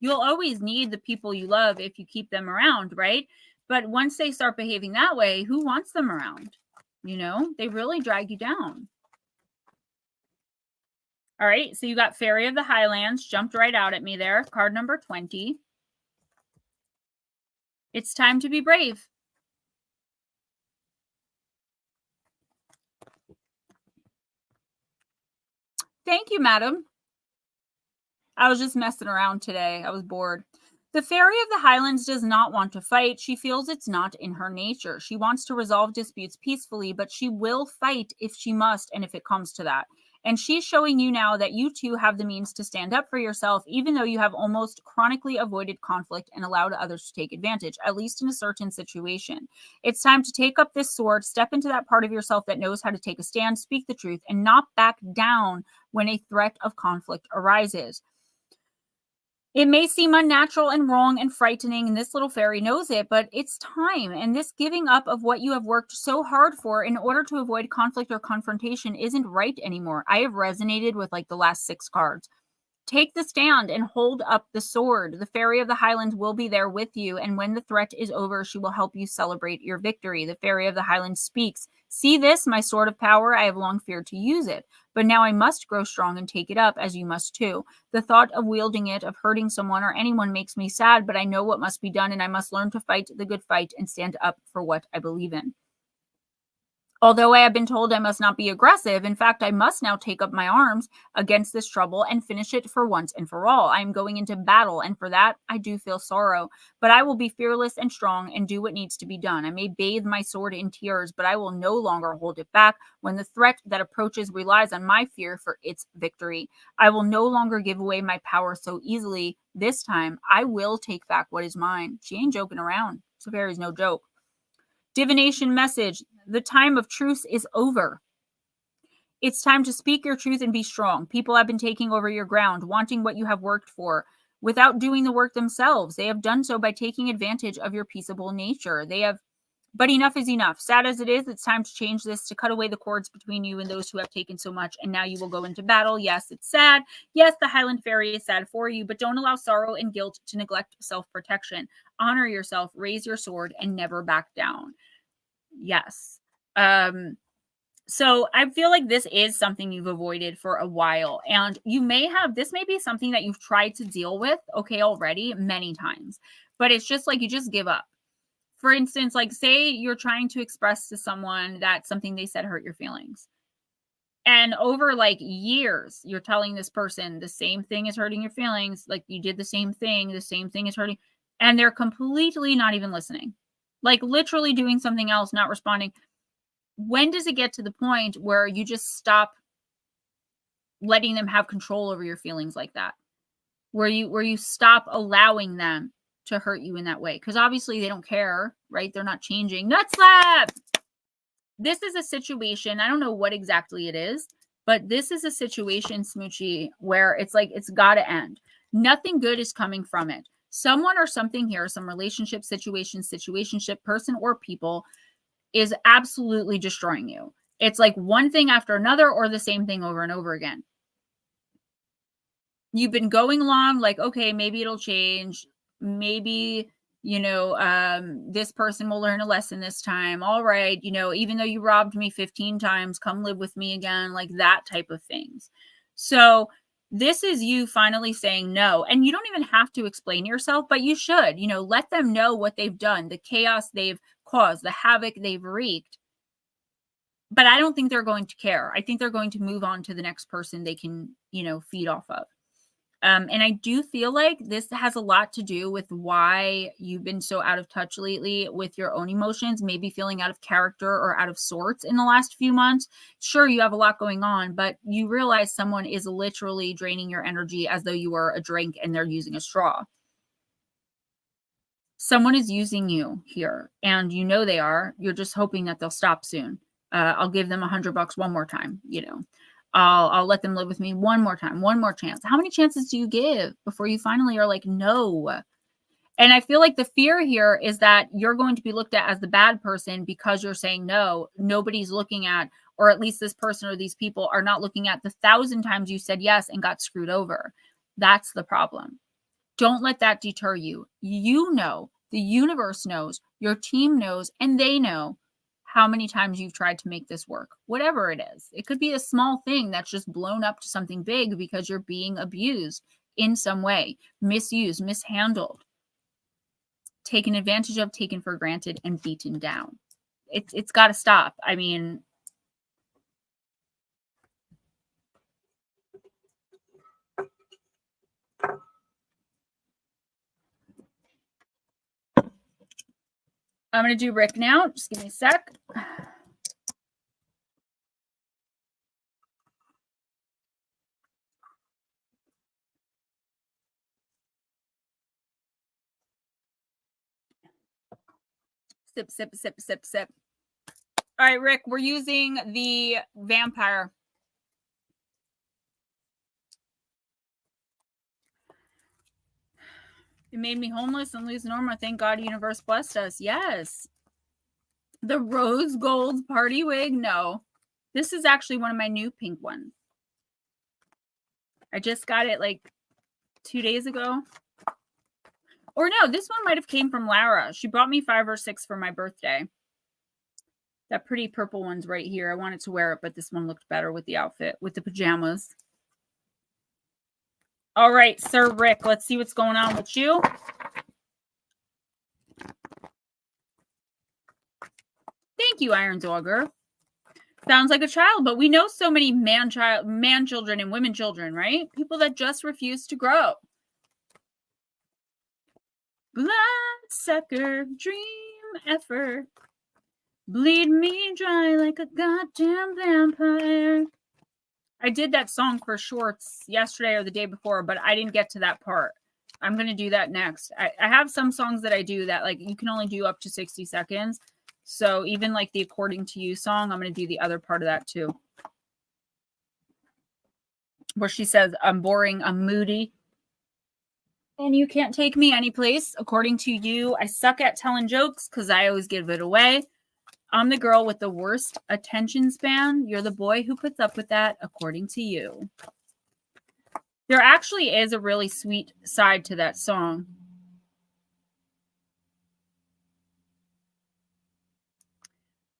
You'll always need the people you love if you keep them around, right? But once they start behaving that way, who wants them around? You know, they really drag you down. All right, so you got Fairy of the Highlands, jumped right out at me there. Card number 20. It's time to be brave. Thank you, madam. I was just messing around today. I was bored. The Fairy of the Highlands does not want to fight. She feels it's not in her nature. She wants to resolve disputes peacefully, but she will fight if she must and if it comes to that. And she's showing you now that you too have the means to stand up for yourself, even though you have almost chronically avoided conflict and allowed others to take advantage, at least in a certain situation. It's time to take up this sword, step into that part of yourself that knows how to take a stand, speak the truth, and not back down when a threat of conflict arises. It may seem unnatural and wrong and frightening, and this little fairy knows it, but it's time. And this giving up of what you have worked so hard for in order to avoid conflict or confrontation isn't right anymore. I have resonated with like the last 6 cards. Take the stand and hold up the sword. The Fairy of the Highlands will be there with you, and when the threat is over, she will help you celebrate your victory. The Fairy of the Highlands speaks. See this, my sword of power? I have long feared to use it, but now I must grow strong and take it up, as you must too. The thought of wielding it, of hurting someone or anyone makes me sad, but I know what must be done, and I must learn to fight the good fight and stand up for what I believe in. Although I have been told I must not be aggressive, in fact, I must now take up my arms against this trouble and finish it for once and for all. I am going into battle, and for that, I do feel sorrow. But I will be fearless and strong and do what needs to be done. I may bathe my sword in tears, but I will no longer hold it back when the threat that approaches relies on my fear for its victory. I will no longer give away my power so easily. This time, I will take back what is mine. She ain't joking around. So Fairy's no joke. Divination message. The time of truce is over. It's time to speak your truth and be strong. People have been taking over your ground, wanting what you have worked for, without doing the work themselves. They have done so by taking advantage of your peaceable nature. But enough is enough. Sad as it is, it's time to change this, to cut away the cords between you and those who have taken so much, and now you will go into battle. Yes, it's sad. Yes, the Highland Fairy is sad for you, but don't allow sorrow and guilt to neglect self-protection. Honor yourself, raise your sword, and never back down. Yes. So I feel like this is something you've avoided for a while, and this may be something that you've tried to deal with, okay, already many times, but it's just like you just give up. For instance, like say you're trying to express to someone that something they said hurt your feelings. And over like years, you're telling this person the same thing is hurting your feelings. Like you did the same thing is hurting. And they're completely not even listening. Like literally doing something else, not responding. When does it get to the point where you just stop letting them have control over your feelings like that? Where you stop allowing them to hurt you in that way? Because obviously they don't care, right? They're not changing. Nut slap! This is a situation, I don't know what exactly it is, but this is a situation, Smoochie, where it's like, it's got to end. Nothing good is coming from it. Someone or something here, some relationship, situationship, person or people is absolutely destroying you. It's like one thing after another or the same thing over and over again. You've been going along like, okay, maybe it'll change. Maybe, this person will learn a lesson this time. All right. Even though you robbed me 15 times, come live with me again, like that type of things. So this is you finally saying no. And you don't even have to explain yourself, but you should, let them know what they've done, the chaos they've caused, the havoc they've wreaked. But I don't think they're going to care. I think they're going to move on to the next person they can, feed off of. And I do feel like this has a lot to do with why you've been so out of touch lately with your own emotions, maybe feeling out of character or out of sorts in the last few months. Sure, you have a lot going on, but you realize someone is literally draining your energy as though you were a drink and they're using a straw. Someone is using you here, and they are. You're just hoping that they'll stop soon. I'll give them $100 one more time, I'll let them live with me one more time, one more chance. How many chances do you give before you finally are like, no? And I feel like the fear here is that you're going to be looked at as the bad person because you're saying no. Nobody's looking at, or at least this person or these people are not looking at the 1,000 times you said yes and got screwed over. That's the problem. Don't let that deter you. The universe knows, your team knows, and they know how many times you've tried to make this work, whatever it is. It could be a small thing that's just blown up to something big because you're being abused in some way, misused, mishandled, taken advantage of, taken for granted, and beaten down. It's got to stop. I mean, I'm going to do Rick now. Just give me a sec. Sip, sip, sip, sip, sip. All right, Rick, we're using the vampire. It made me homeless and lose Norma. Thank God universe blessed us. Yes. The rose gold party wig? No. This is actually one of my new pink ones. I just got it like 2 days ago. Or no, this one might have came from Lara. She bought me 5 or 6 for my birthday. That pretty purple one's right here. I wanted to wear it, but this one looked better with the outfit, with the pajamas. All right, Sir Rick, let's see what's going on with you. Thank you, Iron Dogger. Sounds like a child, but we know so many man children and women children, right? People that just refuse to grow. Bloodsucker, dream effort. Bleed me dry like a goddamn vampire. I did that song for shorts yesterday or the day before, but I didn't get to that part. I'm going to do that next. I have some songs that I do that like you can only do up to 60 seconds. So even like the According to You song, I'm going to do the other part of that too. Where she says, I'm boring, I'm moody, and you can't take me anyplace. According to you, I suck at telling jokes because I always give it away. I'm the girl with the worst attention span. You're the boy who puts up with that, according to you. There actually is a really sweet side to that song.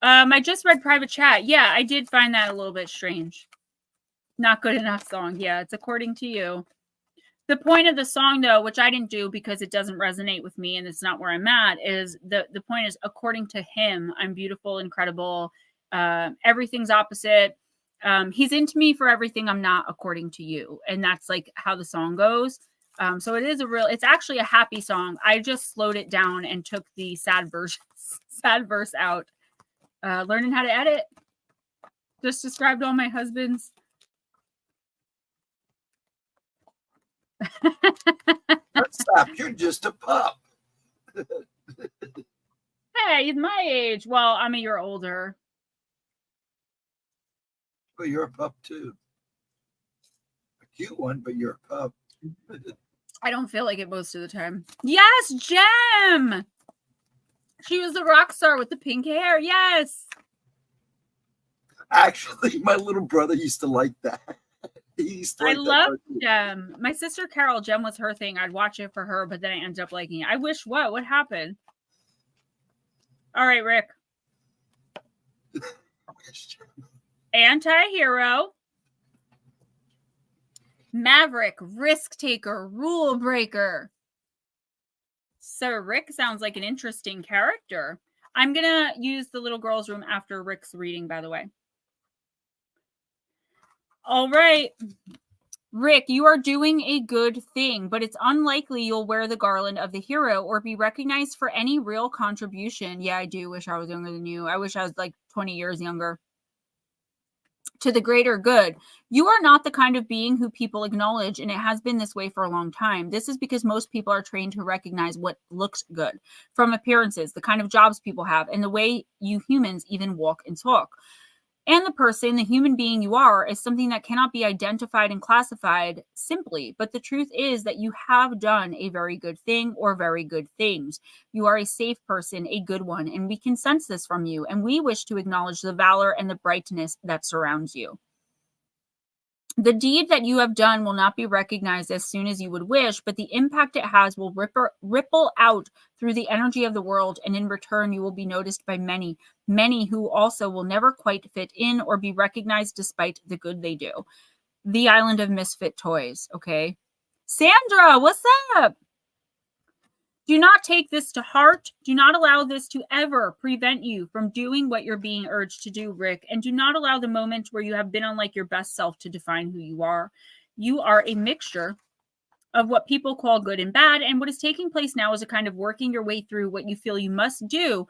I just read Private Chat. Yeah, I did find that a little bit strange. Not good enough song. Yeah, it's According to You. The point of the song, though, which I didn't do because it doesn't resonate with me and it's not where I'm at, is the point is, according to him, I'm beautiful, incredible. Everything's opposite. He's into me for everything I'm not, according to you. And that's like how the song goes. So it's actually a happy song. I just slowed it down and took the sad verse out. Learning how to edit. Just described all my husbands. Stop, you're just a pup. Hey, he's my age. Well, I'm a year older. Well, you're a pup too. A cute one, but you're a pup. I don't feel like it most of the time. Yes, Gem! She was the rock star with the pink hair. Yes. Actually, my little brother used to like that. I love Gem. My sister Carol, Gem was her thing. I'd watch it for her, but then I ended up liking it. I wish what? What happened? All right, Rick. Anti-hero. Maverick, risk taker, rule breaker. So Rick sounds like an interesting character. I'm going to use the little girl's room after Rick's reading, by the way. All right. Rick, you are doing a good thing, but it's unlikely you'll wear the garland of the hero or be recognized for any real contribution. Yeah, I do wish I was younger than you. I wish I was like 20 years younger. To the greater good. You are not the kind of being who people acknowledge, and it has been this way for a long time. This is because most people are trained to recognize what looks good from appearances, the kind of jobs people have, and the way you humans even walk and talk. And the human being you are, is something that cannot be identified and classified simply. But the truth is that you have done a very good thing or very good things. You are a safe person, a good one, and we can sense this from you. And we wish to acknowledge the valor and the brightness that surrounds you. The deed that you have done will not be recognized as soon as you would wish, but the impact it has will ripple out through the energy of the world, and in return, you will be noticed by many, many who also will never quite fit in or be recognized despite the good they do. The Island of Misfit Toys, okay? Sandra, what's up? Do not take this to heart. Do not allow this to ever prevent you from doing what you're being urged to do, Rick. And do not allow the moment where you have been unlike your best self to define who you are. You are a mixture of what people call good and bad. And what is taking place now is a kind of working your way through what you feel you must do.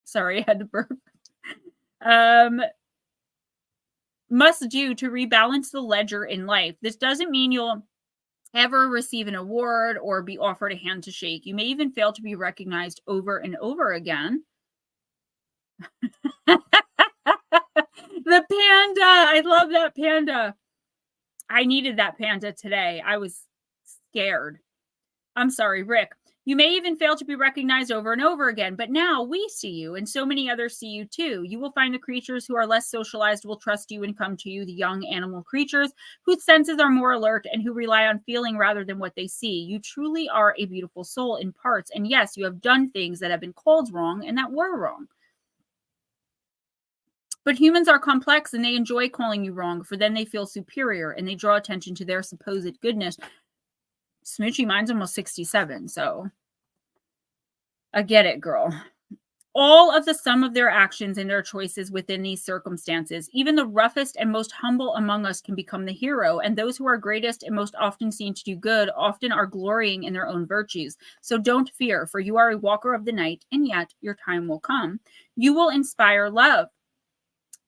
Sorry, I had to burp. Must do to rebalance the ledger in life. This doesn't mean you'll ever receive an award or be offered a hand to shake. You may even fail to be recognized over and over again. The panda. I love that panda. I needed that panda today. I was scared. I'm sorry, Rick. You may even fail to be recognized over and over again, but now we see you, and so many others see you too. You will find the creatures who are less socialized will trust you and come to you, the young animal creatures whose senses are more alert and who rely on feeling rather than what they see. You truly are a beautiful soul in parts, and yes, you have done things that have been called wrong and that were wrong. But humans are complex and they enjoy calling you wrong, for then they feel superior and they draw attention to their supposed goodness. Smoochie, mine's almost 67, so I get it, girl. All of the sum of their actions and their choices within these circumstances, even the roughest and most humble among us can become the hero, and those who are greatest and most often seen to do good often are glorying in their own virtues. So don't fear, for you are a walker of the night, and yet your time will come. You will inspire love.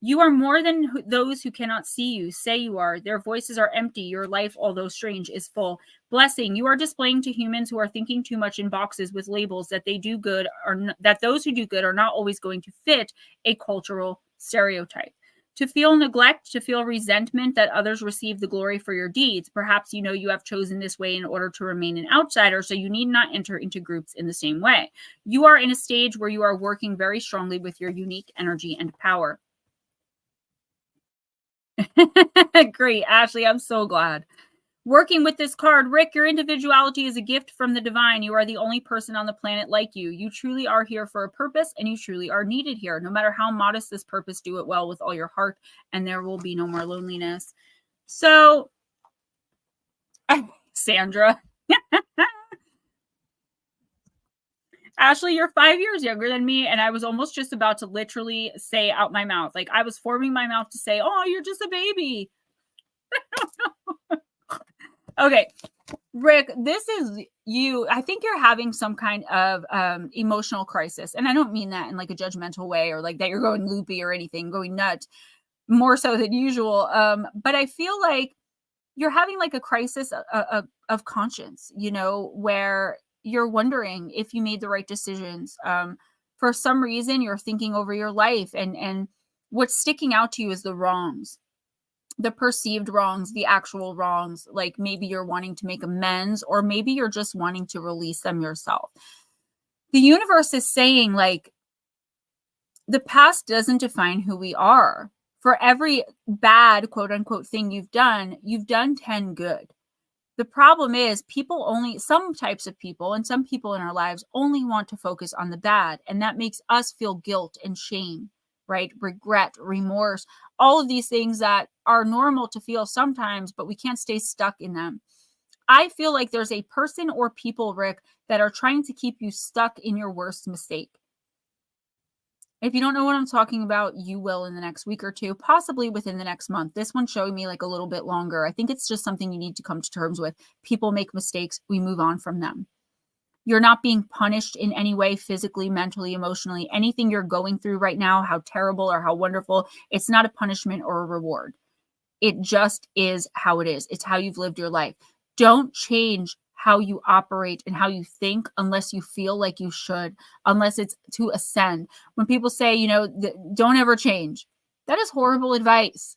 You are more than those who cannot see you say you are. Their voices are empty. Your life, although strange, is full. Blessing, you are displaying to humans who are thinking too much in boxes with labels that they do good, or that those who do good are not always going to fit a cultural stereotype. To feel neglect, to feel resentment that others receive the glory for your deeds. Perhaps you know you have chosen this way in order to remain an outsider, so you need not enter into groups in the same way. You are in a stage where you are working very strongly with your unique energy and power. Great, Ashley. I'm so glad. Working with this card, Rick, your individuality is a gift from the divine. You are the only person on the planet like you. You truly are here for a purpose, and you truly are needed here. No matter how modest this purpose, do it well with all your heart, and there will be no more loneliness. So, Sandra. Ashley, you're 5 years younger than me, and I was almost just about to literally say out my mouth. Like, I was forming my mouth to say, oh, you're just a baby. Okay, Rick, this is you. I think you're having some kind of emotional crisis. And I don't mean that in like a judgmental way or like that you're going loopy or anything, going nuts, more so than usual. But I feel like you're having like a crisis of conscience, you know, where you're wondering if you made the right decisions. For some reason, you're thinking over your life, and what's sticking out to you is the wrongs, the perceived wrongs, the actual wrongs. Like maybe you're wanting to make amends, or maybe you're just wanting to release them yourself. The universe is saying, like, the past doesn't define who we are. For every bad, quote unquote, thing you've done 10 good. The problem is some types of people and some people in our lives only want to focus on the bad. And that makes us feel guilt and shame, right? Regret, remorse, all of these things that are normal to feel sometimes, but we can't stay stuck in them. I feel like there's a person or people, Rick, that are trying to keep you stuck in your worst mistake. If you don't know what I'm talking about, you will in the next week or two, possibly within the next month. This one's showing me like a little bit longer. I think it's just something you need to come to terms with. People make mistakes. We move on from them. You're not being punished in any way, physically, mentally, emotionally. Anything you're going through right now, how terrible or how wonderful, it's not a punishment or a reward. It just is how it is. It's how you've lived your life. Don't change how you operate and how you think unless you feel like you should, unless it's to ascend. When people say, you know, don't ever change, that is horrible advice.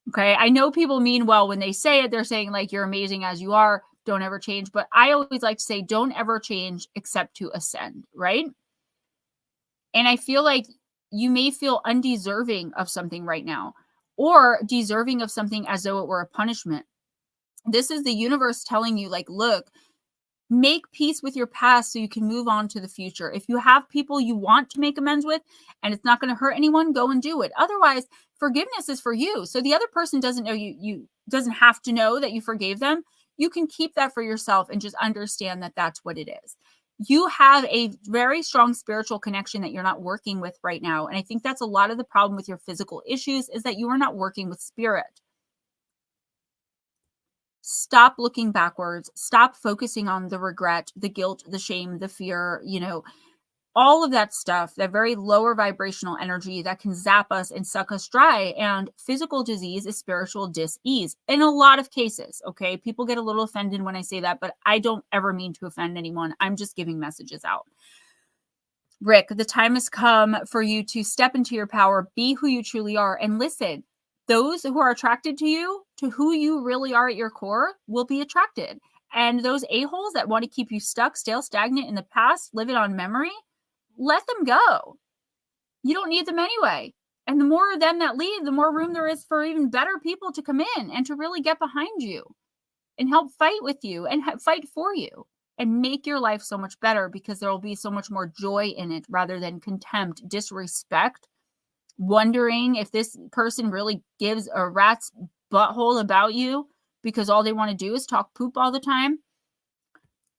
Okay. I know people mean well when they say it. They're saying like, you're amazing as you are. Don't ever change. But I always like to say, don't ever change except to ascend. Right. And I feel like you may feel undeserving of something right now, or deserving of something as though it were a punishment. This is the universe telling you, like, look, make peace with your past so you can move on to the future. If you have people you want to make amends with and it's not going to hurt anyone, go and do it. Otherwise, forgiveness is for you. So the other person doesn't know you doesn't have to know that you forgave them. You can keep that for yourself and just understand that that's what it is. You have a very strong spiritual connection that you're not working with right now. And I think that's a lot of the problem with your physical issues, is that you are not working with spirit. Stop looking backwards. Stop focusing on the regret, the guilt, the shame, the fear, you know, all of that stuff, that very lower vibrational energy that can zap us and suck us dry. And physical disease is spiritual dis-ease in a lot of cases. Okay. People get a little offended when I say that, but I don't ever mean to offend anyone. I'm just giving messages out. Rick, the time has come for you to step into your power, be who you truly are, and listen. Those who are attracted to you, to who you really are at your core, will be attracted. And those a-holes that want to keep you stuck, stale, stagnant in the past, living on memory, let them go. You don't need them anyway. And the more of them that leave, the more room there is for even better people to come in and to really get behind you and help fight with you and fight for you and make your life so much better, because there will be so much more joy in it rather than contempt, disrespect, wondering if this person really gives a rat's butthole about you because all they want to do is talk poop all the time.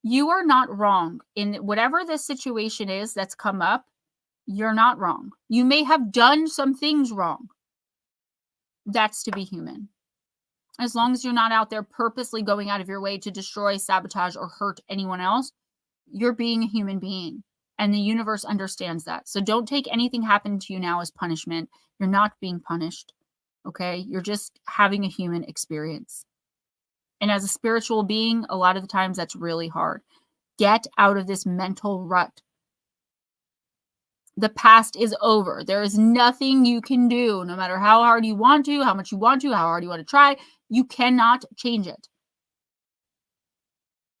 You are not wrong in whatever the situation is that's come up. You're not wrong. You may have done some things wrong. That's to be human. As long as you're not out there purposely going out of your way to destroy, sabotage, or hurt anyone else, you're being a human being. And the universe understands that. So don't take anything happening to you now as punishment. You're not being punished. Okay? You're just having a human experience. And as a spiritual being, a lot of the times that's really hard. Get out of this mental rut. The past is over. There is nothing you can do, no matter how hard you want to, how much you want to, how hard you want to try. You cannot change it.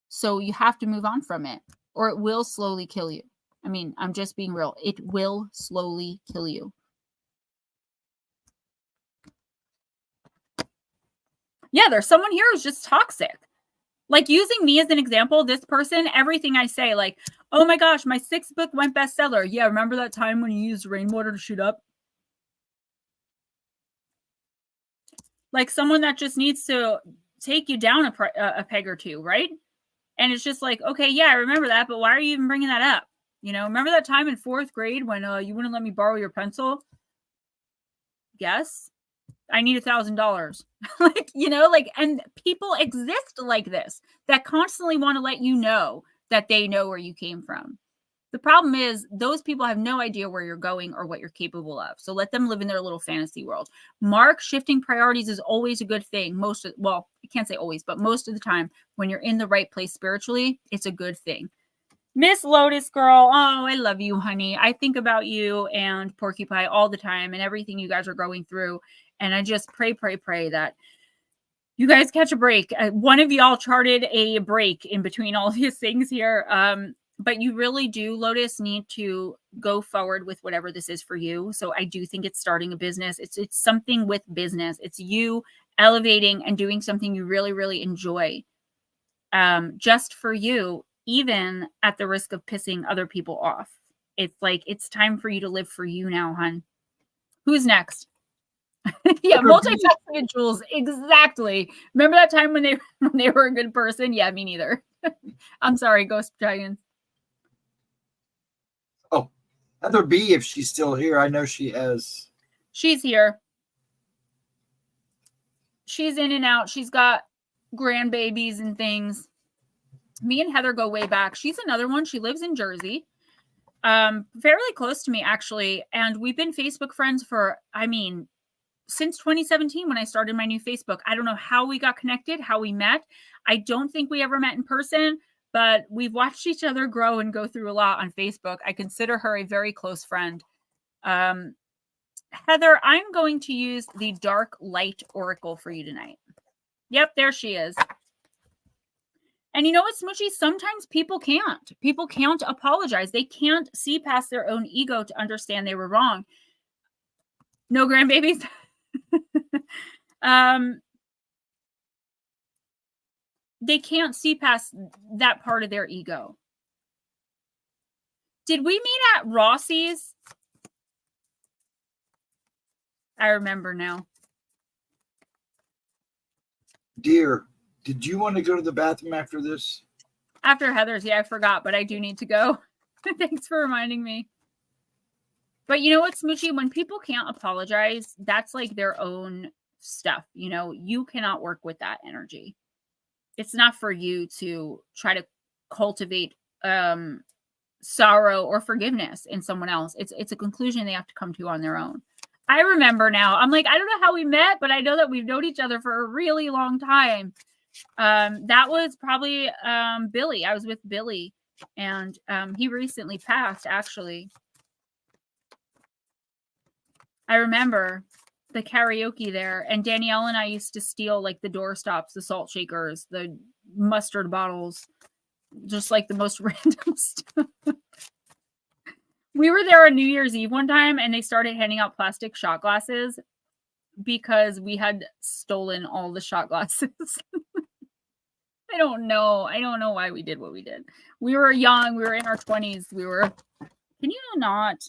So you have to move on from it, or it will slowly kill you. I mean, I'm just being real. It will slowly kill you. Yeah, there's someone here who's just toxic. Like, using me as an example, this person, everything I say, like, oh my gosh, my 6th book went bestseller. Yeah, remember that time when you used rainwater to shoot up? Like someone that just needs to take you down a peg or two, right? And it's just like, okay, yeah, I remember that, but why are you even bringing that up? You know, remember that time in 4th grade when you wouldn't let me borrow your pencil? Yes. I need $1,000. Like, you know, like, and people exist like this that constantly want to let you know that they know where you came from. The problem is those people have no idea where you're going or what you're capable of. So let them live in their little fantasy world. Mark, shifting priorities is always a good thing. Well, I can't say always, but most of the time when you're in the right place spiritually, it's a good thing. Miss Lotus Girl, oh, I love you, honey. I think about you and Porcupine all the time and everything you guys are going through. And I just pray that you guys catch a break. One of y'all charted a break in between all these things here. But you really do, Lotus, need to go forward with whatever this is for you. So I do think it's starting a business. It's something with business. It's you elevating and doing something you really, really enjoy. Just for you, even at the risk of pissing other people off. It's like, it's time for you to live for you now, hun. Who's next? Yeah, multifaceted Jules. Exactly. Remember that time when they were a good person? Yeah, me neither. I'm sorry, Ghost Dragons. Oh, Heather B, if she's still here. I know she has. She's here. She's in and out. She's got grandbabies and things. Me and Heather go way back. She's another one. She lives in Jersey. Fairly close to me, actually. And we've been Facebook friends for, since 2017 when I started my new Facebook. I don't know how we got connected, how we met. I don't think we ever met in person, but we've watched each other grow and go through a lot on Facebook. I consider her a very close friend. Heather, I'm going to use the Dark Light Oracle for you tonight. Yep, there she is. And you know what, Smoochy? Sometimes people can't. People can't apologize. They can't see past their own ego to understand they were wrong. No grandbabies? They can't see past that part of their ego. Did we meet at Rossi's? I remember now. Dear, did you want to go to the bathroom after this? After Heather's, yeah, I forgot, but I do need to go. Thanks for reminding me. But you know what, Smoochy? When people can't apologize, that's like their own stuff. You know, you cannot work with that energy. It's not for you to try to cultivate sorrow or forgiveness in someone else. It's a conclusion they have to come to on their own. I remember now. I'm like, I don't know how we met, but I know that we've known each other for a really long time. That was probably Billy. I was with Billy, and he recently passed, actually. I remember the karaoke there, and Danielle and I used to steal like the doorstops, the salt shakers, the mustard bottles, just like the most random stuff. We were there on New Year's Eve one time, and they started handing out plastic shot glasses because we had stolen all the shot glasses. I don't know. I don't know why we did what we did. We were young. We were in our 20s. Can you not?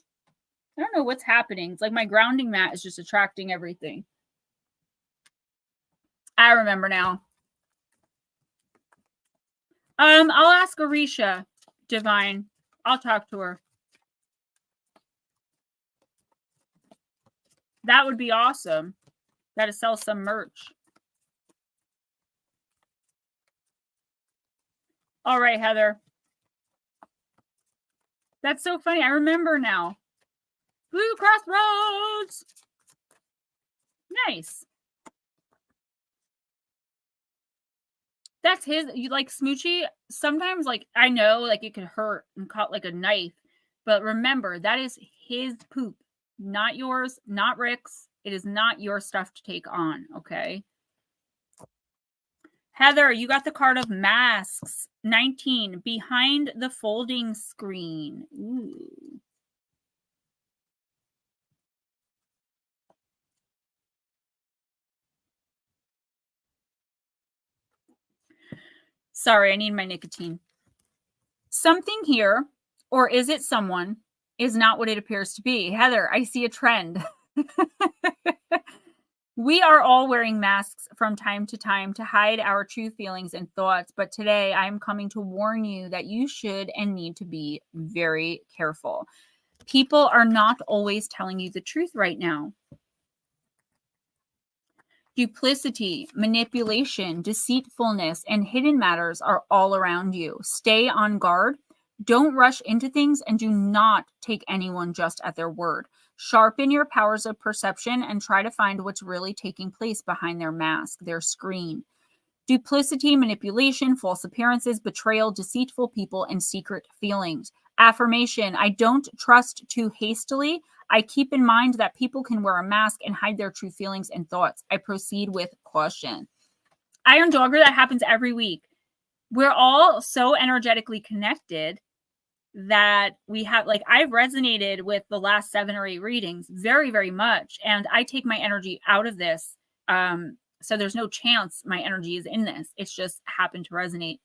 I don't know what's happening. It's like my grounding mat is just attracting everything. I remember now. I'll ask Arisha, Divine. I'll talk to her. That would be awesome. Got to sell some merch. All right, Heather. That's so funny. I remember now. Blue Crossroads. Nice. That's his. You like Smoochy? Sometimes, like, I know, like, it could hurt and cut like a knife. But remember, that is his poop. Not yours, not Rick's. It is not your stuff to take on, okay? Heather, you got the card of masks. 19, behind the folding screen. Ooh. Sorry, I need my nicotine. Something here, or is it someone, is not what it appears to be. Heather, I see a trend. We are all wearing masks from time to time to hide our true feelings and thoughts, but today I'm coming to warn you that you should and need to be very careful. People are not always telling you the truth right now. Duplicity, manipulation, deceitfulness, and hidden matters are all around you. Stay on guard. Don't rush into things and do not take anyone just at their word. Sharpen your powers of perception and try to find what's really taking place behind their mask, their screen. Duplicity, manipulation, false appearances, betrayal, deceitful people, and secret feelings. Affirmation, I don't trust too hastily. I keep in mind that people can wear a mask and hide their true feelings and thoughts. I proceed with caution. Iron Dogger, that happens every week. We're all so energetically connected that we have, like, I've resonated with the last 7 or 8 readings very, very much. And I take my energy out of this. So there's no chance my energy is in this. It's just happened to resonate.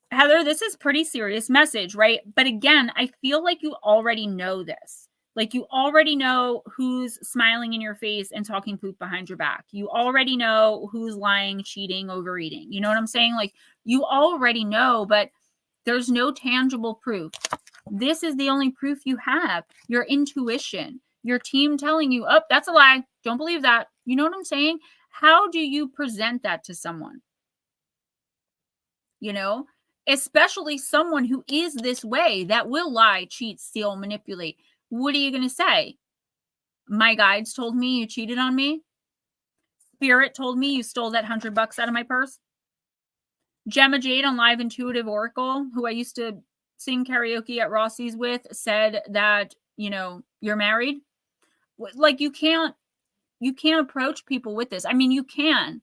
Heather, this is pretty serious message, right? But again, I feel like you already know this. Like, you already know who's smiling in your face and talking poop behind your back. You already know who's lying, cheating, overeating. You know what I'm saying? Like, you already know, but there's no tangible proof. This is the only proof you have. Your intuition, your team telling you, oh, that's a lie. Don't believe that. You know what I'm saying? How do you present that to someone? You know, especially someone who is this way, that will lie, cheat, steal, manipulate. What are you going to say? My guides told me you cheated on me. Spirit told me you stole that $100 out of my purse. Gemma Jade on Live Intuitive Oracle, who I used to sing karaoke at Rossi's with, said that, you know, you're married. Like, you can't approach people with this. I mean, you can,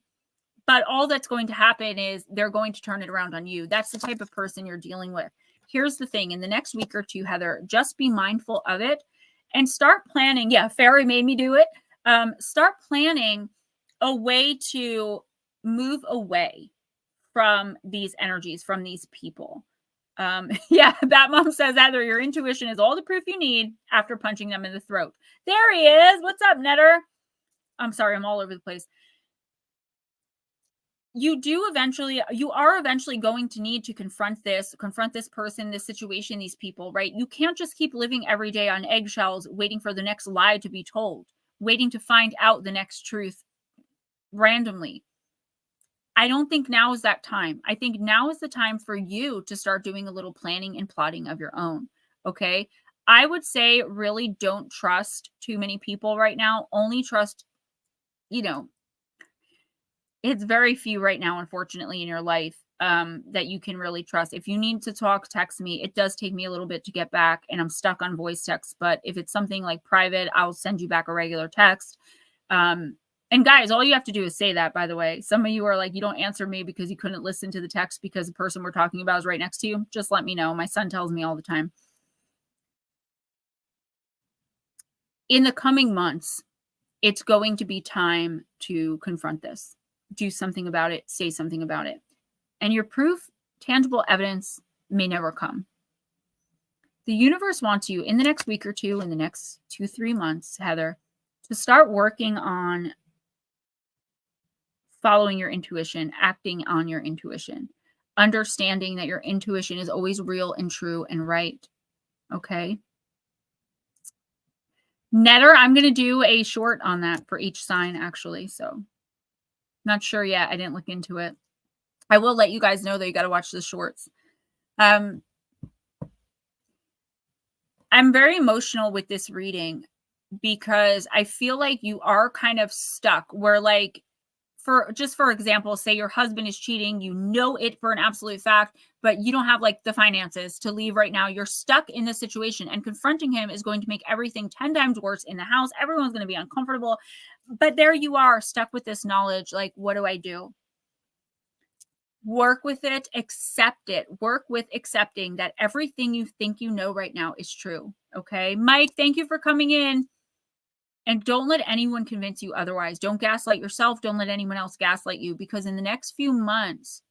but all that's going to happen is they're going to turn it around on you. That's the type of person you're dealing with. Here's the thing. In the next week or two, Heather, just be mindful of it and start planning. Yeah, Fairy made me do it. Start planning a way to move away from these energies, from these people. Yeah, Batmom says, Heather, your intuition is all the proof you need after punching them in the throat. There he is. What's up, Netter? I'm sorry, I'm all over the place. You are eventually going to need to confront this person, this situation, these people, right? You can't just keep living every day on eggshells, waiting for the next lie to be told, waiting to find out the next truth randomly. I don't think now is that time. I think now is the time for you to start doing a little planning and plotting of your own. Okay. I would say really don't trust too many people right now. Only trust, you know, it's very few right now, unfortunately, in your life that you can really trust. If you need to talk, text me. It does take me a little bit to get back, and I'm stuck on voice text. But if it's something like private, I'll send you back a regular text. And guys, all you have to do is say that, by the way. Some of you are like, you don't answer me because you couldn't listen to the text because the person we're talking about is right next to you. Just let me know. My son tells me all the time. In the coming months, it's going to be time to confront this. Do something about it. Say something about it. And your proof, tangible evidence, may never come. The universe wants you in the next week or two, in the next 2-3 months, Heather, to start working on following your intuition, acting on your intuition, understanding that your intuition is always real and true and right. Okay. Netter, I'm going to do a short on that for each sign, actually. So not sure yet. I didn't look into it. I will let you guys know that you got to watch the shorts. I'm very emotional with this reading because I feel like you are kind of stuck where, like, for example, say your husband is cheating, you know it for an absolute fact, but you don't have like the finances to leave right now. You're stuck in this situation, and confronting him is going to make everything 10 times worse in the house. Everyone's going to be uncomfortable, but there you are stuck with this knowledge. Like, what do I do? Work with it, accept it. Work with accepting that everything you think you know right now is true. Okay. Mike, thank you for coming in. And don't let anyone convince you otherwise. Don't gaslight yourself. Don't let anyone else gaslight you, because in the next few months,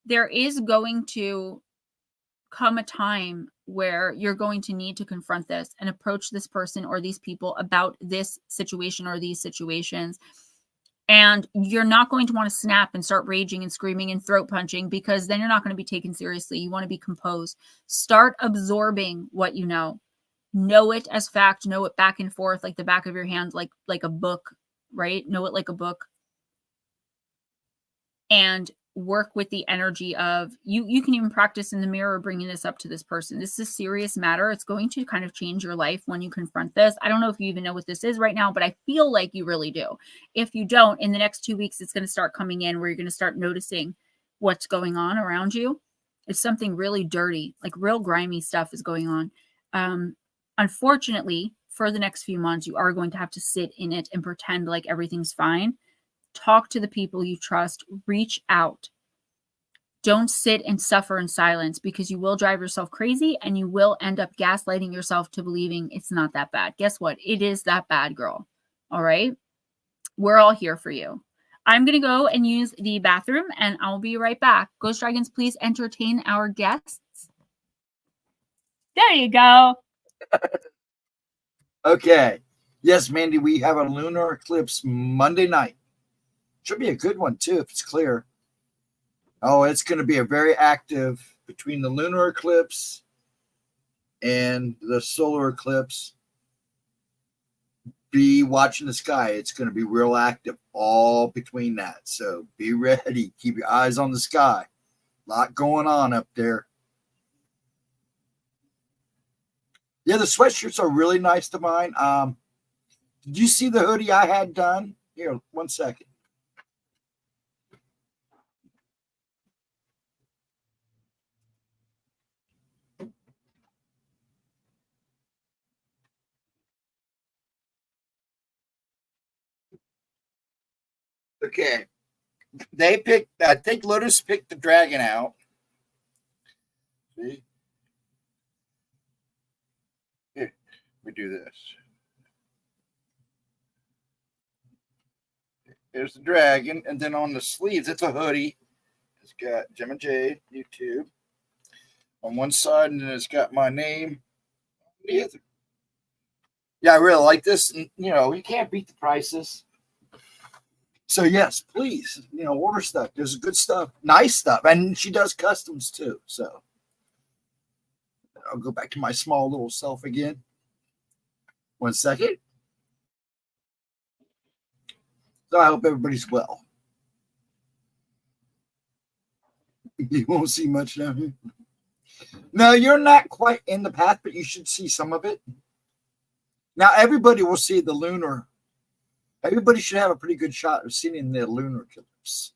there is going to come a time where you're going to need to confront this and approach this person or these people about this situation or these situations. And you're not going to want to snap and start raging and screaming and throat punching, because then you're not going to be taken seriously. You want to be composed. Start absorbing what you know. Know it as fact. Know it back and forth like the back of your hand, like a book, right? Know it like a book. And work with the energy of you can even practice in the mirror bringing this up to this person. This is a serious matter. It's going to kind of change your life when you confront this. I don't know if you even know what this is right now, but I feel like you really do. If you don't, in the next 2 weeks, it's going to start coming in where you're going to start noticing what's going on around you. If something really dirty, like real grimy stuff is going on. Unfortunately, for the next few months, you are going to have to sit in it and pretend like everything's fine. Talk to the people you trust. Reach out. Don't sit and suffer in silence, because you will drive yourself crazy and you will end up gaslighting yourself to believing it's not that bad. Guess what? It is that bad, girl. All right? We're all here for you. I'm going to go and use the bathroom and I'll be right back. Ghost Dragons, please entertain our guests. There you go. Okay. Yes, Mandy, we have a lunar eclipse Monday night. Should be a good one, too, if it's clear. Oh, it's going to be a very active between the lunar eclipse and the solar eclipse. Be watching the sky. It's going to be real active all between that. So be ready. Keep your eyes on the sky. A lot going on up there. Yeah, the sweatshirts are really nice to mine. Did you see the hoodie I had done? Here, 1 second. Okay. They picked, I think Lotus picked the dragon out. See? Here, we do this. There's the dragon, and then on the sleeves, it's a hoodie. It's got Gemma Jade, YouTube, on one side, and then it's got my name on the other. Yeah, I really like this. And, you can't beat the prices. So, yes, please, order stuff. There's good stuff, nice stuff. And she does customs, too. So, I'll go back to my small little self again. 1 second. So, I hope everybody's well. You won't see much down here. No, you're not quite in the path, but you should see some of it. Now, everybody will see the lunar. Everybody should have a pretty good shot of seeing the lunar eclipse.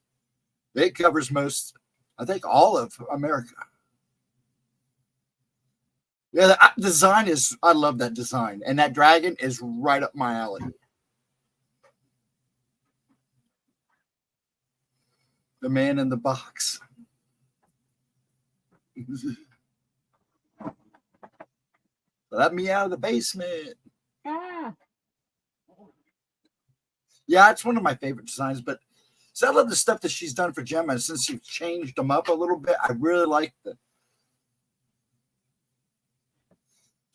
It covers most, I think, all of America. Yeah, the design is, I love that design. And that dragon is right up my alley. The man in the box. Let me out of the basement. Ah. Yeah, it's one of my favorite designs, but so I love the stuff that she's done for Gemma. Since she's changed them up a little bit, I really like the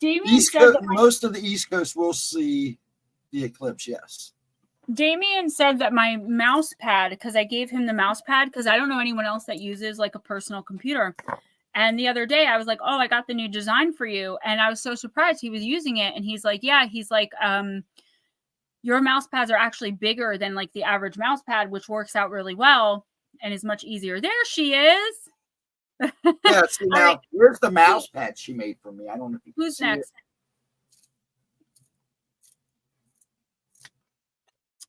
East Coast. Most of the East Coast will see the eclipse, yes. Damien said that my mouse pad, because I gave him the mouse pad, because I don't know anyone else that uses like a personal computer. And the other day I was like, oh, I got the new design for you. And I was so surprised he was using it. And he's like, yeah, he's like, your mouse pads are actually bigger than like the average mouse pad, which works out really well and is much easier. There she is. Yeah, see, now, right. Here's the mouse pad she made for me. I don't know if you Who's next?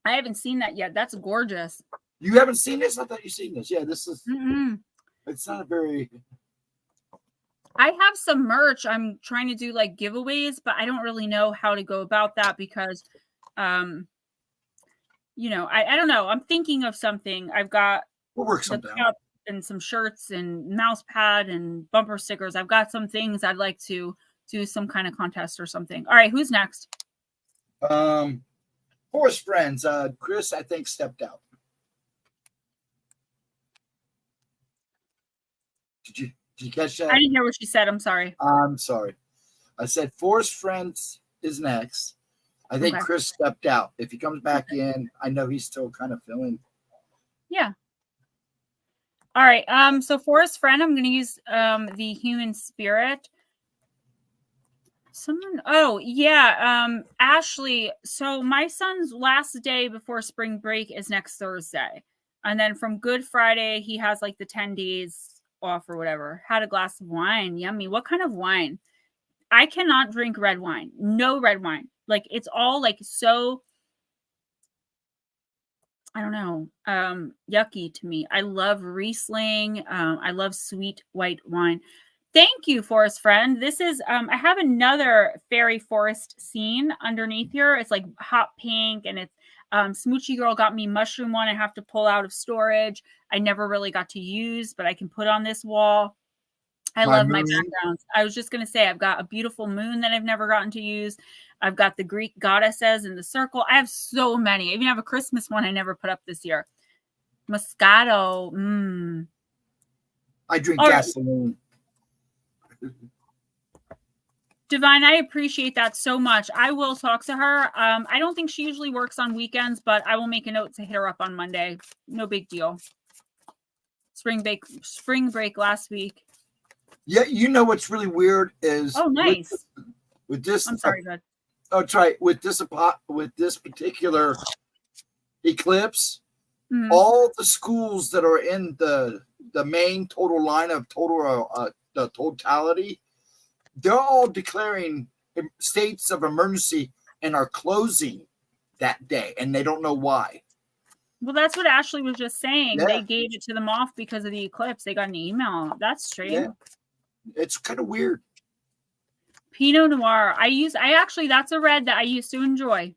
I haven't seen that yet. That's gorgeous. You haven't seen this? I thought you'd seen this. Yeah, this is, It's not a very... I have some merch. I'm trying to do like giveaways, but I don't really know how to go about that because, I don't know. I'm thinking of something. I've got we'll work some cup and some shirts and mouse pad and bumper stickers. I've got some things I'd like to do some kind of contest or something. All right, who's next? Forest friends. Chris, I think, stepped out. Did you? Did you catch I that? didn't hear what she said. I'm sorry. I'm sorry. I said Forrest Friends is next. I think Okay. Chris stepped out. If he comes back in, I know he's still kind of feeling. Yeah. All right. So Forest Friend, I'm going to use the human spirit. Oh yeah, Ashley. So my son's last day before spring break is next Thursday. And then from Good Friday, he has like the 10 days off or whatever. Had a glass of wine. Yummy. What kind of wine? I cannot drink red wine. No red wine. Like it's all like so, I don't know, yucky to me. I love Riesling. I love sweet white wine. Thank you, Forest Friend. This is, I have another fairy forest scene underneath here. It's like hot pink and it's, Smoochy Girl got me mushroom one I have to pull out of storage. I never really got to use, but I can put on this wall. I love my backgrounds. I was just going to say, I've got a beautiful moon that I've never gotten to use. I've got the Greek goddesses in the circle. I have so many. I even have a Christmas one I never put up this year. Moscato. I drink All gasoline. Right. Divine, I appreciate that so much. I will talk to her. I don't think she usually works on weekends, but I will make a note to hit her up on Monday. No big deal. Spring break last week. Yeah, you know what's really weird is nice. With this. I'm sorry, bud. Oh, that's right. With this particular eclipse, all the schools that are in the main total line of the totality, they're all declaring states of emergency and are closing that day, and they don't know why. Well, that's what Ashley was just saying. Yeah. They gave it to them off because of the eclipse. They got an email. That's strange. Yeah. It's kind of weird. Pinot Noir. That's a red that I used to enjoy.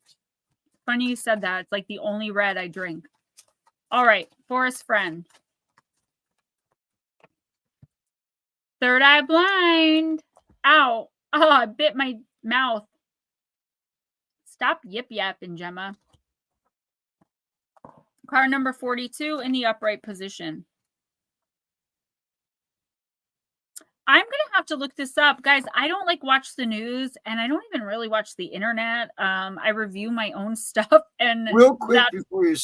Funny you said that. It's like the only red I drink. All right. Forest Friend. Third eye blind. Ow. Oh, I bit my mouth. Stop yip-yapping, Gemma. Card number 42 in the upright position. I'm going to have to look this up. Guys, I don't watch the news and I don't even really watch the internet. I review my own stuff. And real quick before you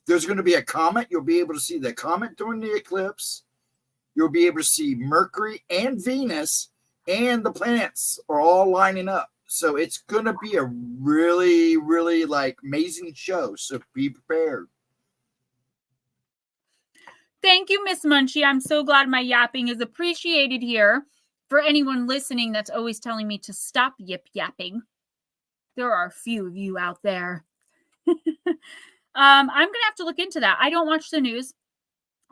there's going to be a comet. You'll be able to see the comet during the eclipse. You'll be able to see Mercury and Venus and the planets are all lining up. So it's going to be a really, really amazing show. So be prepared. Thank you, Miss Munchie. I'm so glad my yapping is appreciated here. For anyone listening that's always telling me to stop yip-yapping, there are a few of you out there. I'm going to have to look into that. I don't watch the news.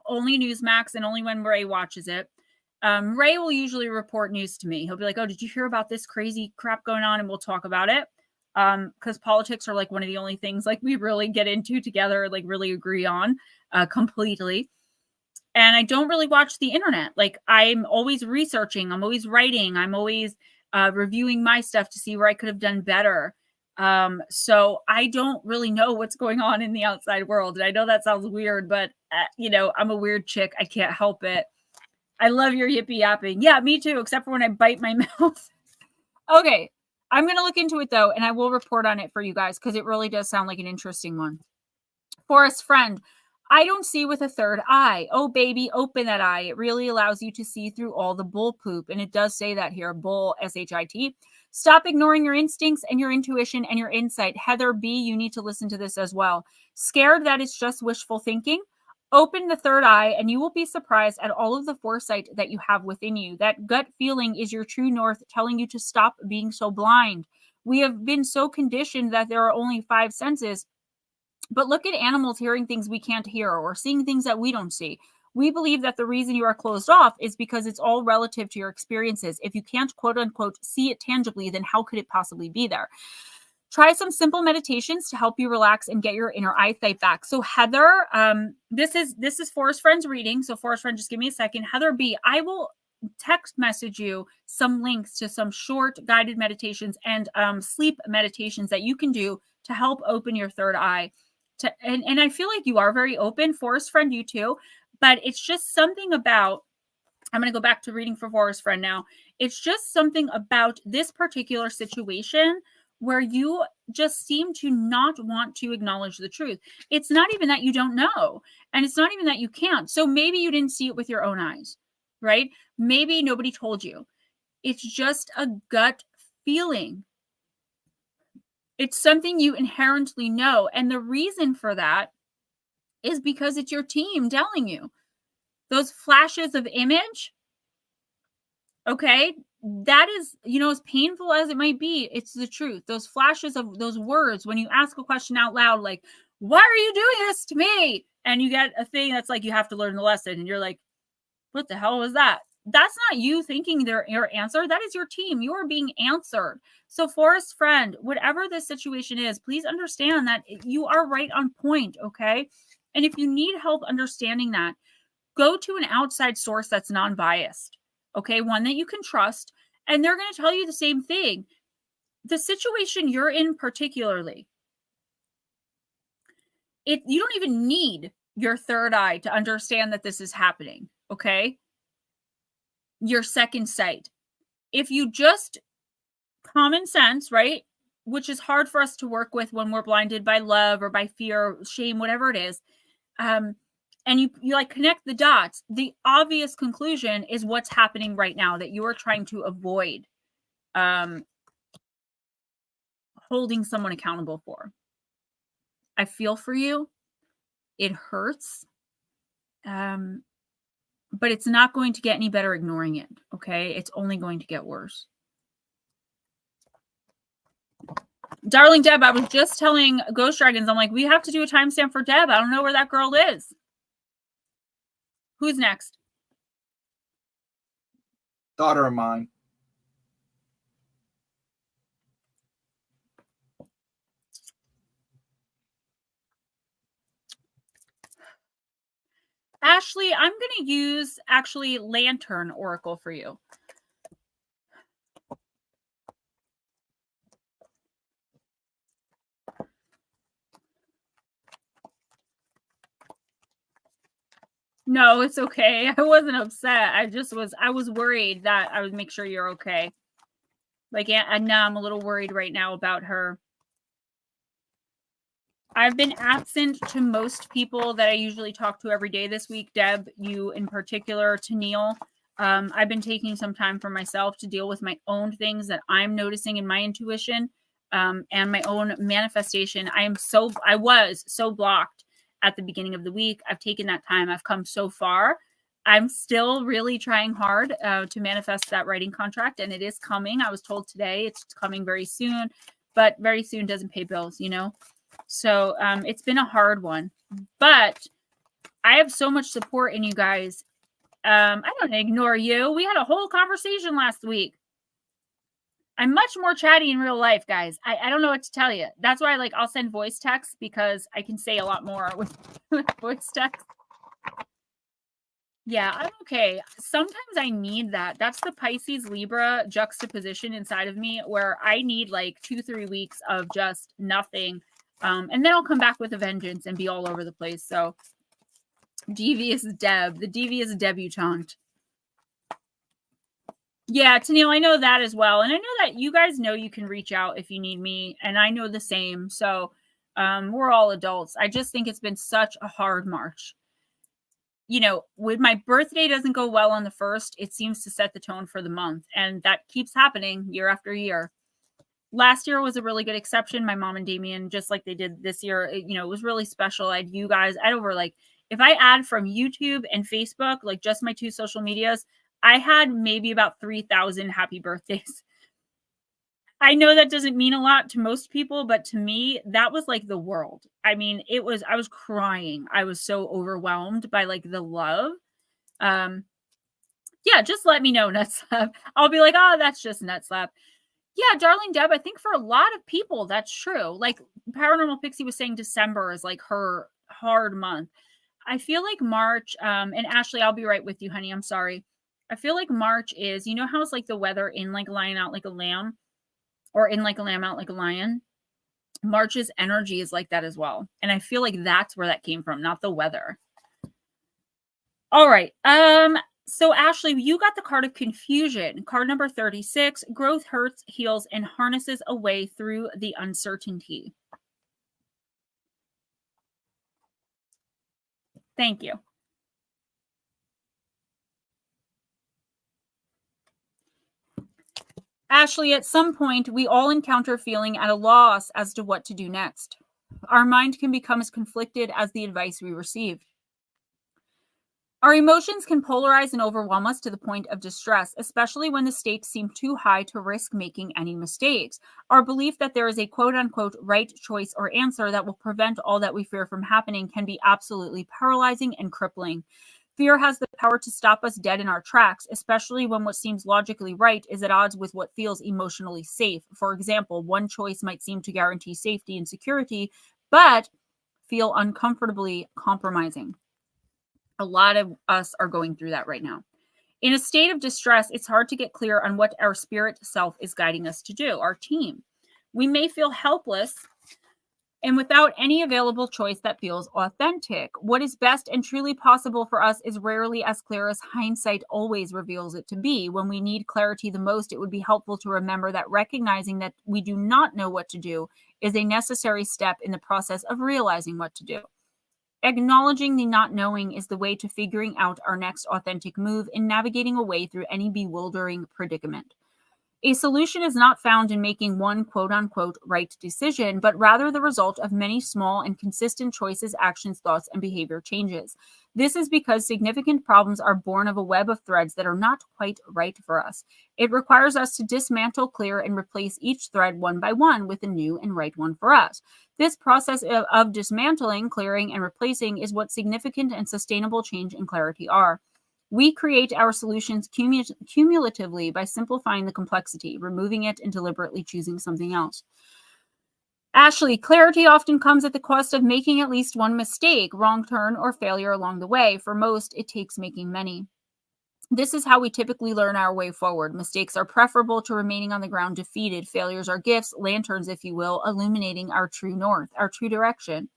Only Newsmax and only when Ray watches it. Ray will usually report news to me. He'll be like, oh, did you hear about this crazy crap going on? And we'll talk about it. Because politics are one of the only things we really get into together, really agree on completely. And I don't really watch the internet. I'm always researching. I'm always writing. I'm always reviewing my stuff to see where I could have done better. So I don't really know what's going on in the outside world. And I know that sounds weird, but I'm a weird chick. I can't help it. I love your yippee yapping. Yeah, me too, except for when I bite my mouth. Okay. I'm going to look into it though, and I will report on it for you guys because it really does sound like an interesting one. Forest Friend. I don't see with a third eye. Oh, baby, open that eye. It really allows you to see through all the bull poop. And it does say that here, bull, S-H-I-T. Stop ignoring your instincts and your intuition and your insight. Heather B., you need to listen to this as well. Scared that it's just wishful thinking? Open the third eye and you will be surprised at all of the foresight that you have within you. That gut feeling is your true north telling you to stop being so blind. We have been so conditioned that there are only 5 senses. But look at animals hearing things we can't hear or seeing things that we don't see. We believe that the reason you are closed off is because it's all relative to your experiences. If you can't, quote unquote, see it tangibly, then how could it possibly be there? Try some simple meditations to help you relax and get your inner eyesight back. So Heather, this is Forest Friend's reading. So Forest Friend, just give me a second. Heather B., I will text message you some links to some short guided meditations and sleep meditations that you can do to help open your third eye. And I feel like you are very open, Forest Friend, you too, but it's just something about I'm going to go back to reading for Forest Friend now. It's just something about this particular situation where you just seem to not want to acknowledge the truth. It's not even that you don't know, and it's not even that you can't. So maybe you didn't see it with your own eyes, right? Maybe nobody told you. It's just a gut feeling. It's something you inherently know. And the reason for that is because it's your team telling you. Those flashes of image, okay, that is, as painful as it might be, it's the truth. Those flashes of those words, when you ask a question out loud, like, why are you doing this to me? And you get a thing that's like, you have to learn the lesson. And you're like, what the hell was that? That's not you thinking your answer. That is your team. You are being answered. So Forest Friend, whatever this situation is, please understand that you are right on point, okay? And if you need help understanding that, go to an outside source that's non-biased, okay? One that you can trust, and they're going to tell you the same thing. The situation you're in particularly, you don't even need your third eye to understand that this is happening, okay? Your second sight. If you just common sense, right? Which is hard for us to work with when we're blinded by love or by fear, shame, whatever it is. And you like connect the dots. The obvious conclusion is what's happening right now that you are trying to avoid holding someone accountable for. I feel for you. It hurts. But it's not going to get any better ignoring it, okay? It's only going to get worse. Darling Deb, I was just telling Ghost Dragons, I'm like, we have to do a timestamp for Deb. I don't know where that girl is. Who's next? Daughter of mine. Ashley, I'm going to use actually Lantern Oracle for you. No, it's okay. I wasn't upset. I was worried that I would make sure you're okay. Like, and now I'm a little worried right now about her. I've been absent to most people that I usually talk to every day this week. Deb, you in particular, to Neil. I've been taking some time for myself to deal with my own things that I'm noticing in my intuition and my own manifestation. I was so blocked at the beginning of the week. I've taken that time. I've come so far. I'm still really trying hard to manifest that writing contract, and it is coming. I was told today it's coming very soon, but very soon doesn't pay bills, So it's been a hard one, but I have so much support in you guys. I don't ignore you. We had a whole conversation last week. I'm much more chatty in real life, guys. I don't know what to tell you. That's why I'll send voice texts because I can say a lot more with voice text. Yeah, I'm okay. Sometimes I need that. That's the Pisces Libra juxtaposition inside of me where I need 2-3 weeks of just nothing. And then I'll come back with a vengeance and be all over the place. So devious Deb, the devious debutante. Yeah, Tennille, I know that as well. And I know that you guys know you can reach out if you need me. And I know the same. So we're all adults. I just think it's been such a hard March. When my birthday doesn't go well on the 1st, it seems to set the tone for the month. And that keeps happening year after year. Last year was a really good exception. My mom and Damien, just like they did this year, it was really special. I had you guys, I had over if I add from YouTube and Facebook, just my 2 social medias, I had maybe about 3,000 happy birthdays. I know that doesn't mean a lot to most people, but to me, that was the world. I mean, I was crying. I was so overwhelmed by the love. Yeah, just let me know, Nutslap. I'll be like, oh, that's just Nutslap. Yeah, darling Deb, I think for a lot of people, that's true. Paranormal Pixie was saying December is her hard month. I feel like March, and Ashley, I'll be right with you, honey. I'm sorry. I feel like March is, how it's the weather in a lion out like a lamb, or in a lamb out like a lion. March's energy is like that as well. And I feel like that's where that came from, not the weather. All right. So Ashley, you got the card of confusion. Card number 36, growth hurts, heals, and harnesses a way through the uncertainty. Thank you. Ashley, at some point, we all encounter feeling at a loss as to what to do next. Our mind can become as conflicted as the advice we receive. Our emotions can polarize and overwhelm us to the point of distress, especially when the stakes seem too high to risk making any mistakes. Our belief that there is a quote-unquote right choice or answer that will prevent all that we fear from happening can be absolutely paralyzing and crippling. Fear has the power to stop us dead in our tracks, especially when what seems logically right is at odds with what feels emotionally safe. For example, one choice might seem to guarantee safety and security, but feel uncomfortably compromising. A lot of us are going through that right now. In a state of distress, it's hard to get clear on what our spirit self is guiding us to do, our team. We may feel helpless and without any available choice that feels authentic. What is best and truly possible for us is rarely as clear as hindsight always reveals it to be. When we need clarity the most, it would be helpful to remember that recognizing that we do not know what to do is a necessary step in the process of realizing what to do. Acknowledging the not knowing is the way to figuring out our next authentic move in navigating a way through any bewildering predicament. A solution is not found in making one quote unquote right decision, but rather the result of many small and consistent choices, actions, thoughts, and behavior changes. This is because significant problems are born of a web of threads that are not quite right for us. It requires us to dismantle, clear, and replace each thread one by one with a new and right one for us. This process of dismantling, clearing, and replacing is what significant and sustainable change and clarity are. We create our solutions cumulatively by simplifying the complexity, removing it, and deliberately choosing something else. Ashley, clarity often comes at the cost of making at least one mistake, wrong turn, or failure along the way. For most, it takes making many. This is how we typically learn our way forward. Mistakes are preferable to remaining on the ground defeated. Failures are gifts, lanterns, if you will, illuminating our true north, our true direction.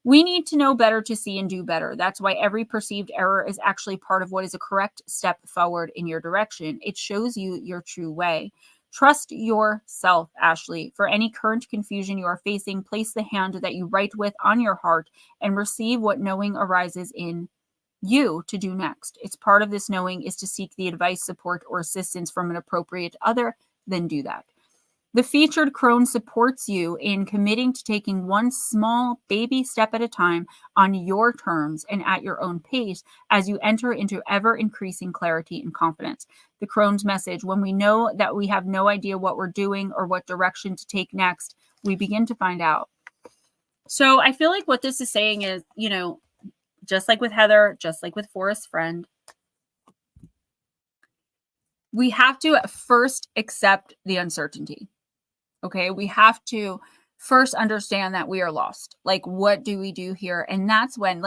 We need to know better to see and do better. That's why every perceived error is actually part of what is a correct step forward in your direction. It shows you your true way. Trust yourself, Ashley. For any current confusion you are facing, place the hand that you write with on your heart and receive what knowing arises in you to do next. It's part of this knowing is to seek the advice, support, or assistance from an appropriate other, then do that. The featured crone supports you in committing to taking one small baby step at a time on your terms and at your own pace as you enter into ever-increasing clarity and confidence. The crone's message: when we know that we have no idea what we're doing or what direction to take next, we begin to find out. So I feel like what this is saying is, just like with Heather, just like with Forrest's friend, we have to first accept the uncertainty. Okay, we have to first understand that we are lost. Like, what do we do here? And that's when,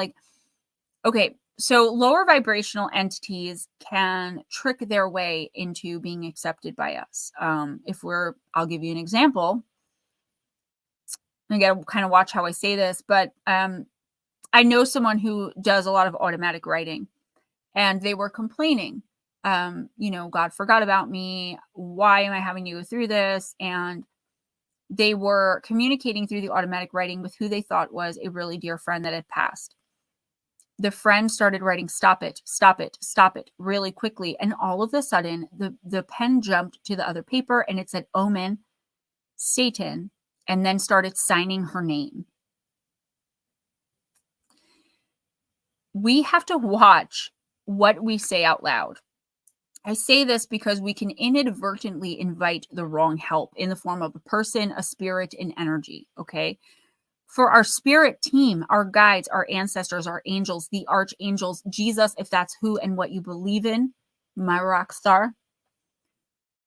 okay, so lower vibrational entities can trick their way into being accepted by us. I'll give you an example. I got to kind of watch how I say this, but I know someone who does a lot of automatic writing, and they were complaining, God forgot about me. Why am I having to go through this? And they were communicating through the automatic writing with who they thought was a really dear friend that had passed. The friend started writing, stop it, stop it, stop it, really quickly. And all of a sudden, the pen jumped to the other paper and it said Omen, Satan, and then started signing her name. We have to watch what we say out loud. I say this because we can inadvertently invite the wrong help in the form of a person, a spirit, and energy, okay? For our spirit team, our guides, our ancestors, our angels, the archangels, Jesus, if that's who and what you believe in, my rock star,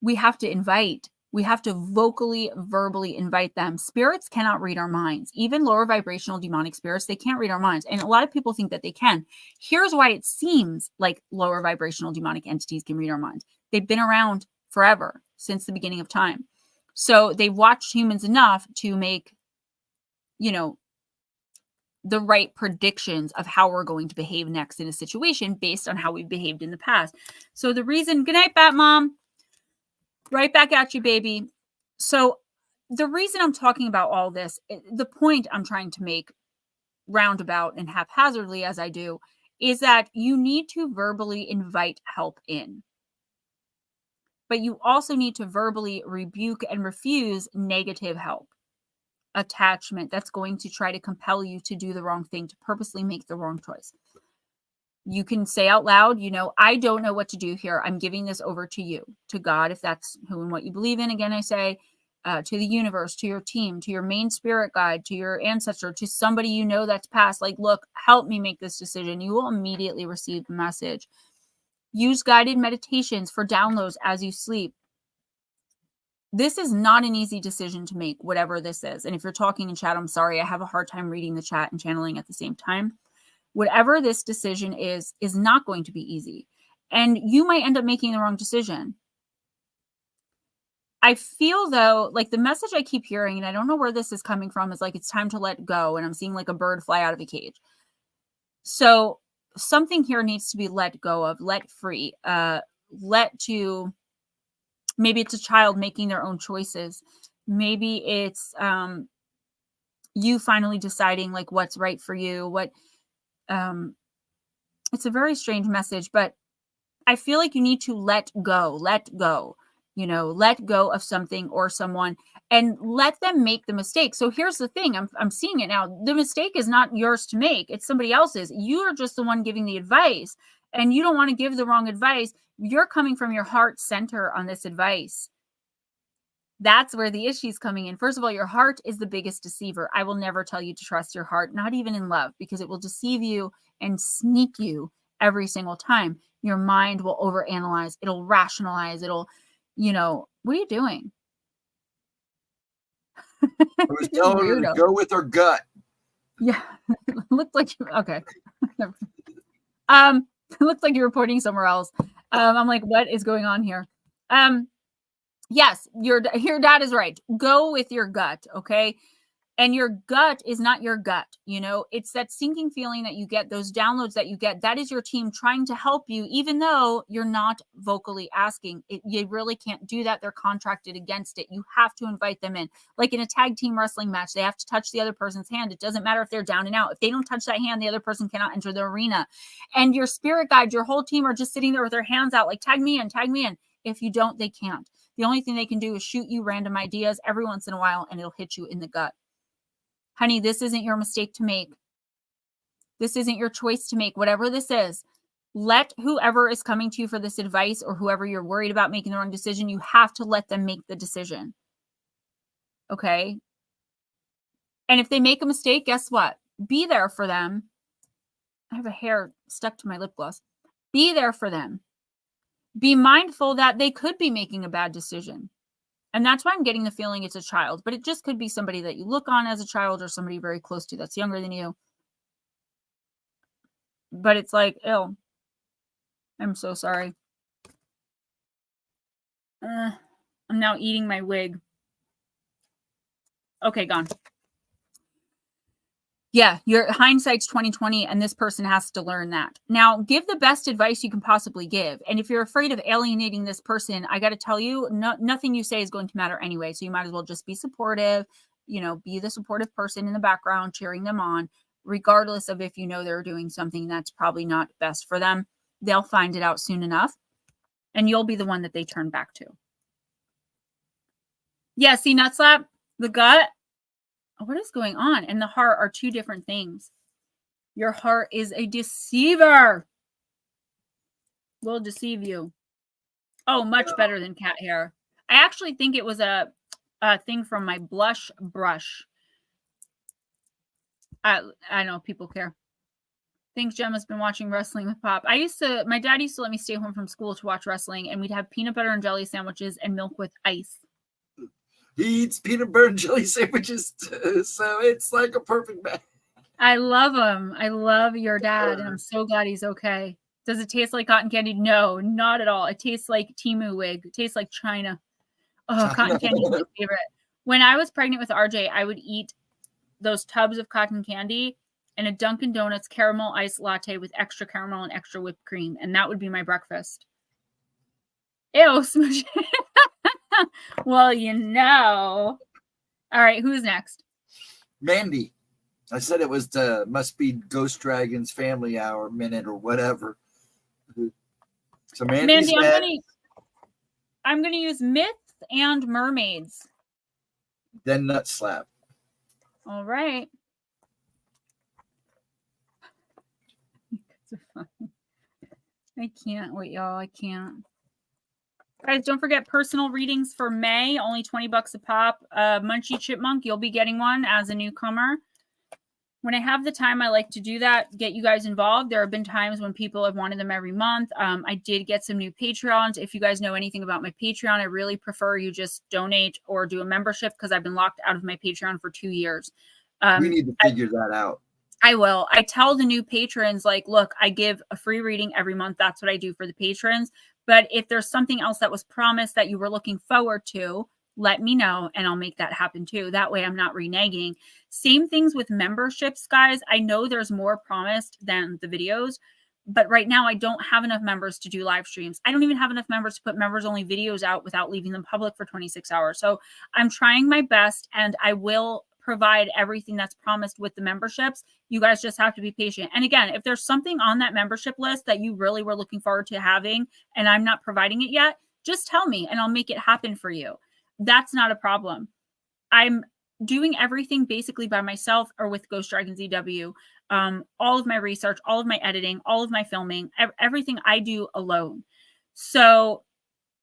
we have to vocally, verbally invite them. Spirits cannot read our minds. Even lower vibrational demonic spirits, they can't read our minds. And a lot of people think that they can. Here's why it seems like lower vibrational demonic entities can read our minds. They've been around forever, since the beginning of time. So they've watched humans enough to make, the right predictions of how we're going to behave next in a situation based on how we've behaved in the past. So the reason, good night, Bat Mom. Right back at you, baby. So the reason I'm talking about all this, the point I'm trying to make roundabout and haphazardly as I do, is that you need to verbally invite help in. But you also need to verbally rebuke and refuse negative help. Attachment that's going to try to compel you to do the wrong thing, to purposely make the wrong choice. You can say out loud, I don't know what to do here. I'm giving this over to you, to God, if that's who and what you believe in. Again, I say to the universe, to your team, to your main spirit guide, to your ancestor, to somebody that's passed. Like, look, help me make this decision. You will immediately receive the message. Use guided meditations for downloads as you sleep. This is not an easy decision to make, whatever this is. And if you're talking in chat, I'm sorry. I have a hard time reading the chat and channeling at the same time. Whatever this decision is not going to be easy. And you might end up making the wrong decision. I feel, though, like the message I keep hearing, and I don't know where this is coming from, is like it's time to let go. And I'm seeing like a bird fly out of a cage. So something here needs to be let go of, let free, maybe it's a child making their own choices. Maybe it's you finally deciding like what's right for you. It's a very strange message, but I feel like you need to let go, let go of something or someone and let them make the mistake. So here's the thing. I'm seeing it now. The mistake is not yours to make. It's somebody else's. You are just the one giving the advice, and you don't want to give the wrong advice. You're coming from your heart center on this advice. That's where the issue is coming in. First of all, your heart is the biggest deceiver. I will never tell you to trust your heart, not even in love, because it will deceive you and sneak you every single time. Your mind will overanalyze. It'll rationalize. It'll, what are you doing? I was telling her to go with her gut. Yeah. It looked like, okay. It looks like you're reporting somewhere else. I'm like, what is going on here? Yes, your dad is right. Go with your gut, okay? And your gut is not your gut, it's that sinking feeling that you get, those downloads that you get. That is your team trying to help you, even though you're not vocally asking. You really can't do that. They're contracted against it. You have to invite them in. Like in a tag team wrestling match, they have to touch the other person's hand. It doesn't matter if they're down and out. If they don't touch that hand, the other person cannot enter the arena. And your spirit guide, your whole team are just sitting there with their hands out like, tag me in, tag me in. If you don't, they can't. The only thing they can do is shoot you random ideas every once in a while, and it'll hit you in the gut. Honey, this isn't your mistake to make. This isn't your choice to make. Whatever this is, let whoever is coming to you for this advice, or whoever you're worried about making the wrong decision, you have to let them make the decision. Okay? And if they make a mistake, guess what? Be there for them. I have a hair stuck to my lip gloss. Be there for them. Be mindful that they could be making a bad decision. And that's why I'm getting the feeling it's a child, but it just could be somebody that you look on as a child, or somebody very close to that's younger than you. But it's like, ew. I'm so sorry. I'm now eating my wig. Okay, gone. Yeah, your hindsight's 2020, and this person has to learn that. Now, give the best advice you can possibly give. And if you're afraid of alienating this person, I got to tell you, nothing you say is going to matter anyway. So you might as well just be supportive, be the supportive person in the background, cheering them on, regardless of if they're doing something that's probably not best for them. They'll find it out soon enough, and you'll be the one that they turn back to. Yeah, see, nut slap, the gut. What is going on? And the heart are two different things. Your heart is a deceiver. Will deceive you. Oh, much better than cat hair. I actually think it was a thing from my blush brush. I know people care. Thanks, Gemma's been watching wrestling with Pop. My dad used to let me stay home from school to watch wrestling, and we'd have peanut butter and jelly sandwiches and milk with ice. He eats peanut butter and jelly sandwiches too, so it's like a perfect match. I love him. I love your dad, and I'm so glad he's okay. Does it taste like cotton candy? No, not at all. It tastes like Temu wig. It tastes like China. Oh, cotton candy is my favorite. When I was pregnant with RJ, I would eat those tubs of cotton candy, and a Dunkin' Donuts caramel iced latte with extra caramel and extra whipped cream. And that would be my breakfast. Ew, smush. Well, you know. All right, who's next? Mandy. I said it was must be Ghost Dragon's Family Hour minute or whatever. So Mandy said, I'm gonna use myths and mermaids. Then nut slap. All right. I can't wait, y'all. I can't. Guys, don't forget personal readings for May, only $20 a pop. Munchie Chipmunk, you'll be getting one as a newcomer. When I have the time, I like to do that, get you guys involved. There have been times when people have wanted them every month. I did get some new Patreons. If you guys know anything about my Patreon, I really prefer you just donate or do a membership because I've been locked out of my Patreon for 2 years. We need to figure that out. I will. I tell the new patrons, like, look, I give a free reading every month. That's what I do for the patrons. But if there's something else that was promised that you were looking forward to, let me know and I'll make that happen too. That way I'm not reneging. Same things with memberships, guys. I know there's more promised than the videos, but right now I don't have enough members to do live streams. I don't even have enough members to put members only videos out without leaving them public for 26 hours. So I'm trying my best and I will provide everything that's promised with the memberships. You guys just have to be patient. And again, if there's something on that membership list that you really were looking forward to having and I'm not providing it yet, just tell me and I'll make it happen for you. That's not a problem. I'm doing everything basically by myself or with Ghostdragonzw. All of my research, all of my editing, all of my filming, everything I do alone. So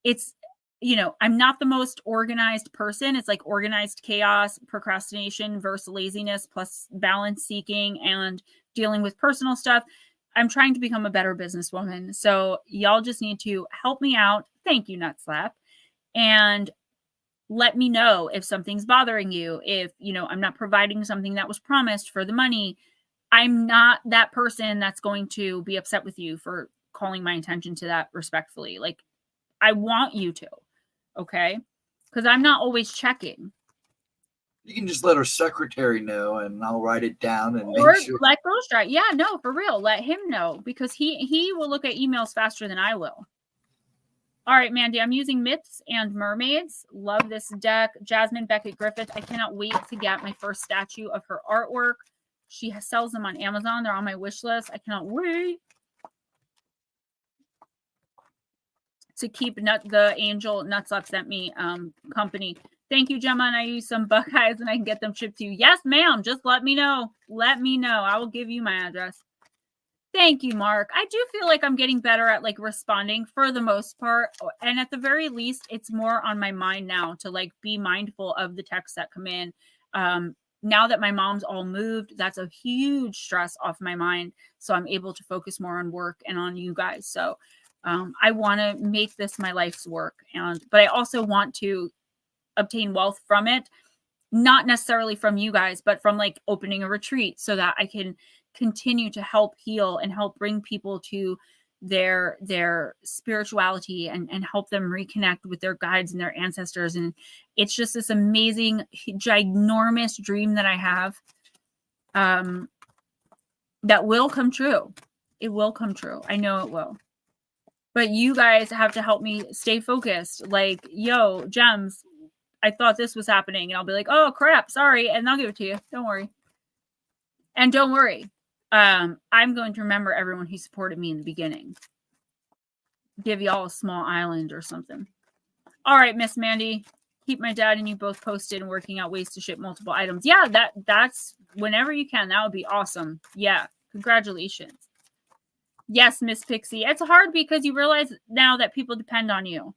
it's, you know, I'm not the most organized person. It's like organized chaos, procrastination versus laziness, plus balance seeking and dealing with personal stuff. I'm trying to become a better businesswoman. So y'all just need to help me out. Thank you, Nutslap. And let me know if something's bothering you. If, you know, I'm not providing something that was promised for the money. I'm not that person that's going to be upset with you for calling my attention to that respectfully. Like, I want you to. Okay, because I'm not always checking. You can just let our secretary know, and I'll write it down and or make sure. Let Ghostdrag. Yeah, no, for real. Let him know because he will look at emails faster than I will. All right, Mandy, I'm using myths and mermaids. Love this deck. Jasmine Beckett Griffith. I cannot wait to get my first statue of her artwork. She sells them on Amazon. They're on my wish list. I cannot wait to keep the angel Nutslap sent me company. Thank you, Gemma. And I use some Buckeyes and I can get them shipped to you. Yes, ma'am. Just let me know. Let me know. I will give you my address. Thank you, Mark. I do feel like I'm getting better at like responding for the most part. And at the very least, it's more on my mind now to like be mindful of the texts that come in. Now that my mom's all moved, that's a huge stress off my mind. So I'm able to focus more on work and on you guys. So I want to make this my life's work. But I also want to obtain wealth from it, not necessarily from you guys, but from like opening a retreat so that I can continue to help heal and help bring people to their spirituality and help them reconnect with their guides and their ancestors. And it's just this amazing, ginormous dream that I have that will come true. It will come true. I know it will. But you guys have to help me stay focused. Like, yo, Gems, I thought this was happening. And I'll be like, oh, crap, sorry. And I'll give it to you. Don't worry. And don't worry. I'm going to remember everyone who supported me in the beginning. Give y'all a small island or something. All right, Miss Mandy. Keep my dad and you both posted and working out ways to ship multiple items. Yeah, that's whenever you can. That would be awesome. Yeah. Congratulations. Yes, Miss Pixie. It's hard because you realize now that people depend on you.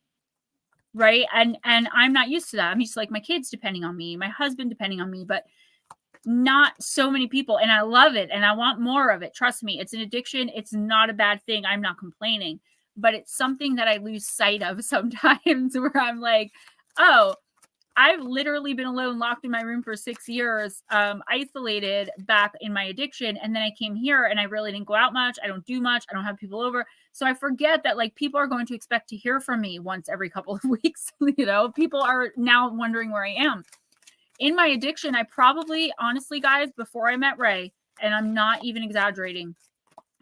Right? And I'm not used to that. I'm used to like my kids depending on me, my husband depending on me, but not so many people. And I love it. And I want more of it. Trust me, it's an addiction. It's not a bad thing. I'm not complaining, but it's something that I lose sight of sometimes where I'm like, oh, I've literally been alone, locked in my room for 6 years, isolated back in my addiction. And then I came here and I really didn't go out much. I don't do much. I don't have people over. So I forget that like people are going to expect to hear from me once every couple of weeks. You know, people are now wondering where I am. In my addiction, I probably, honestly, guys, before I met Ray and I'm not even exaggerating.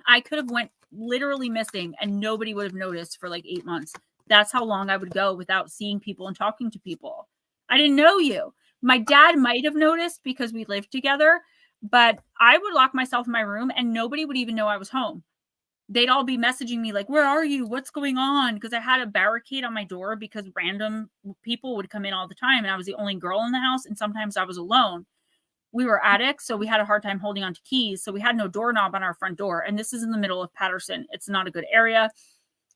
I could have went literally missing and nobody would have noticed for like 8 months. That's how long I would go without seeing people and talking to people. I didn't know you. My dad might have noticed because we lived together, but I would lock myself in my room and nobody would even know I was home. They'd all be messaging me like, where are you? What's going on? Because I had a barricade on my door because random people would come in all the time and I was the only girl in the house and sometimes I was alone. We were addicts, so we had a hard time holding on to keys. So we had no doorknob on our front door. And this is in the middle of Patterson. It's not a good area.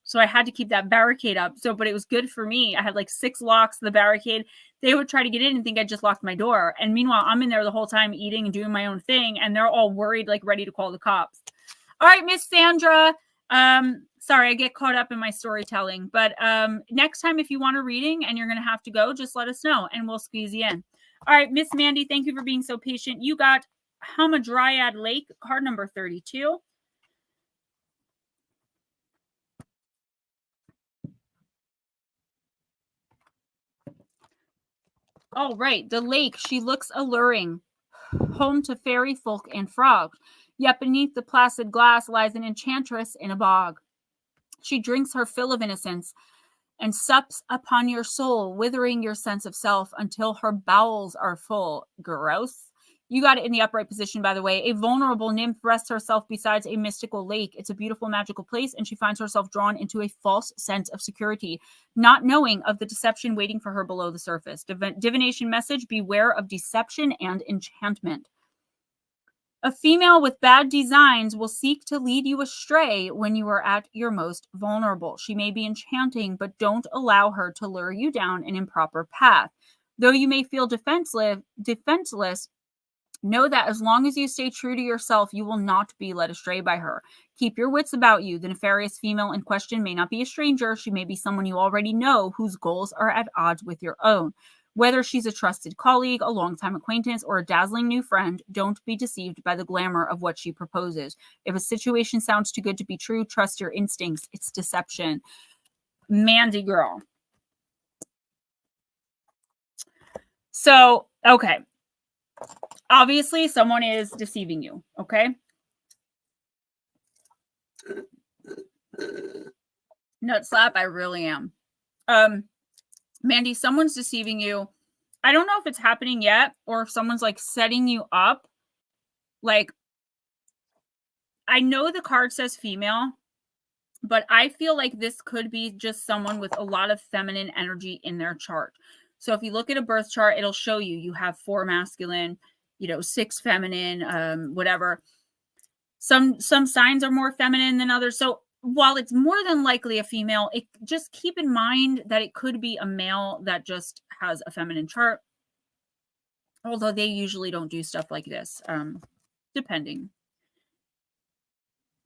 So I had to keep that barricade up. But it was good for me. I had like 6 locks of the barricade. They would try to get in and think I just locked my door. And meanwhile, I'm in there the whole time eating and doing my own thing. And they're all worried, like ready to call the cops. All right, Miss Sandra. Sorry, I get caught up in my storytelling. But next time, if you want a reading and you're going to have to go, just let us know and we'll squeeze you in. All right, Miss Mandy, thank you for being so patient. You got Hamadryad Lake, card number 32. All right, the lake, she looks alluring, home to fairy folk and frogs. Yet beneath the placid glass lies an enchantress in a bog. She drinks her fill of innocence and sups upon your soul, withering your sense of self until her bowels are full. Gross. You got it in the upright position, by the way. A vulnerable nymph rests herself beside a mystical lake. It's a beautiful, magical place, and she finds herself drawn into a false sense of security, not knowing of the deception waiting for her below the surface. Divination message, beware of deception and enchantment. A female with bad designs will seek to lead you astray when you are at your most vulnerable. She may be enchanting, but don't allow her to lure you down an improper path. Though you may feel defenseless, know that as long as you stay true to yourself, you will not be led astray by her. Keep your wits about you. The nefarious female in question may not be a stranger. She may be someone you already know whose goals are at odds with your own. Whether she's a trusted colleague, a longtime acquaintance, or a dazzling new friend, don't be deceived by the glamour of what she proposes. If a situation sounds too good to be true, trust your instincts. It's deception. Mandy girl. So, okay. Obviously, someone is deceiving you, okay? Nut slap, I really am. Mandy, someone's deceiving you. I don't know if it's happening yet or if someone's like setting you up. Like, I know the card says female, but I feel like this could be just someone with a lot of feminine energy in their chart. So if you look at a birth chart, it'll show you have 4 masculine, 6 feminine, whatever. Some signs are more feminine than others. So while it's more than likely a female, just keep in mind that it could be a male that just has a feminine chart. Although they usually don't do stuff like this, depending.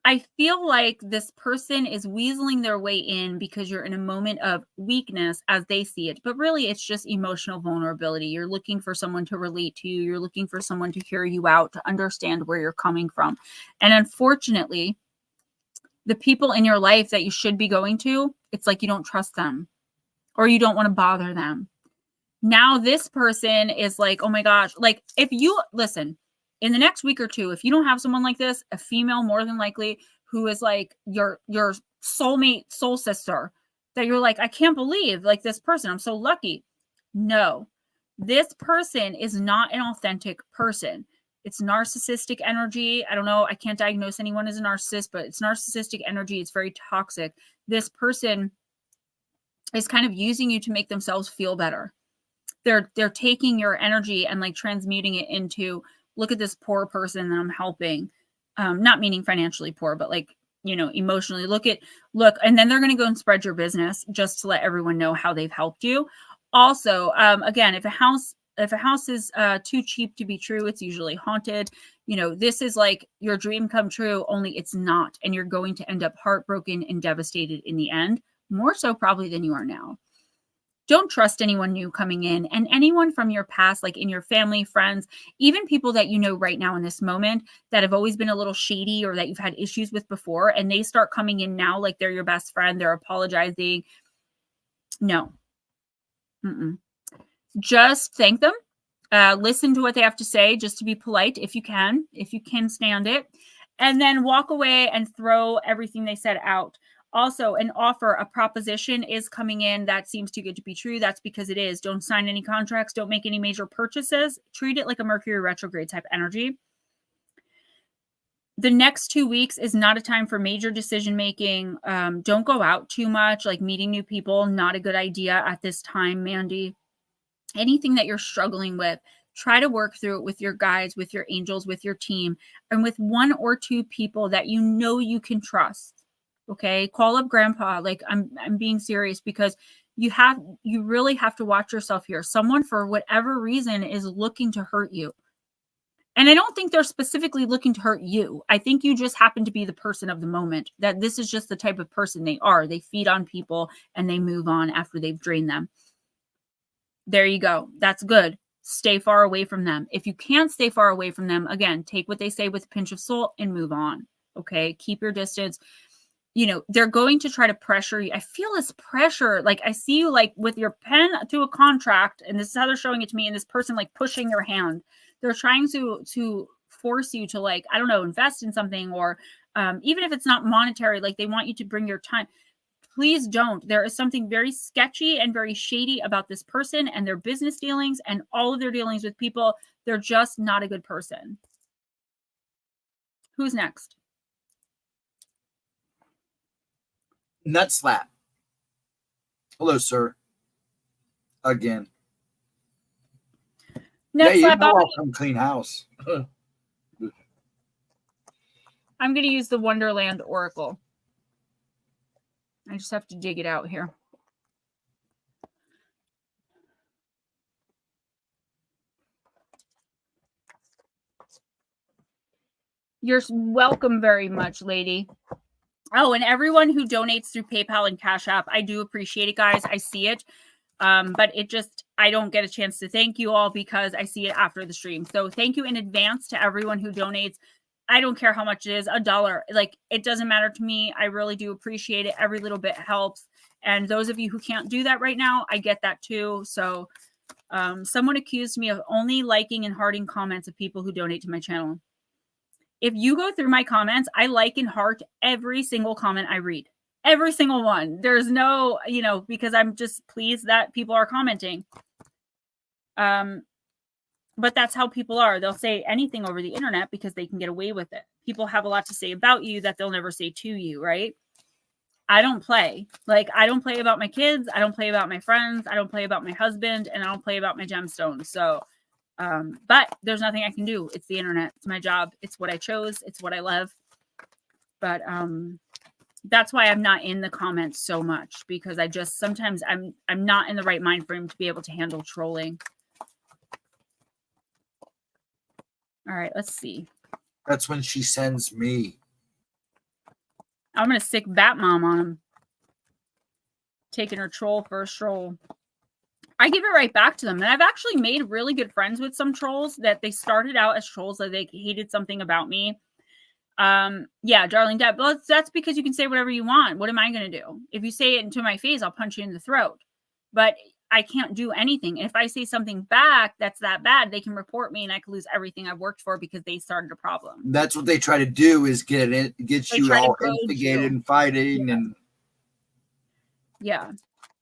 I feel like this person is weaseling their way in because you're in a moment of weakness as they see it. But really, it's just emotional vulnerability. You're looking for someone to relate to you. You're looking for someone to hear you out, to understand where you're coming from. And unfortunately, the people in your life that you should be going to, it's like you don't trust them or you don't want to bother them. Now this person is like, oh my gosh, like if you listen in the next week or two, if you don't have someone like this, a female more than likely who is like your soulmate, soul sister, that you're like, I can't believe like this person, I'm so lucky. No, this person is not an authentic person. It's narcissistic energy. I don't know. I can't diagnose anyone as a narcissist, but it's narcissistic energy. It's very toxic. This person is kind of using you to make themselves feel better. They're taking your energy and like transmuting it into, look at this poor person that I'm helping. Not meaning financially poor, but like, emotionally look. And then they're going to go and spread your business just to let everyone know how they've helped you. Also, again, if a house is too cheap to be true, it's usually haunted. This is like your dream come true, only it's not. And you're going to end up heartbroken and devastated in the end, more so probably than you are now. Don't trust anyone new coming in, and anyone from your past, like in your family, friends, even people that you know right now in this moment that have always been a little shady or that you've had issues with before, and they start coming in now like they're your best friend, they're apologizing. No. Just thank them. Listen to what they have to say, just to be polite if you can stand it, and then walk away and throw everything they said out. Also, an offer, a proposition is coming in that seems too good to be true. That's because it is. Don't sign any contracts. Don't make any major purchases. Treat it like a Mercury retrograde type energy. The next 2 weeks is not a time for major decision making. Don't go out too much, like meeting new people. Not a good idea at this time, Mandy. Anything that you're struggling with, try to work through it with your guides, with your angels, with your team, and with 1 or 2 people that you know you can trust. Okay, call up grandpa. Like I'm being serious, because you really have to watch yourself here. Someone, for whatever reason, is looking to hurt you. And I don't think they're specifically looking to hurt you. I think you just happen to be the person of the moment, that this is just the type of person they are. They feed on people and they move on after they've drained them. There you go. That's good. Stay far away from them. If you can't stay far away from them, again, take what they say with a pinch of salt and move on. Okay. Keep your distance. They're going to try to pressure you. I feel this pressure. Like I see you like with your pen to a contract, and this is how they're showing it to me. And this person like pushing your hand. They're trying to force you to, like, I don't know, invest in something, or even if it's not monetary, like they want you to bring your time. Please don't. There is something very sketchy and very shady about this person and their business dealings and all of their dealings with people. They're just not a good person. Who's next? Nut slap. Hello, sir. Again. Nut slap. I'll come clean house. I'm going to use the Wonderland Oracle. I just have to dig it out here. You're welcome very much, lady. Oh, and everyone who donates through PayPal and Cash App, I do appreciate it, guys. I see it. But I don't get a chance to thank you all because I see it after the stream. So thank you in advance to everyone who donates. I don't care how much it is, $1. Like, it doesn't matter to me. I really do appreciate it. Every little bit helps. And those of you who can't do that right now, I get that too. So someone accused me of only liking and hearting comments of people who donate to my channel. If you go through my comments, I like and heart every single comment I read. Every single one. There's no, because I'm just pleased that people are commenting. But that's how people are. They'll say anything over the internet because they can get away with it. People have a lot to say about you that they'll never say to you, right? I don't play. Like, I don't play about my kids. I don't play about my friends. I don't play about my husband. And I don't play about my gemstones. So, but there's nothing I can do. It's the internet. It's my job. It's what I chose. It's what I love. But that's why I'm not in the comments so much, because sometimes I'm not in the right mind frame to be able to handle trolling. All right, let's see. That's when she sends me. I'm going to sick Batmom on him. Taking her troll for a stroll. I give it right back to them. And I've actually made really good friends with some trolls that they started out as trolls that they hated something about me. Yeah, darling Deb. Well, that's because you can say whatever you want. What am I going to do? If you say it into my face, I'll punch you in the throat. But I can't do anything. And if I say something back that's that bad, they can report me and I can lose everything I've worked for because they started a problem. That's what they try to do, is get you all instigated and fighting. And yeah.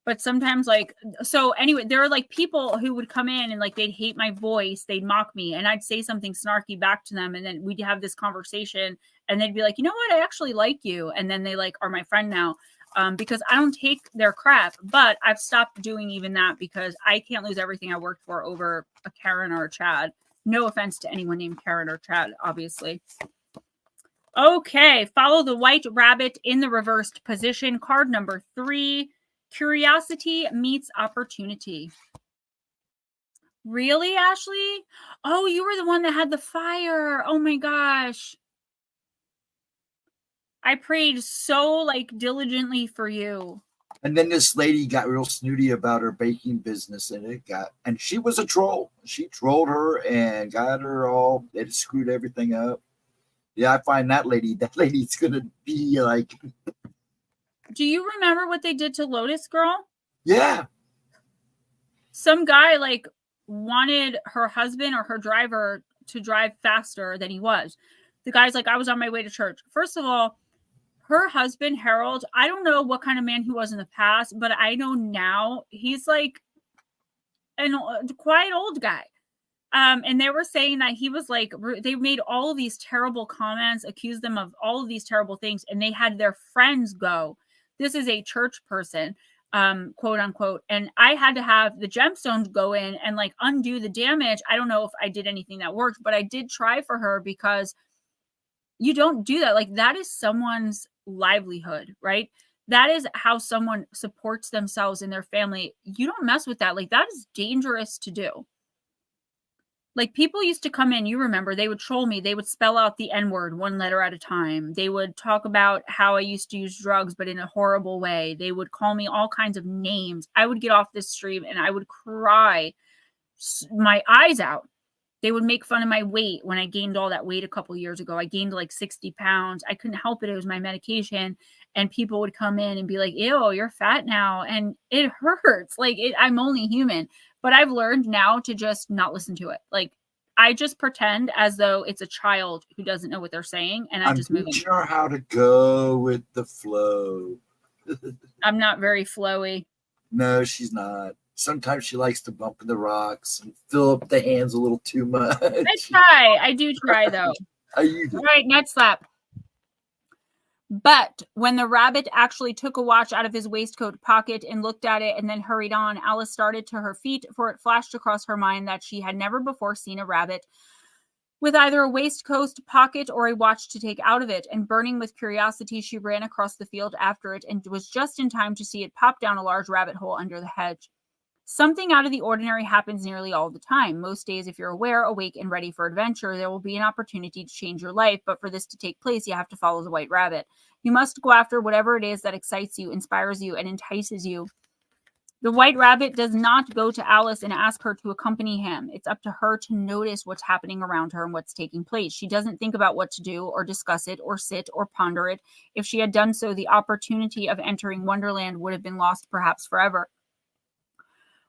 But sometimes, like, so anyway, there are like people who would come in and like they'd hate my voice, they'd mock me, and I'd say something snarky back to them, and then we'd have this conversation, and they'd be like, you know what, I actually like you, and then they like are my friend now, because I don't take their crap. But I've stopped doing even that because I can't lose everything I worked for over a Karen or a Chad. No offense to anyone named Karen or Chad, obviously. Okay, follow the white rabbit in the reversed position. Card number 3. Curiosity meets opportunity. Really, Ashley? Oh, you were the one that had the fire. Oh my gosh. I prayed so like diligently for you. And then this lady got real snooty about her baking business, and she was a troll. She trolled her and got her all, it screwed everything up. Yeah, I find that lady's gonna be like. Do you remember what they did to Lotus Girl? Yeah. Some guy like wanted her husband or her driver to drive faster than he was. The guy's like, I was on my way to church. First of all, her husband, Harold, I don't know what kind of man he was in the past, but I know now he's like a quite old guy. And they were saying that he was like, they made all of these terrible comments, accused them of all of these terrible things, and they had their friends go. This is a church person, quote unquote. And I had to have the gemstones go in and like undo the damage. I don't know if I did anything that worked, but I did try for her, because you don't do that. Like, that is someone's livelihood, right? That is how someone supports themselves and their family. You don't mess with that. Like, that is dangerous to do. Like, people used to come in, you remember, they would troll me. They would spell out the N-word one letter at a time. They would talk about how I used to use drugs, but in a horrible way. They would call me all kinds of names. I would get off this stream and I would cry my eyes out. They would make fun of my weight when I gained all that weight a couple years ago. I gained like 60 pounds. I couldn't help it. It was my medication. And people would come in and be like, ew, you're fat now. And it hurts. Like, I'm only human. But I've learned now to just not listen to it. Like, I just pretend as though it's a child who doesn't know what they're saying. And I'm just moving. teaching her how to go with the flow. I'm not very flowy. No, she's not. Sometimes she likes to bump in the rocks and fill up the hands a little too much. I try. I do try, though. How you do? All right, nut slap. But when the rabbit actually took a watch out of his waistcoat pocket and looked at it and then hurried on, Alice started to her feet, for it flashed across her mind that she had never before seen a rabbit with either a waistcoat pocket or a watch to take out of it. And burning with curiosity, she ran across the field after it and was just in time to see it pop down a large rabbit hole under the hedge. Something out of the ordinary happens nearly all the time. Most days, if you're aware, awake, and ready for adventure, there will be an opportunity to change your life. But for this to take place, you have to follow the white rabbit. You must go after whatever it is that excites you, inspires you, and entices you. The white rabbit does not go to Alice and ask her to accompany him. It's up to her to notice what's happening around her and what's taking place. She doesn't think about what to do or discuss it or sit or ponder it. If she had done so, the opportunity of entering Wonderland would have been lost perhaps forever.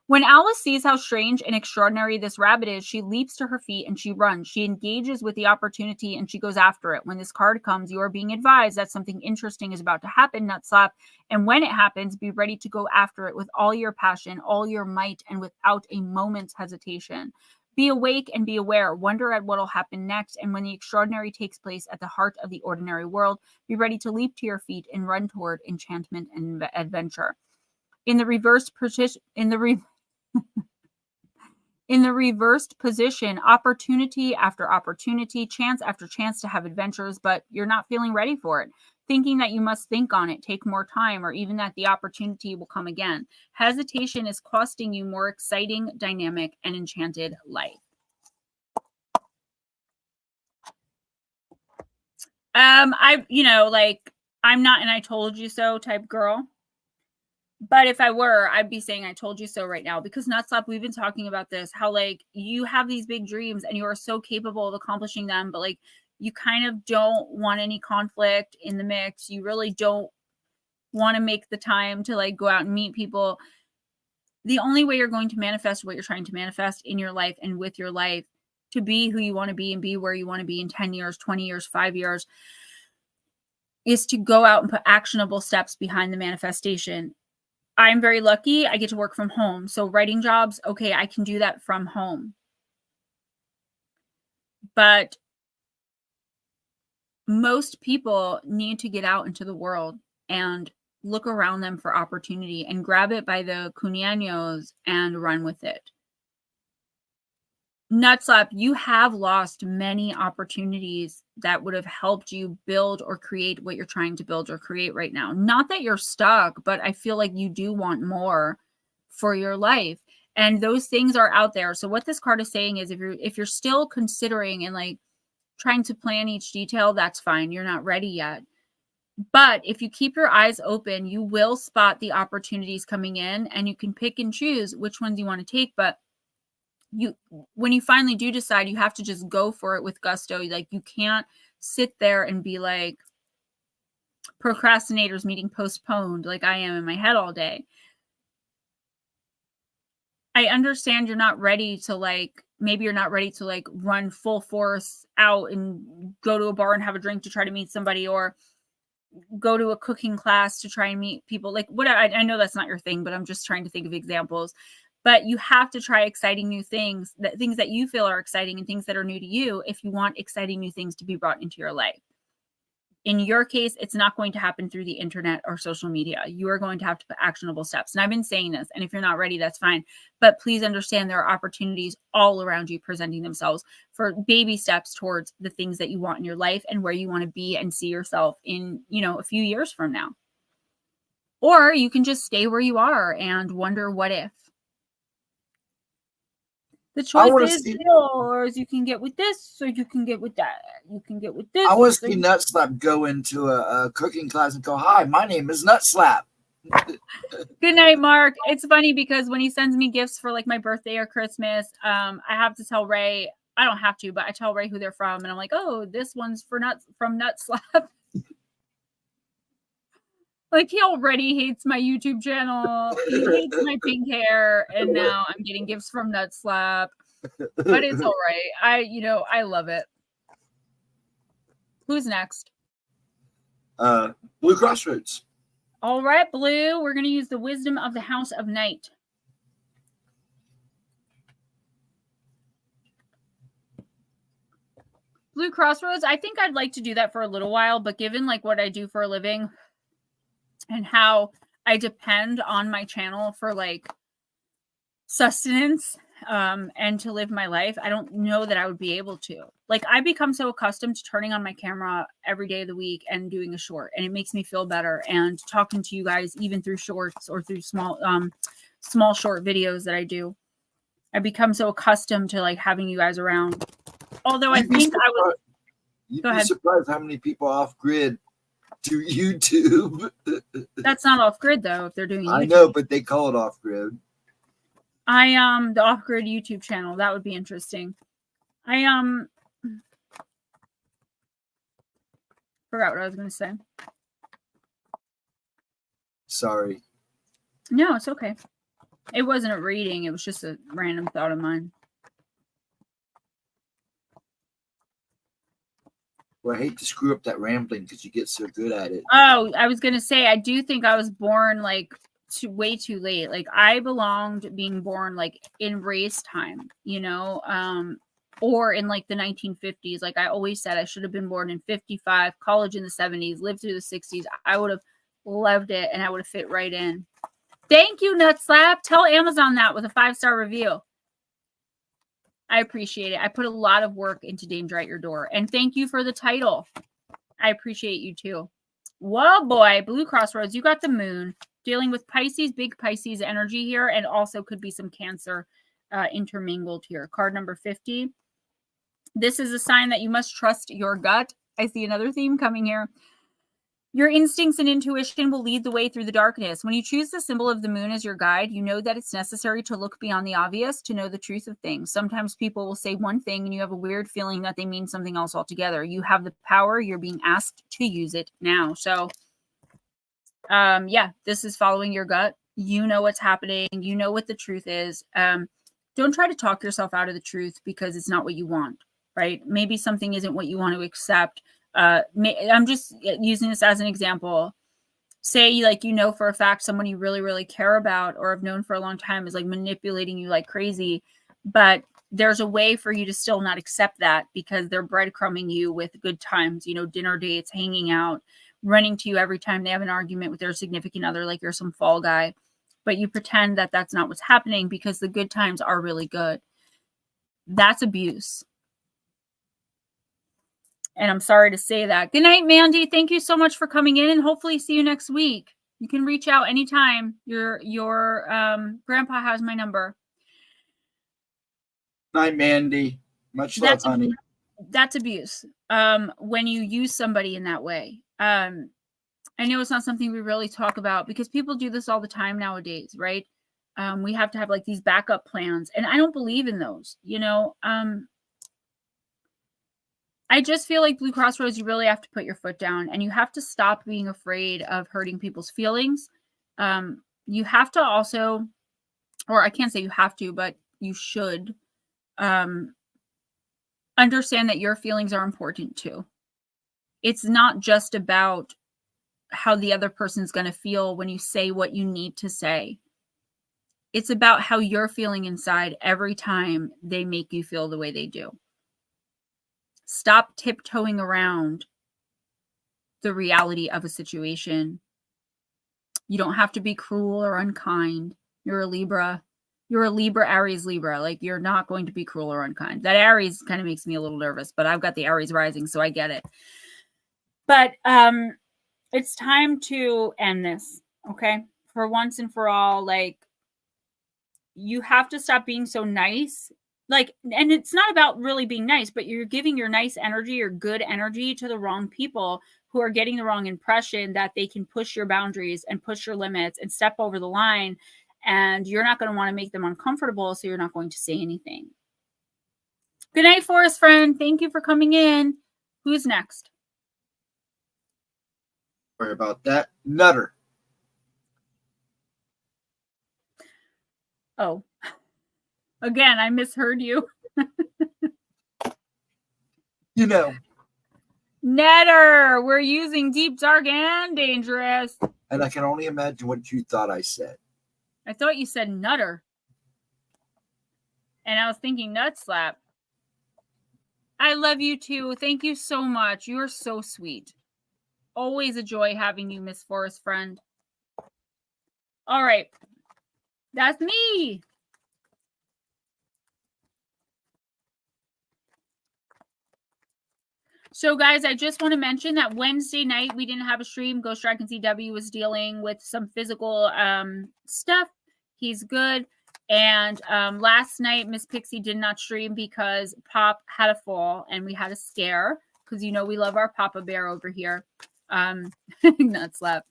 When Alice sees how strange and extraordinary this rabbit is, she leaps to her feet and she runs. She engages with the opportunity and she goes after it. When this card comes, you are being advised that something interesting is about to happen, Nutslap. And when it happens, be ready to go after it with all your passion, all your might, and without a moment's hesitation. Be awake and be aware. Wonder at what will happen next. And when the extraordinary takes place at the heart of the ordinary world, be ready to leap to your feet and run toward enchantment and adventure. In the reversed position, opportunity after opportunity, chance after chance to have adventures, but you're not feeling ready for it. Thinking that you must think on it, take more time, or even that the opportunity will come again. Hesitation is costing you more exciting, dynamic, and enchanted life. I'm not an I told you so type girl. But if I were, I'd be saying I told you so right now, because Nutslap, we've been talking about this, how like you have these big dreams and you are so capable of accomplishing them, but like you kind of don't want any conflict in the mix. You really don't want to make the time to like go out and meet people. The only way you're going to manifest what you're trying to manifest in your life and with your life, to be who you want to be and be where you want to be in 10 years, 20 years, 5 years, is to go out and put actionable steps behind the manifestation. I'm very lucky. I get to work from home. So writing jobs, okay, I can do that from home. But most people need to get out into the world and look around them for opportunity and grab it by the cuñaños and run with it. Nutslap, you have lost many opportunities that would have helped you build or create what you're trying to build or create right now. Not that you're stuck, but I feel like you do want more for your life. And those things are out there. So what this card is saying is if you're still considering and like trying to plan each detail, that's fine. You're not ready yet. But if you keep your eyes open, you will spot the opportunities coming in and you can pick and choose which ones you want to take. But when you finally do decide, you have to just go for it with gusto. Like you can't sit there and be like procrastinators meeting postponed like I am in my head all day. I understand you're not ready to like, maybe you're not ready to like run full force out and go to a bar and have a drink to try to meet somebody, or go to a cooking class to try and meet people. Like what, I know that's not your thing, but I'm just trying to think of examples. But you have to try exciting new things, things that you feel are exciting and things that are new to you, if you want exciting new things to be brought into your life. In your case, it's not going to happen through the internet or social media. You are going to have to put actionable steps. And I've been saying this, and if you're not ready, that's fine. But please understand there are opportunities all around you presenting themselves for baby steps towards the things that you want in your life and where you want to be and see yourself in, a few years from now. Or you can just stay where you are and wonder what if. The choice is yours. You can get with this, or you can get with that. You can get with this. I want to see Nutslap go into a cooking class and go, "Hi, my name is Nutslap." Good night, Mark. It's funny because when he sends me gifts for like my birthday or Christmas, I have to tell Ray. I don't have to, but I tell Ray who they're from, and I'm like, "Oh, this one's from Nutslap." Like, he already hates my YouTube channel. He hates my pink hair, and now I'm getting gifts from Nutslap. But it's all right. I love it. Who's next? Blue Crossroads. All right, Blue. We're going to use the wisdom of the House of Night. Blue Crossroads, I think I'd like to do that for a little while, but given like what I do for a living and how I depend on my channel for like sustenance and to live my life, I don't know that I would be able to. Like, I become so accustomed to turning on my camera every day of the week and doing a short, and it makes me feel better. And talking to you guys, even through shorts or through small short videos that I do, I become so accustomed to like having you guys around. Although I think I would. You'd be surprised how many people off grid do YouTube. That's not off grid though. If they're doing YouTube. I know, but they call it off grid. The off grid YouTube channel. That would be interesting. I forgot what I was going to say. Sorry. No, it's okay. It wasn't a reading. It was just a random thought of mine. Well, I hate to screw up that rambling because you get so good at it. Oh, I was going to say, I do think I was born like way too late. Like, I belonged being born like in race time, or in like the 1950s. Like, I always said I should have been born in 55, college in the 70s, lived through the 60s. I would have loved it, and I would have fit right in. Thank you, Nutslap. Tell Amazon that with a 5-star review. I appreciate it. I put a lot of work into Danger at Your Door. And thank you for the title. I appreciate you too. Whoa, boy. Blue Crossroads, you got the moon. Dealing with Pisces, big Pisces energy here, and also could be some Cancer intermingled here. Card number 50. This is a sign that you must trust your gut. I see another theme coming here. Your instincts and intuition will lead the way through the darkness. When you choose the symbol of the moon as your guide, you know that it's necessary to look beyond the obvious to know the truth of things. Sometimes people will say one thing and you have a weird feeling that they mean something else altogether. You have the power. You're being asked to use it now. So, yeah, this is following your gut. You know what's happening. You know what the truth is. Don't try to talk yourself out of the truth because it's not what you want, right? Maybe something isn't what you want to accept. I'm just using this as an example. Say, like, for a fact someone you really, really care about or have known for a long time is like manipulating you like crazy, but there's a way for you to still not accept that because they're breadcrumbing you with good times, dinner dates, hanging out, running to you every time they have an argument with their significant other, like you're some fall guy, but you pretend that that's not what's happening because the good times are really good. That's abuse. And I'm sorry to say that. Good night, Mandy. Thank you so much for coming in, and hopefully see you next week. You can reach out anytime. Your grandpa has my number. Night, Mandy. Much love, honey. That's abuse. When you use somebody in that way. I know it's not something we really talk about because people do this all the time nowadays, right? We have to have like these backup plans, and I don't believe in those, I just feel like Blue Crossroads, you really have to put your foot down and you have to stop being afraid of hurting people's feelings. You have to also or I can't say you have to, but you should understand that your feelings are important too. It's not just about how the other person's going to feel when you say what you need to say. It's about how you're feeling inside every time they make you feel the way they do. Stop tiptoeing around the reality of a situation. You don't have to be cruel or unkind. You're a Libra. You're a Libra, Aries, Libra. Like, you're not going to be cruel or unkind. That Aries kind of makes me a little nervous, but I've got the Aries rising, so I get it. But it's time to end this, okay? For once and for all, like, you have to stop being so nice. Like, and it's not about really being nice, but you're giving your nice energy or good energy to the wrong people who are getting the wrong impression that they can push your boundaries and push your limits and step over the line. And you're not going to want to make them uncomfortable, so you're not going to say anything. Good night, Forest Friend. Thank you for coming in. Who's next? Sorry about that. Nutter. Oh, again, I misheard you. You know. Netter. We're using deep, dark, and dangerous. And I can only imagine what you thought I said. I thought you said nutter. And I was thinking nut slap. I love you too. Thank you so much. You are so sweet. Always a joy having you, Miss Forest Friend. All right. That's me. So, guys, I just want to mention that Wednesday night we didn't have a stream. Ghostdragonzw was dealing with some physical stuff. He's good. And last night, Miss Pixie did not stream because Pop had a fall and we had a scare because, you know, we love our Papa Bear over here. Nut slap.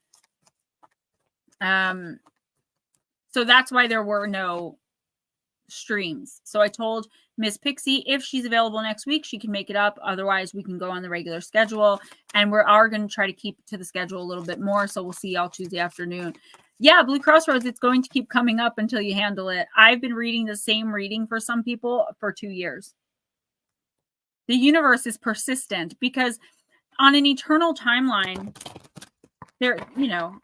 So that's why there were no streams. So I told Miss Pixie if she's available next week, she can make it up. Otherwise, we can go on the regular schedule. And we are going to try to keep to the schedule a little bit more. So we'll see y'all Tuesday afternoon. Yeah, Blue Crossroads, it's going to keep coming up until you handle it. I've been reading the same reading for some people for 2 years. The universe is persistent because on an eternal timeline, there, you know,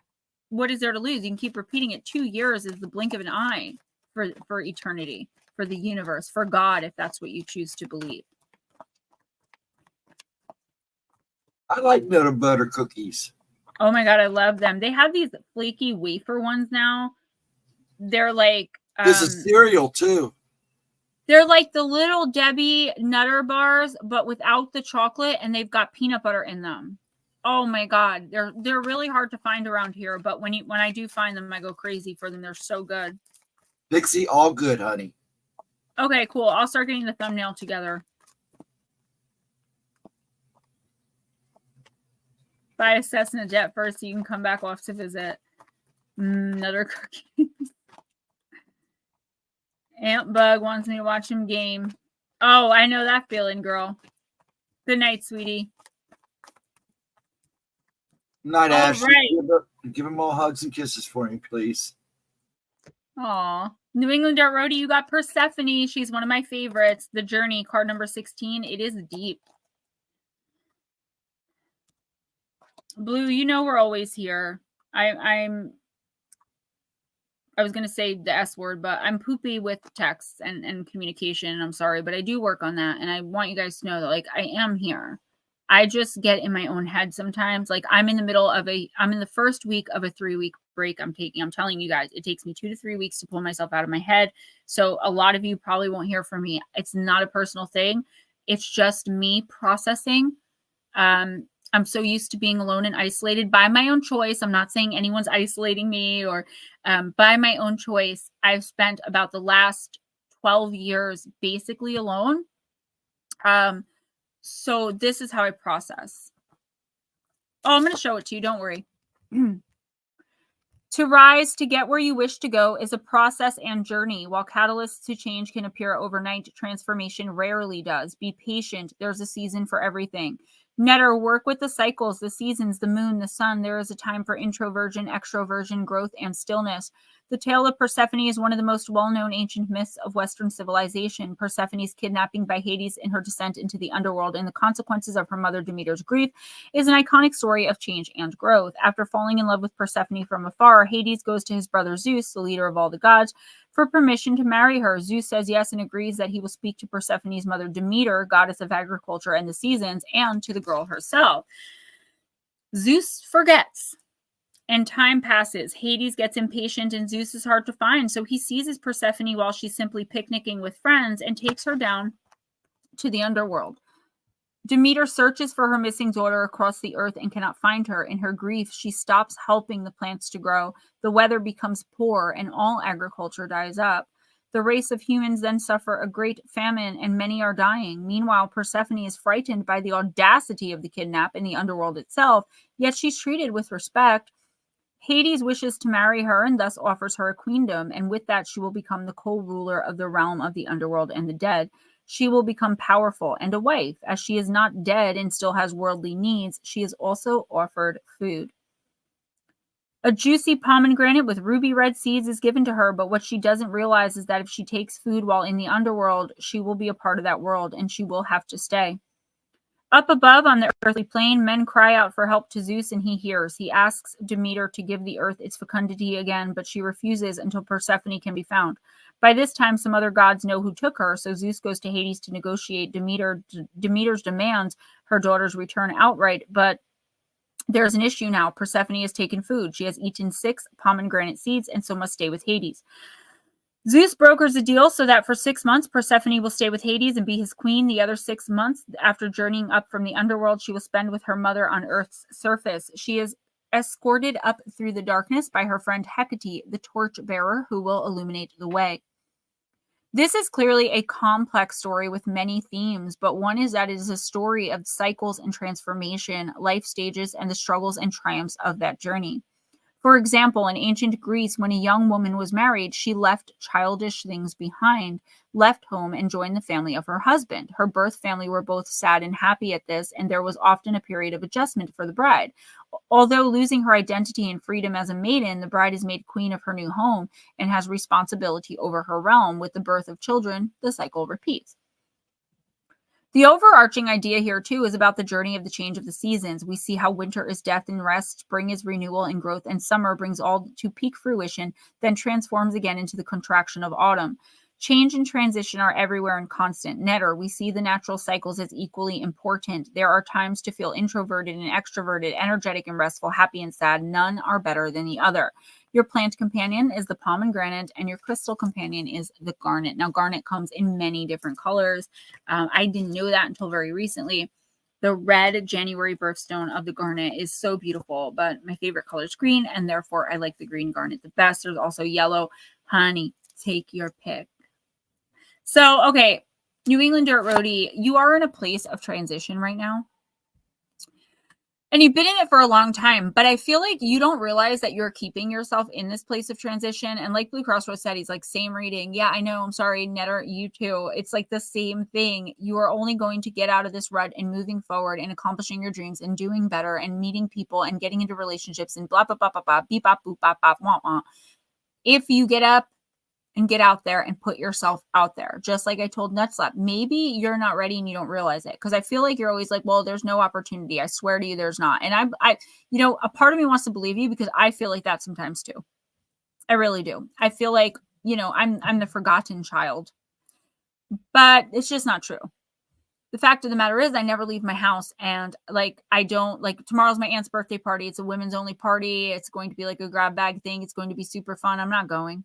what is there to lose? You can keep repeating it. 2 years is the blink of an eye for eternity, for the universe, for God, if that's what you choose to believe. I like Nutter Butter cookies. Oh my God, I love them. They have these flaky wafer ones now. They're like This is cereal too. They're like the little Debbie Nutter bars, but without the chocolate, and they've got peanut butter in them. Oh my God, they're really hard to find around here, but when I do find them, I go crazy for them. They're so good. Dixie, all good, honey. Okay, cool. I'll start getting the thumbnail together. Buy a Cessna jet first so you can come back off to visit. Nutter cookies. Aunt Bug wants me to watch him game. Oh, I know that feeling, girl. Good night, sweetie. Night, Ashley. Right. Give him all hugs and kisses for me, please. Aw. New England Art Roadie, you got Persephone. She's one of my favorites. The Journey, card number 16. It is deep. Blue, you know we're always here. I was going to say the S word, but I'm poopy with texts and communication. I'm sorry, but I do work on that. And I want you guys to know that, like, I am here. I just get in my own head sometimes. Like, I'm in the first week of a 3-week break I'm taking. I'm telling you guys, it takes me 2 to 3 weeks to pull myself out of my head. So a lot of you probably won't hear from me. It's not a personal thing. It's just me processing. I'm so used to being alone and isolated by my own choice. I'm not saying anyone's isolating me or by my own choice. I've spent about the last 12 years basically alone. So this is how I process. Oh, I'm going to show it to you. Don't worry. To rise, to get where you wish to go is a process and journey. While catalysts to change can appear overnight, transformation rarely does. Be patient. There's a season for everything. Netter, work with the cycles, the seasons, the moon, the sun. There is a time for introversion, extroversion, growth, and stillness. The tale of Persephone is one of the most well-known ancient myths of Western civilization. Persephone's kidnapping by Hades and her descent into the underworld and the consequences of her mother Demeter's grief is an iconic story of change and growth. After falling in love with Persephone from afar, Hades goes to his brother Zeus, the leader of all the gods, for permission to marry her. Zeus says yes and agrees that he will speak to Persephone's mother Demeter, goddess of agriculture and the seasons, and to the girl herself. Zeus forgets, and time passes. Hades gets impatient, and Zeus is hard to find, so he seizes Persephone while she's simply picnicking with friends and takes her down to the underworld. Demeter searches for her missing daughter across the earth and cannot find her. In her grief, she stops helping the plants to grow. The weather becomes poor, and all agriculture dies up. The race of humans then suffer a great famine, and many are dying. Meanwhile, Persephone is frightened by the audacity of the kidnap in the underworld itself, yet she's treated with respect. Hades wishes to marry her and thus offers her a queendom, and with that she will become the co-ruler of the realm of the underworld and the dead. She will become powerful and a wife. As she is not dead and still has worldly needs, she is also offered food. A juicy pomegranate with ruby red seeds is given to her, but what she doesn't realize is that if she takes food while in the underworld, she will be a part of that world and she will have to stay. Up above on the earthly plane, men cry out for help to Zeus, and he hears. He asks Demeter to give the earth its fecundity again, but she refuses until Persephone can be found. By this time, some other gods know who took her, so Zeus goes to Hades to negotiate Demeter's demands, her daughter's return outright, but there's an issue now. Persephone has taken food. She has eaten 6 pomegranate seeds and so must stay with Hades. Zeus brokers a deal so that for 6 months, Persephone will stay with Hades and be his queen. The other 6 months, after journeying up from the underworld, she will spend with her mother on Earth's surface. She is escorted up through the darkness by her friend Hecate, the torch-bearer, who will illuminate the way. This is clearly a complex story with many themes, but one is that it is a story of cycles and transformation, life stages, and the struggles and triumphs of that journey. For example, in ancient Greece, when a young woman was married, she left childish things behind, left home, and joined the family of her husband. Her birth family were both sad and happy at this, and there was often a period of adjustment for the bride. Although losing her identity and freedom as a maiden, the bride is made queen of her new home and has responsibility over her realm. With the birth of children, the cycle repeats. The overarching idea here, too, is about the journey of the change of the seasons. We see how winter is death and rest, spring is renewal and growth, and summer brings all to peak fruition, then transforms again into the contraction of autumn. Change and transition are everywhere and constant. Netter, we see the natural cycles as equally important. There are times to feel introverted and extroverted, energetic and restful, happy and sad. None are better than the other. Your plant companion is the pomegranate, and your crystal companion is the garnet. Now, garnet comes in many different colors. I didn't know that until very recently. The red January birthstone of the garnet is so beautiful, but my favorite color is green, and therefore I like the green garnet the best. There's also yellow. Honey, take your pick. So, okay, New England Dirt Roadie, you are in a place of transition right now. And you've been in it for a long time, but I feel like you don't realize that you're keeping yourself in this place of transition. And like Blue Cross Rose said, he's like, same reading. Yeah, I know. I'm sorry, Netter, you too. It's like the same thing. You are only going to get out of this rut and moving forward and accomplishing your dreams and doing better and meeting people and getting into relationships and blah, blah, blah, blah, blah, beep, bop, boop, bop, bop, wah, wah. If you get up and get out there and put yourself out there. Just like I told Nutslap, maybe you're not ready and you don't realize it. Because I feel like you're always like, well, there's no opportunity. I swear to you, there's not. And I, you know, a part of me wants to believe you because I feel like that sometimes too. I really do. I feel like, you know, I'm the forgotten child. But it's just not true. The fact of the matter is I never leave my house, and like I don't, like, tomorrow's my aunt's birthday party. It's a women's only party. It's going to be like a grab bag thing. It's going to be super fun. I'm not going.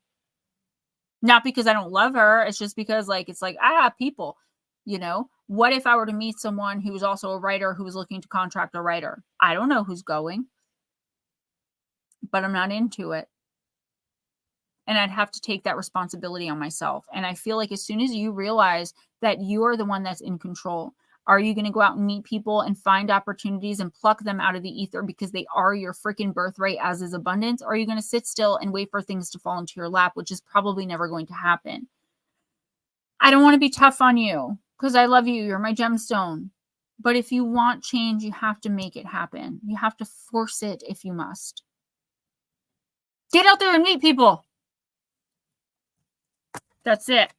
Not because I don't love her. It's just because, like, it's like, people, you know, what if I were to meet someone who was also a writer who was looking to contract a writer? I don't know who's going, but I'm not into it. And I'd have to take that responsibility on myself. And I feel like as soon as you realize that you are the one that's in control, are you going to go out and meet people and find opportunities and pluck them out of the ether because they are your freaking birthright, as is abundance? Or are you going to sit still and wait for things to fall into your lap, which is probably never going to happen? I don't want to be tough on you because I love you. You're my gemstone. But if you want change, you have to make it happen. You have to force it if you must. Get out there and meet people. That's it.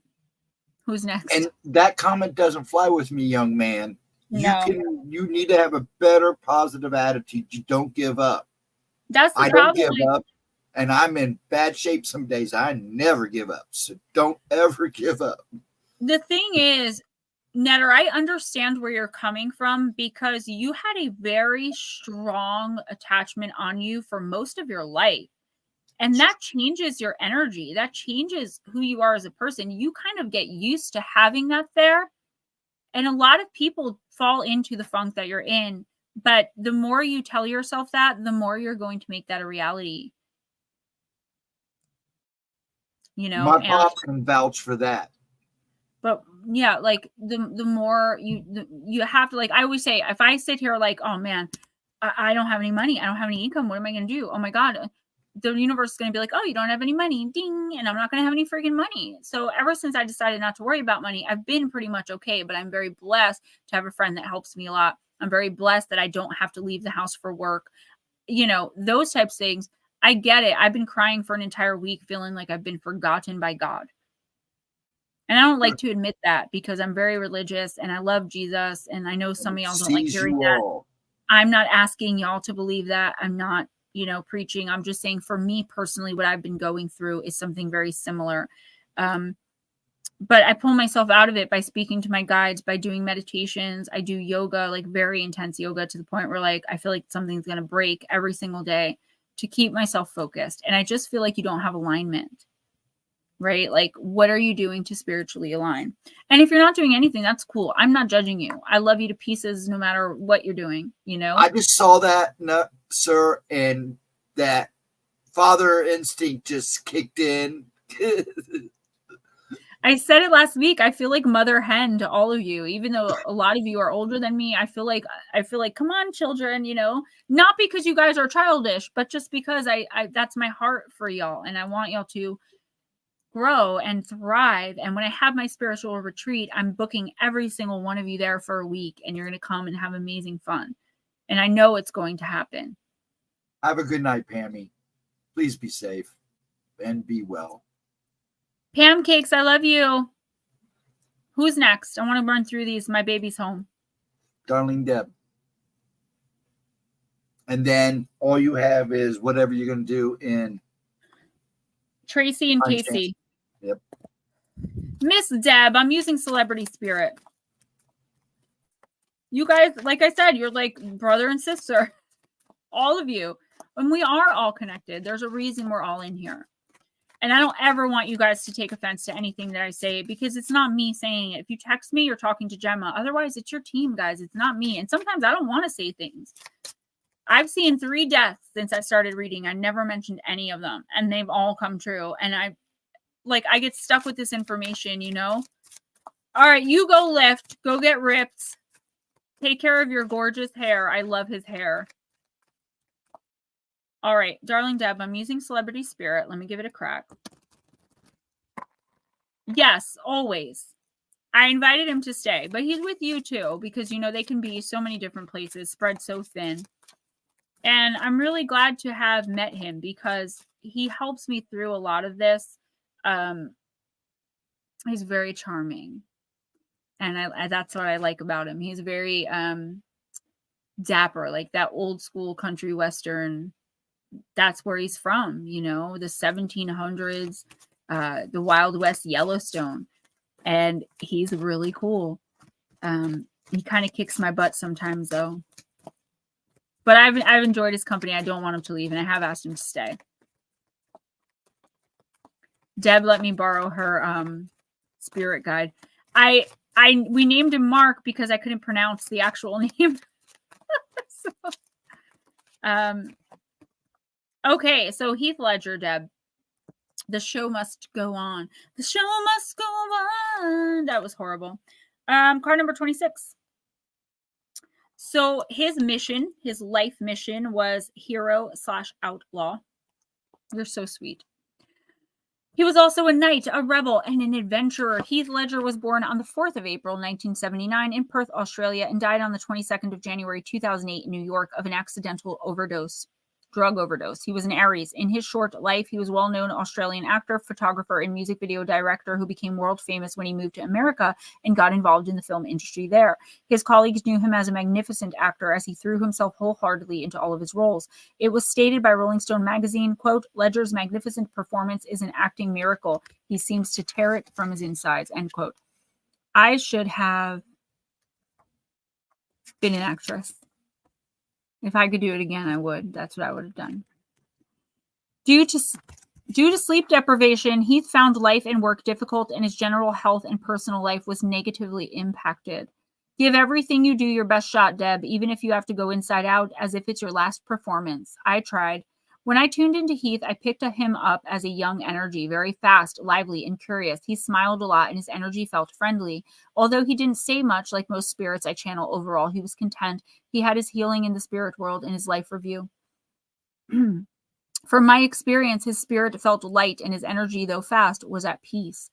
Who's next? And that comment doesn't fly with me, young man. No. You need to have a better positive attitude. You don't give up. That's the I problem. don't give up, and I'm in bad shape some days. I never give up. So don't ever give up. The thing is, Netter, I understand where you're coming from because you had a very strong attachment on you for most of your life. And that changes your energy. That changes who you are as a person. You kind of get used to having that there. And a lot of people fall into the funk that you're in. But the more you tell yourself that, the more you're going to make that a reality. You know, my pops can vouch for that. But yeah, like the more you have to, like, I always say, if I sit here like, oh man, I don't have any money, I don't have any income, what am I going to do? Oh my God, the universe is going to be like, oh, you don't have any money, ding, and I'm not going to have any freaking money. So ever since I decided not to worry about money, I've been pretty much okay. But I'm very blessed to have a friend that helps me a lot. I'm very blessed that I don't have to leave the house for work. You know, those types of things. I get it. I've been crying for an entire week, feeling like I've been forgotten by God. And I don't like to admit that because I'm very religious and I love Jesus. And I know some of y'all don't like hearing that. I'm not asking y'all to believe that. I'm not, you know, preaching. I'm just saying for me personally, what I've been going through is something very similar. But I pull myself out of it by speaking to my guides, by doing meditations. I do yoga, like very intense yoga, to the point where like I feel like something's going to break every single day to keep myself focused. And I just feel like you don't have alignment. Right? Like, what are you doing to spiritually align? And if you're not doing anything, that's cool. I'm not judging you. I love you to pieces no matter what you're doing, you know? I just saw that, sir, and that father instinct just kicked in. I said it last week. I feel like mother hen to all of you, even though a lot of you are older than me. I feel like, come on, children, you know, not because you guys are childish, but just because I that's my heart for y'all. And I want y'all to grow and thrive. And when I have my spiritual retreat, I'm booking every single one of you there for a week, and you're going to come and have amazing fun. And I know it's going to happen. Have a good night, Pammy. Please be safe and be well. Pam Cakes, I love you. Who's next? I want to run through these. My baby's home. Darling Deb. And then all you have is whatever you're going to do in Tracy and Casey. Yep. Miss Deb, I'm using Celebrity Spirit. You guys, like I said, you're like brother and sister. All of you. And we are all connected. There's a reason we're all in here. And I don't ever want you guys to take offense to anything that I say, because it's not me saying it. If you text me, you're talking to Gemma. Otherwise, it's your team, guys. It's not me. And sometimes I don't want to say things. I've seen 3 deaths since I started reading. I never mentioned any of them, and they've all come true. And I get stuck with this information, you know? All right, you go lift, go get ripped. Take care of your gorgeous hair. I love his hair. All right, darling Deb, I'm using Celebrity Spirit. Let me give it a crack. Yes, always. I invited him to stay, but he's with you too, because, you know, they can be so many different places, spread so thin. And I'm really glad to have met him because he helps me through a lot of this. He's very charming. And that's what I like about him. He's very dapper, like that old school country western. That's where he's from, you know, the 1700s, the Wild West, Yellowstone. And he's really cool. He kind of kicks my butt sometimes, though. But I've enjoyed his company. I don't want him to leave, and I have asked him to stay. Deb let me borrow her spirit guide. We named him Mark because I couldn't pronounce the actual name. Okay, so Heath Ledger, Deb. The show must go on. The show must go on. That was horrible. Card number 26. So his mission, his life mission, was hero/outlaw. You're so sweet. He was also a knight, a rebel, and an adventurer. Heath Ledger was born on the 4th of April, 1979 in Perth, Australia, and died on the 22nd of January, 2008 in New York of an accidental overdose. drug overdose. He was an Aries. In his short life, he was a well-known Australian actor, photographer, and music video director who became world famous when he moved to America and got involved in the film industry there. His colleagues knew him as a magnificent actor as he threw himself wholeheartedly into all of his roles. It was stated by Rolling Stone magazine, quote, Ledger's magnificent performance is an acting miracle. He seems to tear it from his insides, end quote. I should have been an actress. If I could do it again, I would. That's what I would have done. Due to sleep deprivation, Heath found life and work difficult, and his general health and personal life was negatively impacted. Give everything you do your best shot, Deb, even if you have to go inside out as if it's your last performance. I tried. When I tuned into Heath, I picked him up as a young energy, very fast, lively, and curious. He smiled a lot, and his energy felt friendly. Although he didn't say much, like most spirits I channel overall, he was content. He had his healing in the spirit world in his life review. From my experience, his spirit felt light, and his energy, though fast, was at peace.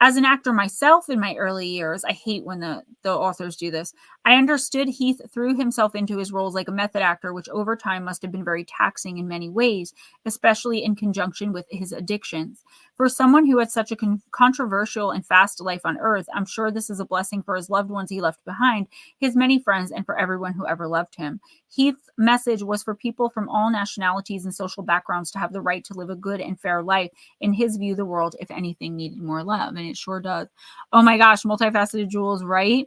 As an actor myself in my early years, I hate when the authors do this, I understood Heath threw himself into his roles like a method actor, which over time must have been very taxing in many ways, especially in conjunction with his addictions. For someone who had such a controversial and fast life on Earth, I'm sure this is a blessing for his loved ones he left behind, his many friends, and for everyone who ever loved him. Heath's message was for people from all nationalities and social backgrounds to have the right to live a good and fair life. In his view, the world, if anything, needed more love, and it sure does. Oh my gosh, multifaceted Jules, right?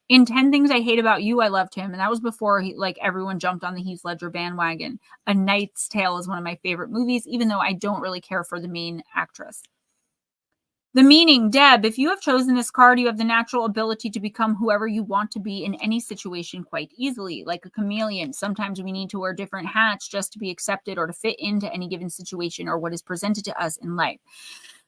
In 10 Things I Hate About You, I loved him, and that was before everyone jumped on the Heath Ledger bandwagon. A Knight's Tale is one of my favorite movies, even though I don't really care for the main actress. The meaning, Deb, if you have chosen this card, you have the natural ability to become whoever you want to be in any situation quite easily, like a chameleon. Sometimes we need to wear different hats just to be accepted or to fit into any given situation or what is presented to us in life.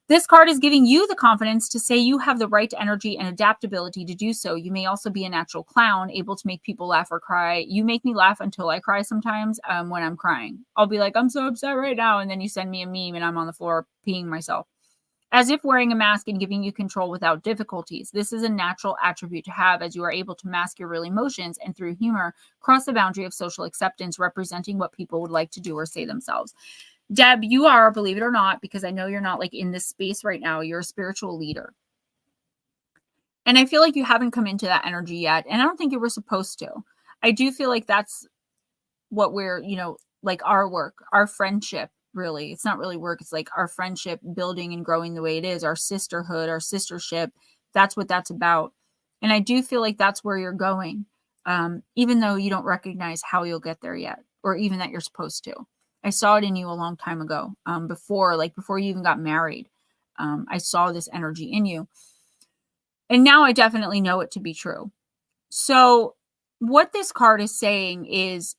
This card is giving you the confidence to say you have the right energy and adaptability to do so. You may also be a natural clown, able to make people laugh or cry. You make me laugh until I cry sometimes when I'm crying. I'll be like, I'm so upset right now. And then you send me a meme and I'm on the floor peeing myself. As if wearing a mask and giving you control without difficulties. This is a natural attribute to have as you are able to mask your real emotions and through humor, cross the boundary of social acceptance, representing what people would like to do or say themselves. Deb, you are, believe it or not, because I know you're not in this space right now, you're a spiritual leader. And I feel like you haven't come into that energy yet. And I don't think you were supposed to. I do feel like that's what we're, our work, our friendship, really. It's not really work. It's like our friendship building and growing the way it is, our sisterhood, our sistership. That's what that's about. And I do feel like that's where you're going, even though you don't recognize how you'll get there yet, or even that you're supposed to. I saw it in you a long time ago, before you even got married. I saw this energy in you. And now I definitely know it to be true. So what this card is saying is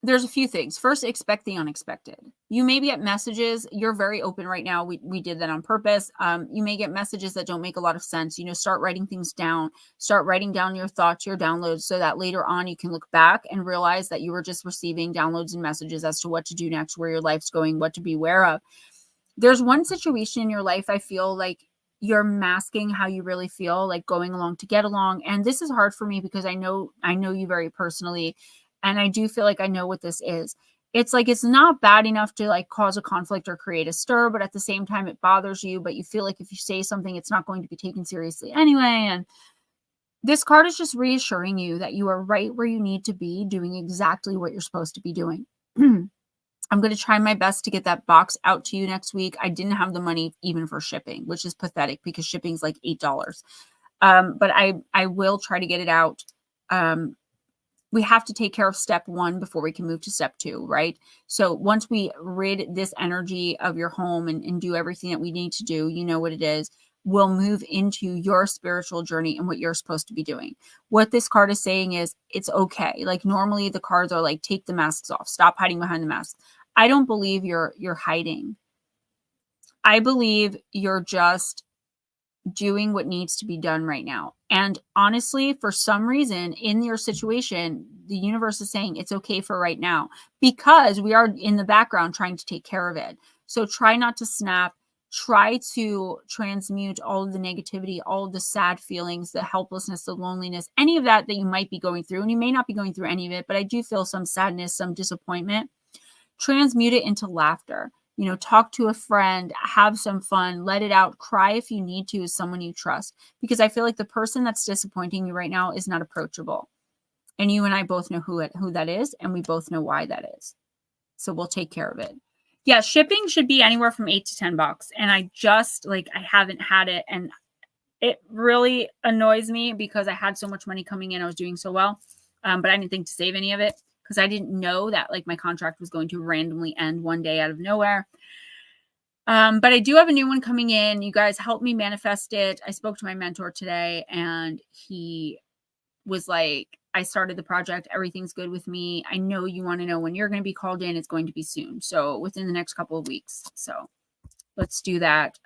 there's a few things. First, expect the unexpected. You may get messages. You're very open right now. We did that on purpose. You may get messages that don't make a lot of sense. Start writing things down. Start writing down your thoughts, your downloads, so that later on you can look back and realize that you were just receiving downloads and messages as to what to do next, where your life's going, what to be aware of. There's one situation in your life I feel like you're masking how you really feel, like going along to get along. And this is hard for me because I know you very personally. And I do feel like I know what this is. It's like, it's not bad enough to cause a conflict or create a stir, but at the same time, it bothers you. But you feel like if you say something, it's not going to be taken seriously anyway. And this card is just reassuring you that you are right where you need to be, doing exactly what you're supposed to be doing. I'm going to try my best to get that box out to you next week. I didn't have the money even for shipping, which is pathetic because shipping's like $8. But I will try to get it out. We have to take care of step 1 before we can move to step 2, right? So once we rid this energy of your home and do everything that we need to do, you know what it is, we'll move into your spiritual journey and what you're supposed to be doing. What this card is saying is it's okay. Normally the cards are take the masks off, stop hiding behind the masks. I don't believe you're hiding. I believe you're just doing what needs to be done right now. And honestly, for some reason in your situation, the universe is saying it's okay for right now because we are in the background trying to take care of it. So try not to snap. try to transmute all of the negativity, all of the sad feelings, the helplessness, the loneliness, any of that you might be going through. And you may not be going through any of it, but I do feel some sadness, some disappointment. Transmute it into laughter. Talk to a friend, have some fun, let it out, cry if you need to with someone you trust. Because I feel like the person that's disappointing you right now is not approachable. And you and I both know who that is, and we both know why that is. So we'll take care of it. Yeah, shipping should be anywhere from $8 to $10. And I just I haven't had it. And it really annoys me because I had so much money coming in. I was doing so well. But I didn't think to save any of it because I didn't know that my contract was going to randomly end one day out of nowhere. But I do have a new one coming in. You guys help me manifest it. I spoke to my mentor today and he was like, I started the project. Everything's good with me. I know you want to know when you're going to be called in. It's going to be soon. So within the next couple of weeks. So let's do that.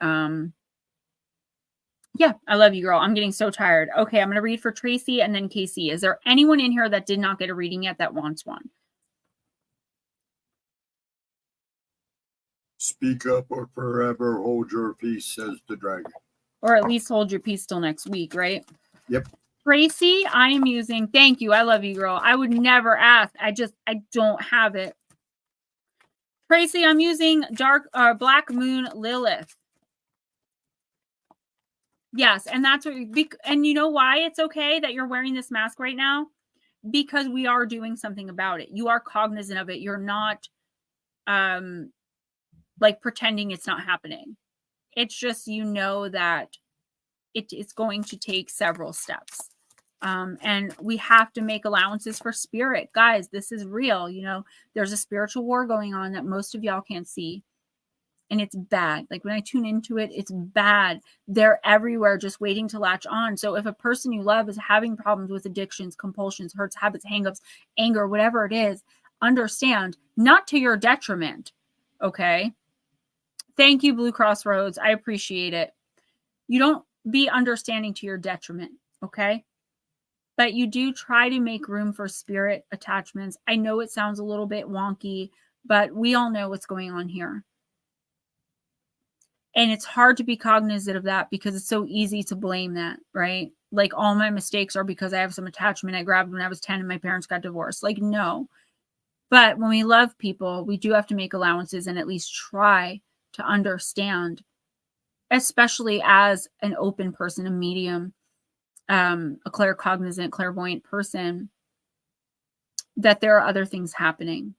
Yeah, I love you, girl. I'm getting so tired. Okay, I'm going to read for Tracy and then Casey. Is there anyone in here that did not get a reading yet that wants one? Speak up or forever hold your peace, says the dragon. Or at least hold your peace till next week, right? Yep. Tracy, I am using, thank you. I love you, girl. I would never ask. I don't have it. Tracy, I'm using Black Moon Lilith. Yes, and that's what, and you know why it's okay that you're wearing this mask right now? Because we are doing something about it. You are cognizant of it. You're not pretending it's not happening. It's just, that it's going to take several steps. And we have to make allowances for spirit. Guys, this is real. There's a spiritual war going on that most of y'all can't see. And it's bad. When I tune into it, it's bad. They're everywhere just waiting to latch on. So if a person you love is having problems with addictions, compulsions, hurts, habits, hangups, anger, whatever it is, understand, not to your detriment. Okay? Thank you, Blue Crossroads. I appreciate it. You don't be understanding to your detriment. Okay? But you do try to make room for spirit attachments. I know it sounds a little bit wonky, but we all know what's going on here. And it's hard to be cognizant of that because it's so easy to blame that, right? All my mistakes are because I have some attachment I grabbed when I was 10 and my parents got divorced. No. But when we love people, we do have to make allowances and at least try to understand, especially as an open person, a medium, a claircognizant, clairvoyant person, that there are other things happening.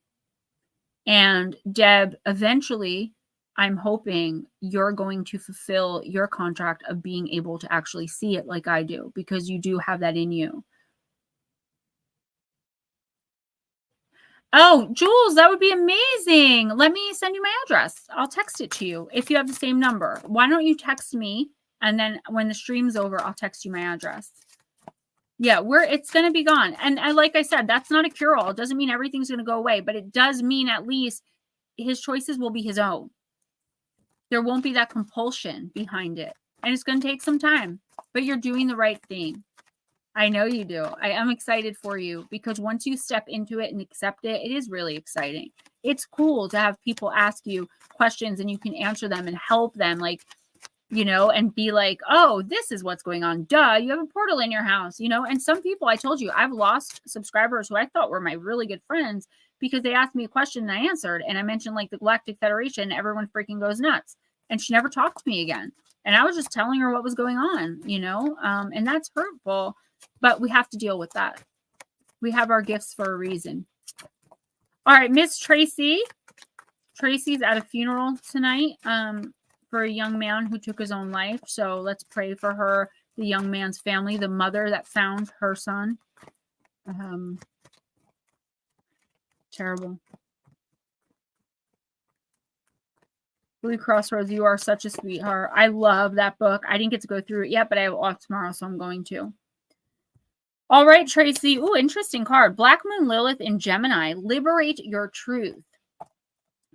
And Deb, eventually, I'm hoping you're going to fulfill your contract of being able to actually see it like I do, because you do have that in you. Oh, Jules, that would be amazing. Let me send you my address. I'll text it to you if you have the same number. Why don't you text me? And then when the stream's over, I'll text you my address. Yeah, it's going to be gone. And like I said, that's not a cure-all. It doesn't mean everything's going to go away, but it does mean at least his choices will be his own. There won't be that compulsion behind it. And it's going to take some time, but you're doing the right thing. I know you do. I am excited for you because once you step into it and accept it, it is really exciting. It's cool to have people ask you questions and you can answer them and help them, and be like, oh, this is what's going on. Duh, you have a portal in your house, And some people, I told you, I've lost subscribers who I thought were my really good friends because they asked me a question and I answered. And I mentioned the Galactic Federation, everyone freaking goes nuts. And she never talked to me again. And I was just telling her what was going on, and that's hurtful. But we have to deal with that. We have our gifts for a reason. All right, Miss Tracy. Tracy's at a funeral tonight for a young man who took his own life. So let's pray for her, the young man's family, the mother that found her son. Terrible. Blue Crossroads, you are such a sweetheart. I love that book. I didn't get to go through it yet, but I have off tomorrow, so I'm going to. All right, Tracy. Ooh, interesting card. Black Moon Lilith in Gemini. Liberate your truth.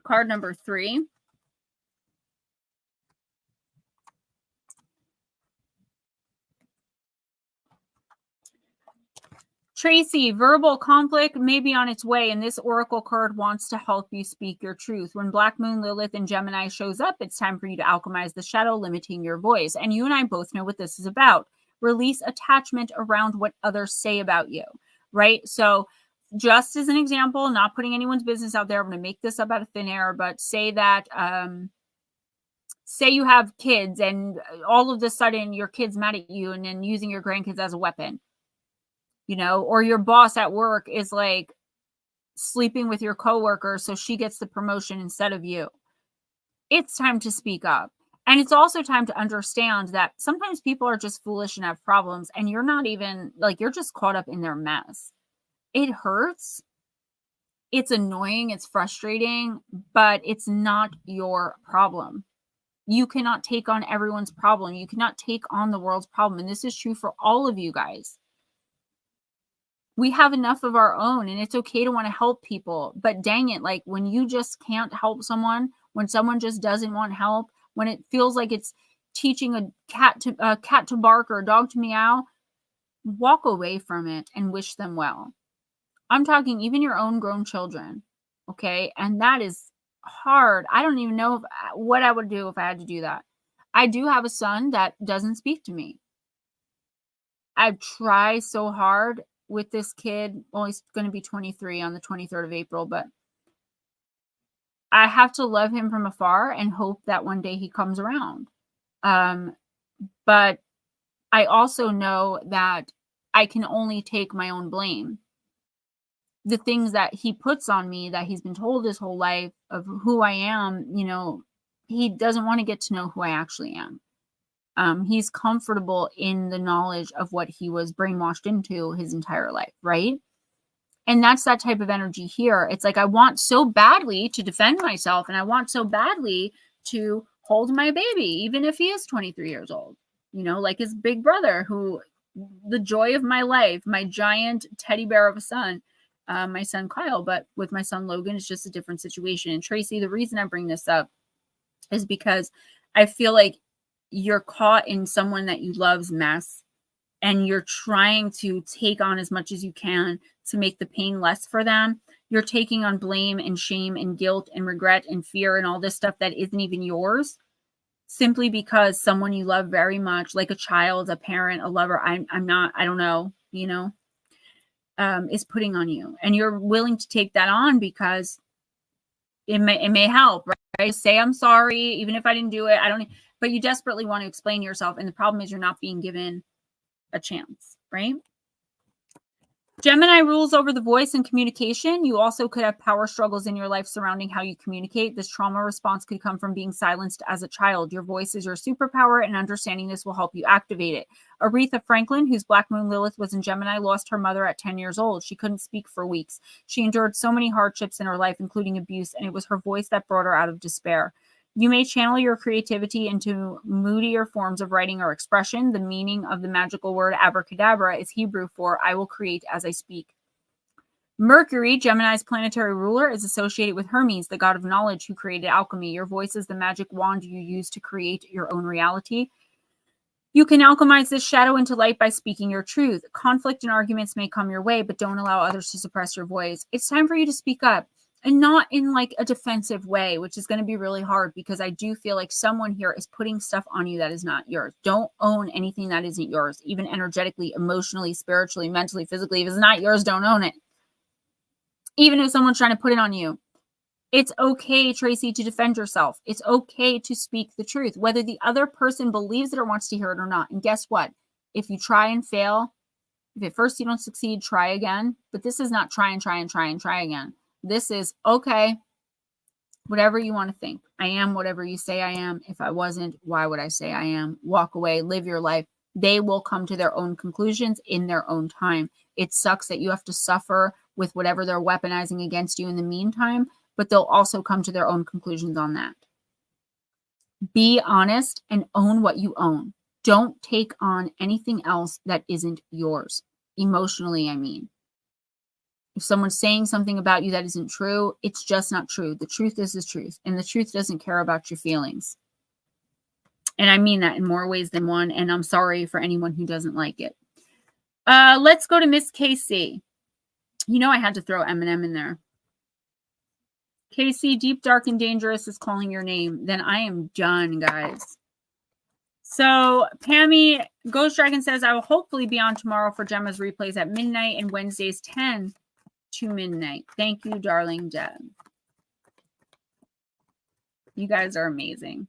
Card number 3. Tracy, verbal conflict may be on its way, and this oracle card wants to help you speak your truth. When Black Moon Lilith in Gemini shows up, it's time for you to alchemize the shadow, limiting your voice. And you and I both know what this is about. Release attachment around what others say about you, right? So just as an example, not putting anyone's business out there, I'm going to make this up out of thin air, but say that, say you have kids and all of a sudden your kid's mad at you and then using your grandkids as a weapon. You know, or your boss at work is like sleeping with your coworker so she gets the promotion instead of you. It's time to speak up. And it's also time to understand that sometimes people are just foolish and have problems, and you're not even like, you're just caught up in their mess. It hurts. It's annoying. It's frustrating, but it's not your problem. You cannot take on everyone's problem. You cannot take on the world's problem. And this is true for all of you guys. We have enough of our own, and it's okay to want to help people, but dang it, like when you just can't help someone, when someone just doesn't want help, when it feels like it's teaching a cat to bark or a dog to meow, walk away from it and wish them well. I'm talking even your own grown children, okay? And that is hard. I don't even know what I would do if I had to do that. I do have a son that doesn't speak to me. I try so hard with this kid. Well, he's going to be 23 on the 23rd of April, but I have to love him from afar and hope that one day he comes around. But I also know that I can only take my own blame. The things that he puts on me that he's been told his whole life of who I am, you know, he doesn't want to get to know who I actually am. He's comfortable in the knowledge of what he was brainwashed into his entire life, right? And that's that type of energy here. It's like I want so badly to defend myself, and I want so badly to hold my baby, even if he is 23 years old, you know, like his big brother, who the joy of my life, my giant teddy bear of a son, my son Kyle. But with my son Logan, it's just a different situation. And Tracy, the reason I bring this up is because I feel like you're caught in someone that you love's mess, and you're trying to take on as much as you can to make the pain less for them. You're taking on blame and shame and guilt and regret and fear and all this stuff that isn't even yours, simply because someone you love very much, like a child, a parent, a lover, I don't know, you know, is putting on you. And you're willing to take that on because it may help, right? Say, I'm sorry, even if I didn't do it, but you desperately want to explain yourself. And the problem is you're not being given a chance, right? Gemini rules over the voice and communication. You also could have power struggles in your life surrounding how you communicate. This trauma response could come from being silenced as a child. Your voice is your superpower, and understanding this will help you activate it. Aretha Franklin, whose Black Moon Lilith was in Gemini, lost her mother at 10 years old. She couldn't speak for weeks. She endured so many hardships in her life, including abuse, and it was her voice that brought her out of despair. You may channel your creativity into moodier forms of writing or expression. The meaning of the magical word abracadabra is Hebrew for I will create as I speak. Mercury, Gemini's planetary ruler, is associated with Hermes, the god of knowledge who created alchemy. Your voice is the magic wand you use to create your own reality. You can alchemize this shadow into light by speaking your truth. Conflict and arguments may come your way, but don't allow others to suppress your voice. It's time for you to speak up. And not in like a defensive way, which is going to be really hard, because I do feel like someone here is putting stuff on you that is not yours. Don't own anything that isn't yours, even energetically, emotionally, spiritually, mentally, physically. If it's not yours, don't own it. Even if someone's trying to put it on you. It's okay, Tracy, to defend yourself. It's okay to speak the truth, whether the other person believes it or wants to hear it or not. And guess what? If you try and fail, if at first you don't succeed, try again. But this is not try again. This is, okay, whatever you want to think. I am whatever you say I am. If I wasn't, why would I say I am? Walk away, live your life. They will come to their own conclusions in their own time. It sucks that you have to suffer with whatever they're weaponizing against you in the meantime, but they'll also come to their own conclusions on that. Be honest and own what you own. Don't take on anything else that isn't yours. Emotionally, I mean. If someone's saying something about you that isn't true, it's just not true. The truth is the truth, and the truth doesn't care about your feelings. And I mean that in more ways than one, and I'm sorry for anyone who doesn't like it. Let's go to Miss Casey. You know I had to throw Eminem in there. Casey, deep, dark, and dangerous is calling your name. Then I am done, guys. So Pammy, Ghost Dragon says, I will hopefully be on tomorrow for Gemma's replays at midnight and Wednesdays 10 to midnight. Thank you, darling Deb. You guys are amazing.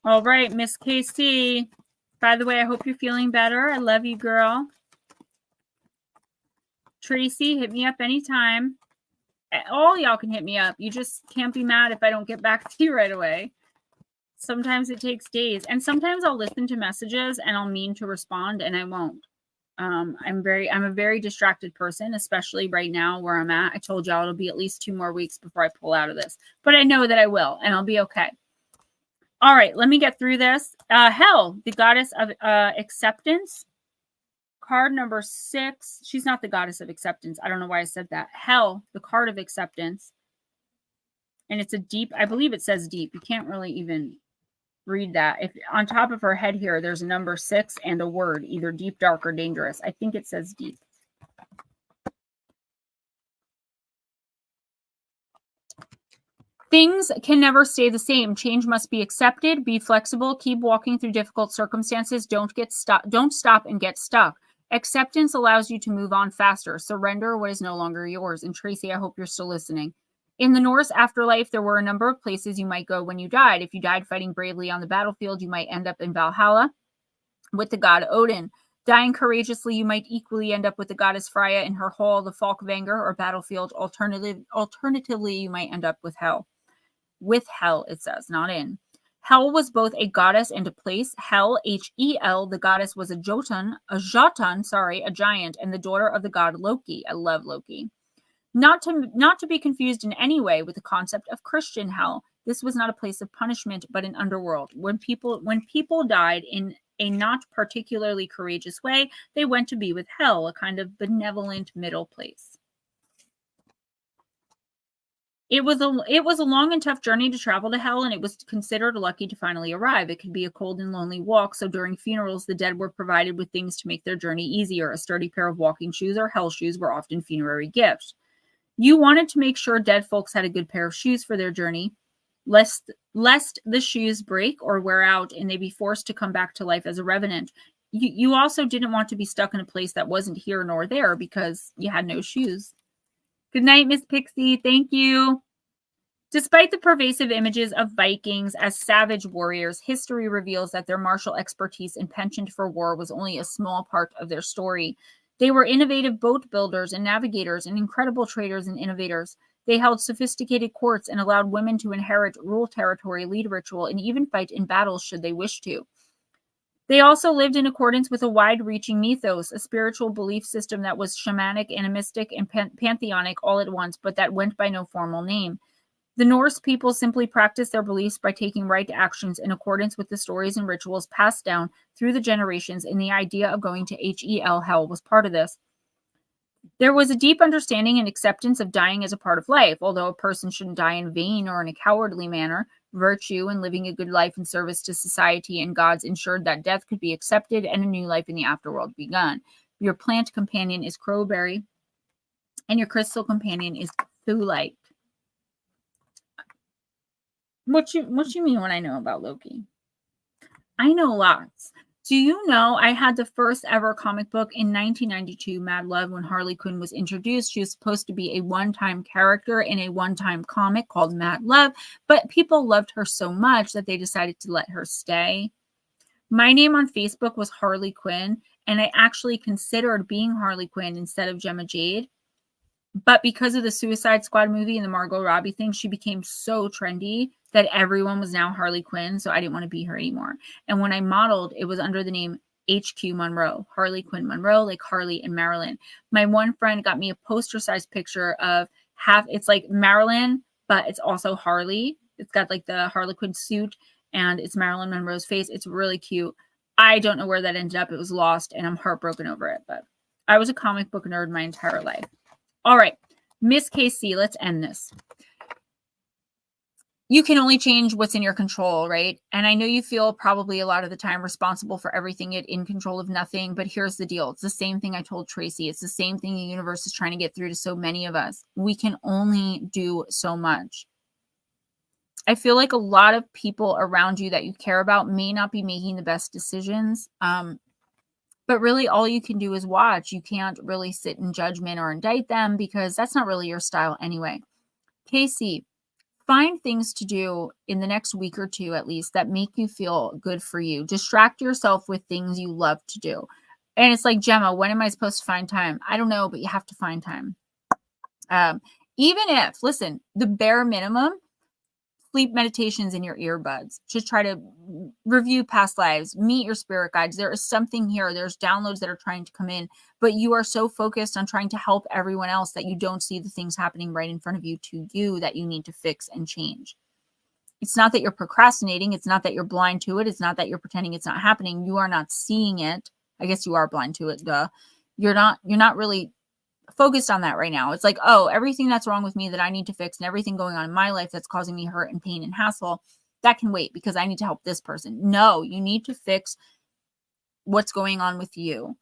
All right, Miss KC. By the way, I hope you're feeling better. I love you, girl. Tracy, hit me up anytime. All y'all can hit me up. You just can't be mad if I don't get back to you right away. Sometimes it takes days. And sometimes I'll listen to messages and I'll mean to respond and I won't. I'm a very distracted person, especially right now where I'm at. I told y'all it'll be at least 2 more weeks before I pull out of this. But I know that I will, and I'll be okay. All right, let me get through this. Hell, the goddess of acceptance. Card number 6. She's not the goddess of acceptance. I don't know why I said that. Hell, the card of acceptance. And it's a deep, I believe it says deep. You can't really even read that. If on top of her head here, there's a number 6 and a word, either deep, dark, or dangerous. I think it says deep. Things can never stay the same. Change must be accepted. Be flexible. Keep walking through difficult circumstances. Don't stop and get stuck. Acceptance allows you to move on faster. Surrender what is no longer yours. And Tracy, I hope you're still listening. In the Norse afterlife, there were a number of places you might go when you died. If you died fighting bravely on the battlefield, you might end up in Valhalla with the god Odin. Dying courageously, you might equally end up with the goddess Freya in her hall, the Falkvanger, or battlefield. Alternatively, you might end up with hell. With hell, it says, not in. Hel was both a goddess and a place. Hel, H-E-L, the goddess was a giant, and the daughter of the god Loki. I love Loki. Not to be confused in any way with the concept of Christian hell. This was not a place of punishment, but an underworld. When people died in a not particularly courageous way, they went to be with hell, a kind of benevolent middle place. It was a long and tough journey to travel to hell, and it was considered lucky to finally arrive. It could be a cold and lonely walk, so during funerals, the dead were provided with things to make their journey easier. A sturdy pair of walking shoes or hell shoes were often funerary gifts. You wanted to make sure dead folks had a good pair of shoes for their journey, lest the shoes break or wear out and they be forced to come back to life as a revenant. You also didn't want to be stuck in a place that wasn't here nor there because you had no shoes. Good night, Miss Pixie. Thank you. Despite the pervasive images of Vikings as savage warriors, history reveals that their martial expertise and penchant for war was only a small part of their story. They were innovative boat builders and navigators and incredible traders and innovators. They held sophisticated courts and allowed women to inherit, rule territory, lead ritual, and even fight in battles should they wish to. They also lived in accordance with a wide-reaching mythos, a spiritual belief system that was shamanic, animistic, and pantheonic all at once, but that went by no formal name. The Norse people simply practiced their beliefs by taking right actions in accordance with the stories and rituals passed down through the generations, and the idea of going to H-E-L, hell, was part of this. There was a deep understanding and acceptance of dying as a part of life. Although a person shouldn't die in vain or in a cowardly manner, virtue and living a good life in service to society and gods ensured that death could be accepted and a new life in the afterworld begun. Your plant companion is crowberry, and your crystal companion is thulite. What you mean when I know about Loki? I know lots. Do you know I had the first ever comic book in 1992, Mad Love, when Harley Quinn was introduced? She was supposed to be a one-time character in a one-time comic called Mad Love, but people loved her so much that they decided to let her stay. My name on Facebook was Harley Quinn, and I actually considered being Harley Quinn instead of Gemma Jade. But because of the Suicide Squad movie and the Margot Robbie thing, she became so trendy that everyone was now Harley Quinn, so I didn't want to be her anymore. And when I modeled, it was under the name HQ Monroe, Harley Quinn Monroe, like Harley and Marilyn. My one friend got me a poster-sized picture of it's like Marilyn, but it's also Harley. It's got like the Harley Quinn suit, and it's Marilyn Monroe's face. It's really cute. I don't know where that ended up. It was lost, and I'm heartbroken over it, but I was a comic book nerd my entire life. All right, Miss KC, let's end this. you can only change what's in your control, right? And I know you feel probably a lot of the time responsible for everything, yet in control of nothing. But here's the deal. It's the same thing I told Tracy. It's the same thing the universe is trying to get through to so many of us. We can only do so much. I feel like a lot of people around you that you care about may not be making the best decisions. But really all you can do is watch. You can't really sit in judgment or indict them because that's not really your style anyway. Casey, find things to do in the next week or two, at least, that make you feel good for you. Distract yourself with things you love to do. And it's like, Gemma, when am I supposed to find time? I don't know, but you have to find time. Even if, listen, the bare minimum, sleep meditations in your earbuds. Just try to review past lives, meet your spirit guides. There is something here. There's downloads that are trying to come in, but you are so focused on trying to help everyone else that you don't see the things happening right in front of you to you that you need to fix and change. It's not that you're procrastinating. It's not that you're blind to it. It's not that you're pretending it's not happening. You are not seeing it. I guess you are blind to it. Duh. You're not really focused on that right now. It's like, oh, everything that's wrong with me that I need to fix and everything going on in my life that's causing me hurt and pain and hassle, that can wait because I need to help this person. No, you need to fix what's going on with you.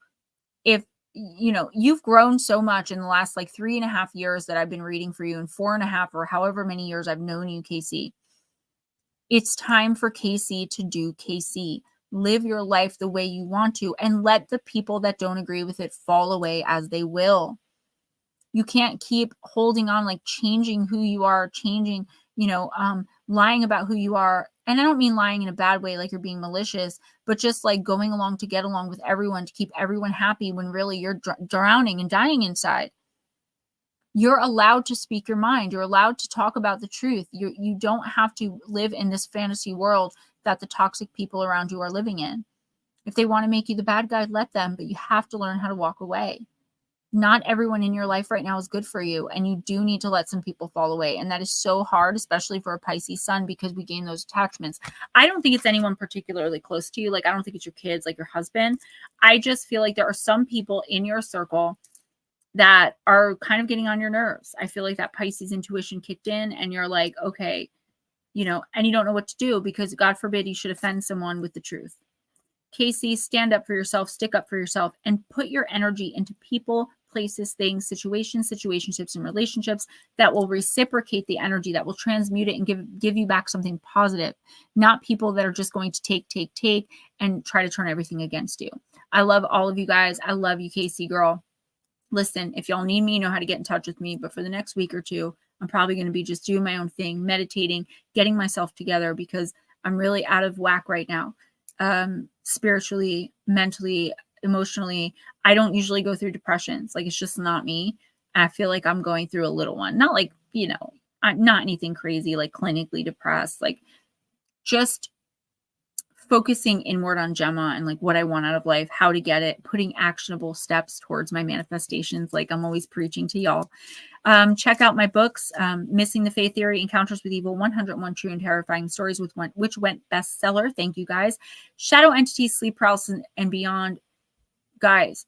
If you've grown so much in the last like 3.5 years that I've been reading for you, and 4.5 or however many years I've known you, Casey, it's time for Casey to do Casey. Live your life the way you want to and let the people that don't agree with it fall away as they will. You can't keep holding on, like changing who you are, changing, lying about who you are. And I don't mean lying in a bad way, like you're being malicious, but just like going along to get along with everyone, to keep everyone happy when really you're drowning and dying inside. You're allowed to speak your mind. You're allowed to talk about the truth. You don't have to live in this fantasy world that the toxic people around you are living in. If they want to make you the bad guy, let them, but you have to learn how to walk away. Not everyone in your life right now is good for you, and you do need to let some people fall away. And that is so hard, especially for a Pisces sun, because we gain those attachments. I don't think it's anyone particularly close to you. Like, I don't think it's your kids, like your husband. I just feel like there are some people in your circle that are kind of getting on your nerves. I feel like that Pisces intuition kicked in and you're like, okay, and you don't know what to do because God forbid you should offend someone with the truth. Casey, stand up for yourself, stick up for yourself, and put your energy into people, places, things, situations, situationships, and relationships that will reciprocate the energy, that will transmute it and give you back something positive, not people that are just going to take, and try to turn everything against you. I love all of you guys. I love you, Casey, girl. Listen, if y'all need me, you know how to get in touch with me, but for the next week or two, I'm probably going to be just doing my own thing, meditating, getting myself together because I'm really out of whack right now. Spiritually, mentally, emotionally. I don't usually go through depressions. Like, it's just not me. I feel like I'm going through a little one. Not like, I'm not anything crazy, like clinically depressed, like just focusing inward on Gemma and like what I want out of life, how to get it, putting actionable steps towards my manifestations. Like I'm always preaching to y'all. Check out my books, Missing the Faith Theory, Encounters with Evil, 101 True and Terrifying Stories, which went bestseller. Thank you, guys. Shadow Entities, Sleep Paralysis, and Beyond. Guys,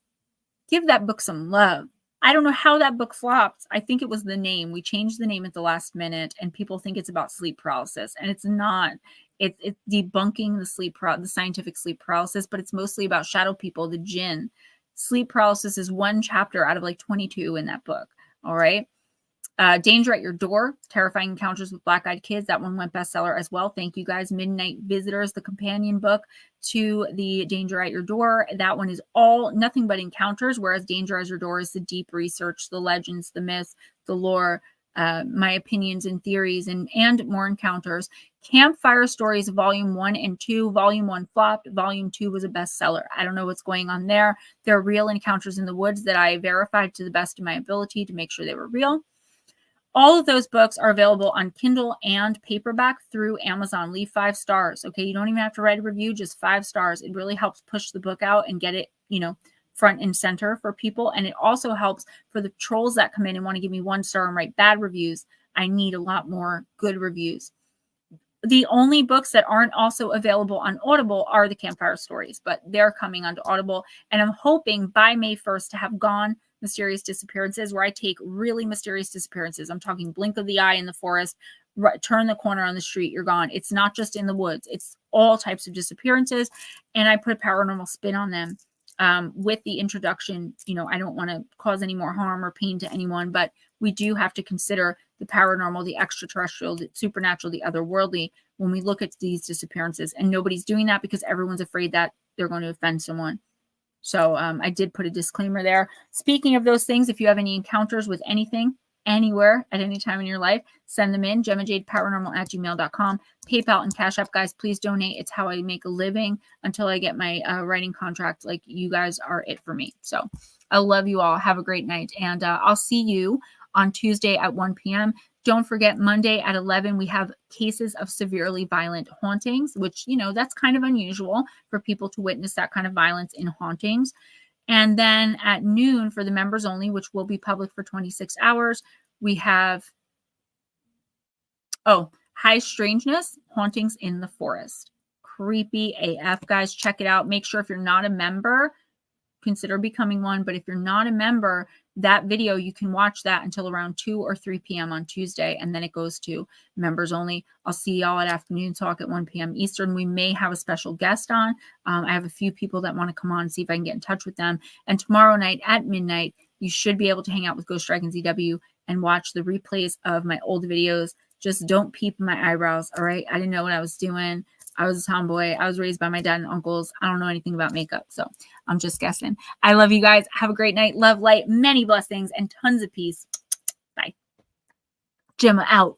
give that book some love. I don't know how that book flopped. I think it was the name. We changed the name at the last minute, and people think it's about sleep paralysis, and it's not. It's debunking the scientific sleep paralysis, but it's mostly about shadow people, the jinn. Sleep paralysis is one chapter out of like 22 in that book. All right. Danger at Your Door, Terrifying Encounters with Black-Eyed Kids. That one went bestseller as well. Thank you, guys. Midnight Visitors, the companion book to the Danger at Your Door. That one is all nothing but encounters, whereas Danger at Your Door is the deep research, the legends, the myths, the lore, my opinions and theories, and more encounters. Campfire Stories, Volume 1 and 2. Volume 1 flopped. Volume 2 was a bestseller. I don't know what's going on there. There are real encounters in the woods that I verified to the best of my ability to make sure they were real. All of those books are available on Kindle and paperback through Amazon. Leave 5 stars. Okay. You don't even have to write a review, just 5 stars. It really helps push the book out and get it, front and center for people. And it also helps for the trolls that come in and want to give me 1 star and write bad reviews. I need a lot more good reviews. The only books that aren't also available on Audible are the Campfire Stories, but they're coming onto Audible. And I'm hoping by May 1st to have Gone Mysterious Disappearances, where I take really mysterious disappearances. I'm talking blink of the eye in the forest, turn the corner on the street, you're gone. It's not just in the woods. It's all types of disappearances. And I put a paranormal spin on them with the introduction. You know, I don't want to cause any more harm or pain to anyone, but we do have to consider the paranormal, the extraterrestrial, the supernatural, the otherworldly when we look at these disappearances. And nobody's doing that because everyone's afraid that they're going to offend someone. So I did put a disclaimer there. Speaking of those things, if you have any encounters with anything, anywhere, at any time in your life, send them in. GemmaJadeParanormal@gmail.com. PayPal and Cash App, guys, please donate. It's how I make a living until I get my writing contract. Like, you guys are it for me. So I love you all. Have a great night. And I'll see you on Tuesday at 1 p.m. Don't forget, Monday at 11, we have cases of severely violent hauntings, which, you know, that's kind of unusual for people to witness that kind of violence in hauntings. And then at noon for the members only, which will be public for 26 hours, we have, High Strangeness, Hauntings in the Forest. Creepy AF, guys. Check it out. Make sure if you're not a member, consider becoming one. But if you're not a member, that video, you can watch that until around 2 or 3 p.m. on Tuesday, and then it goes to members only. I'll see y'all at Afternoon Talk at 1 p.m. Eastern. We may have a special guest on. I have a few people that want to come on and see if I can get in touch with them. And tomorrow night at midnight, you should be able to hang out with Ghostdragonzw and watch the replays of my old videos. Just don't peep my eyebrows, all right? I didn't know what I was doing. I was a tomboy. I was raised by my dad and uncles. I don't know anything about makeup, so I'm just guessing. I love you guys. Have a great night. Love, light, many blessings, and tons of peace. Bye. Gemma out.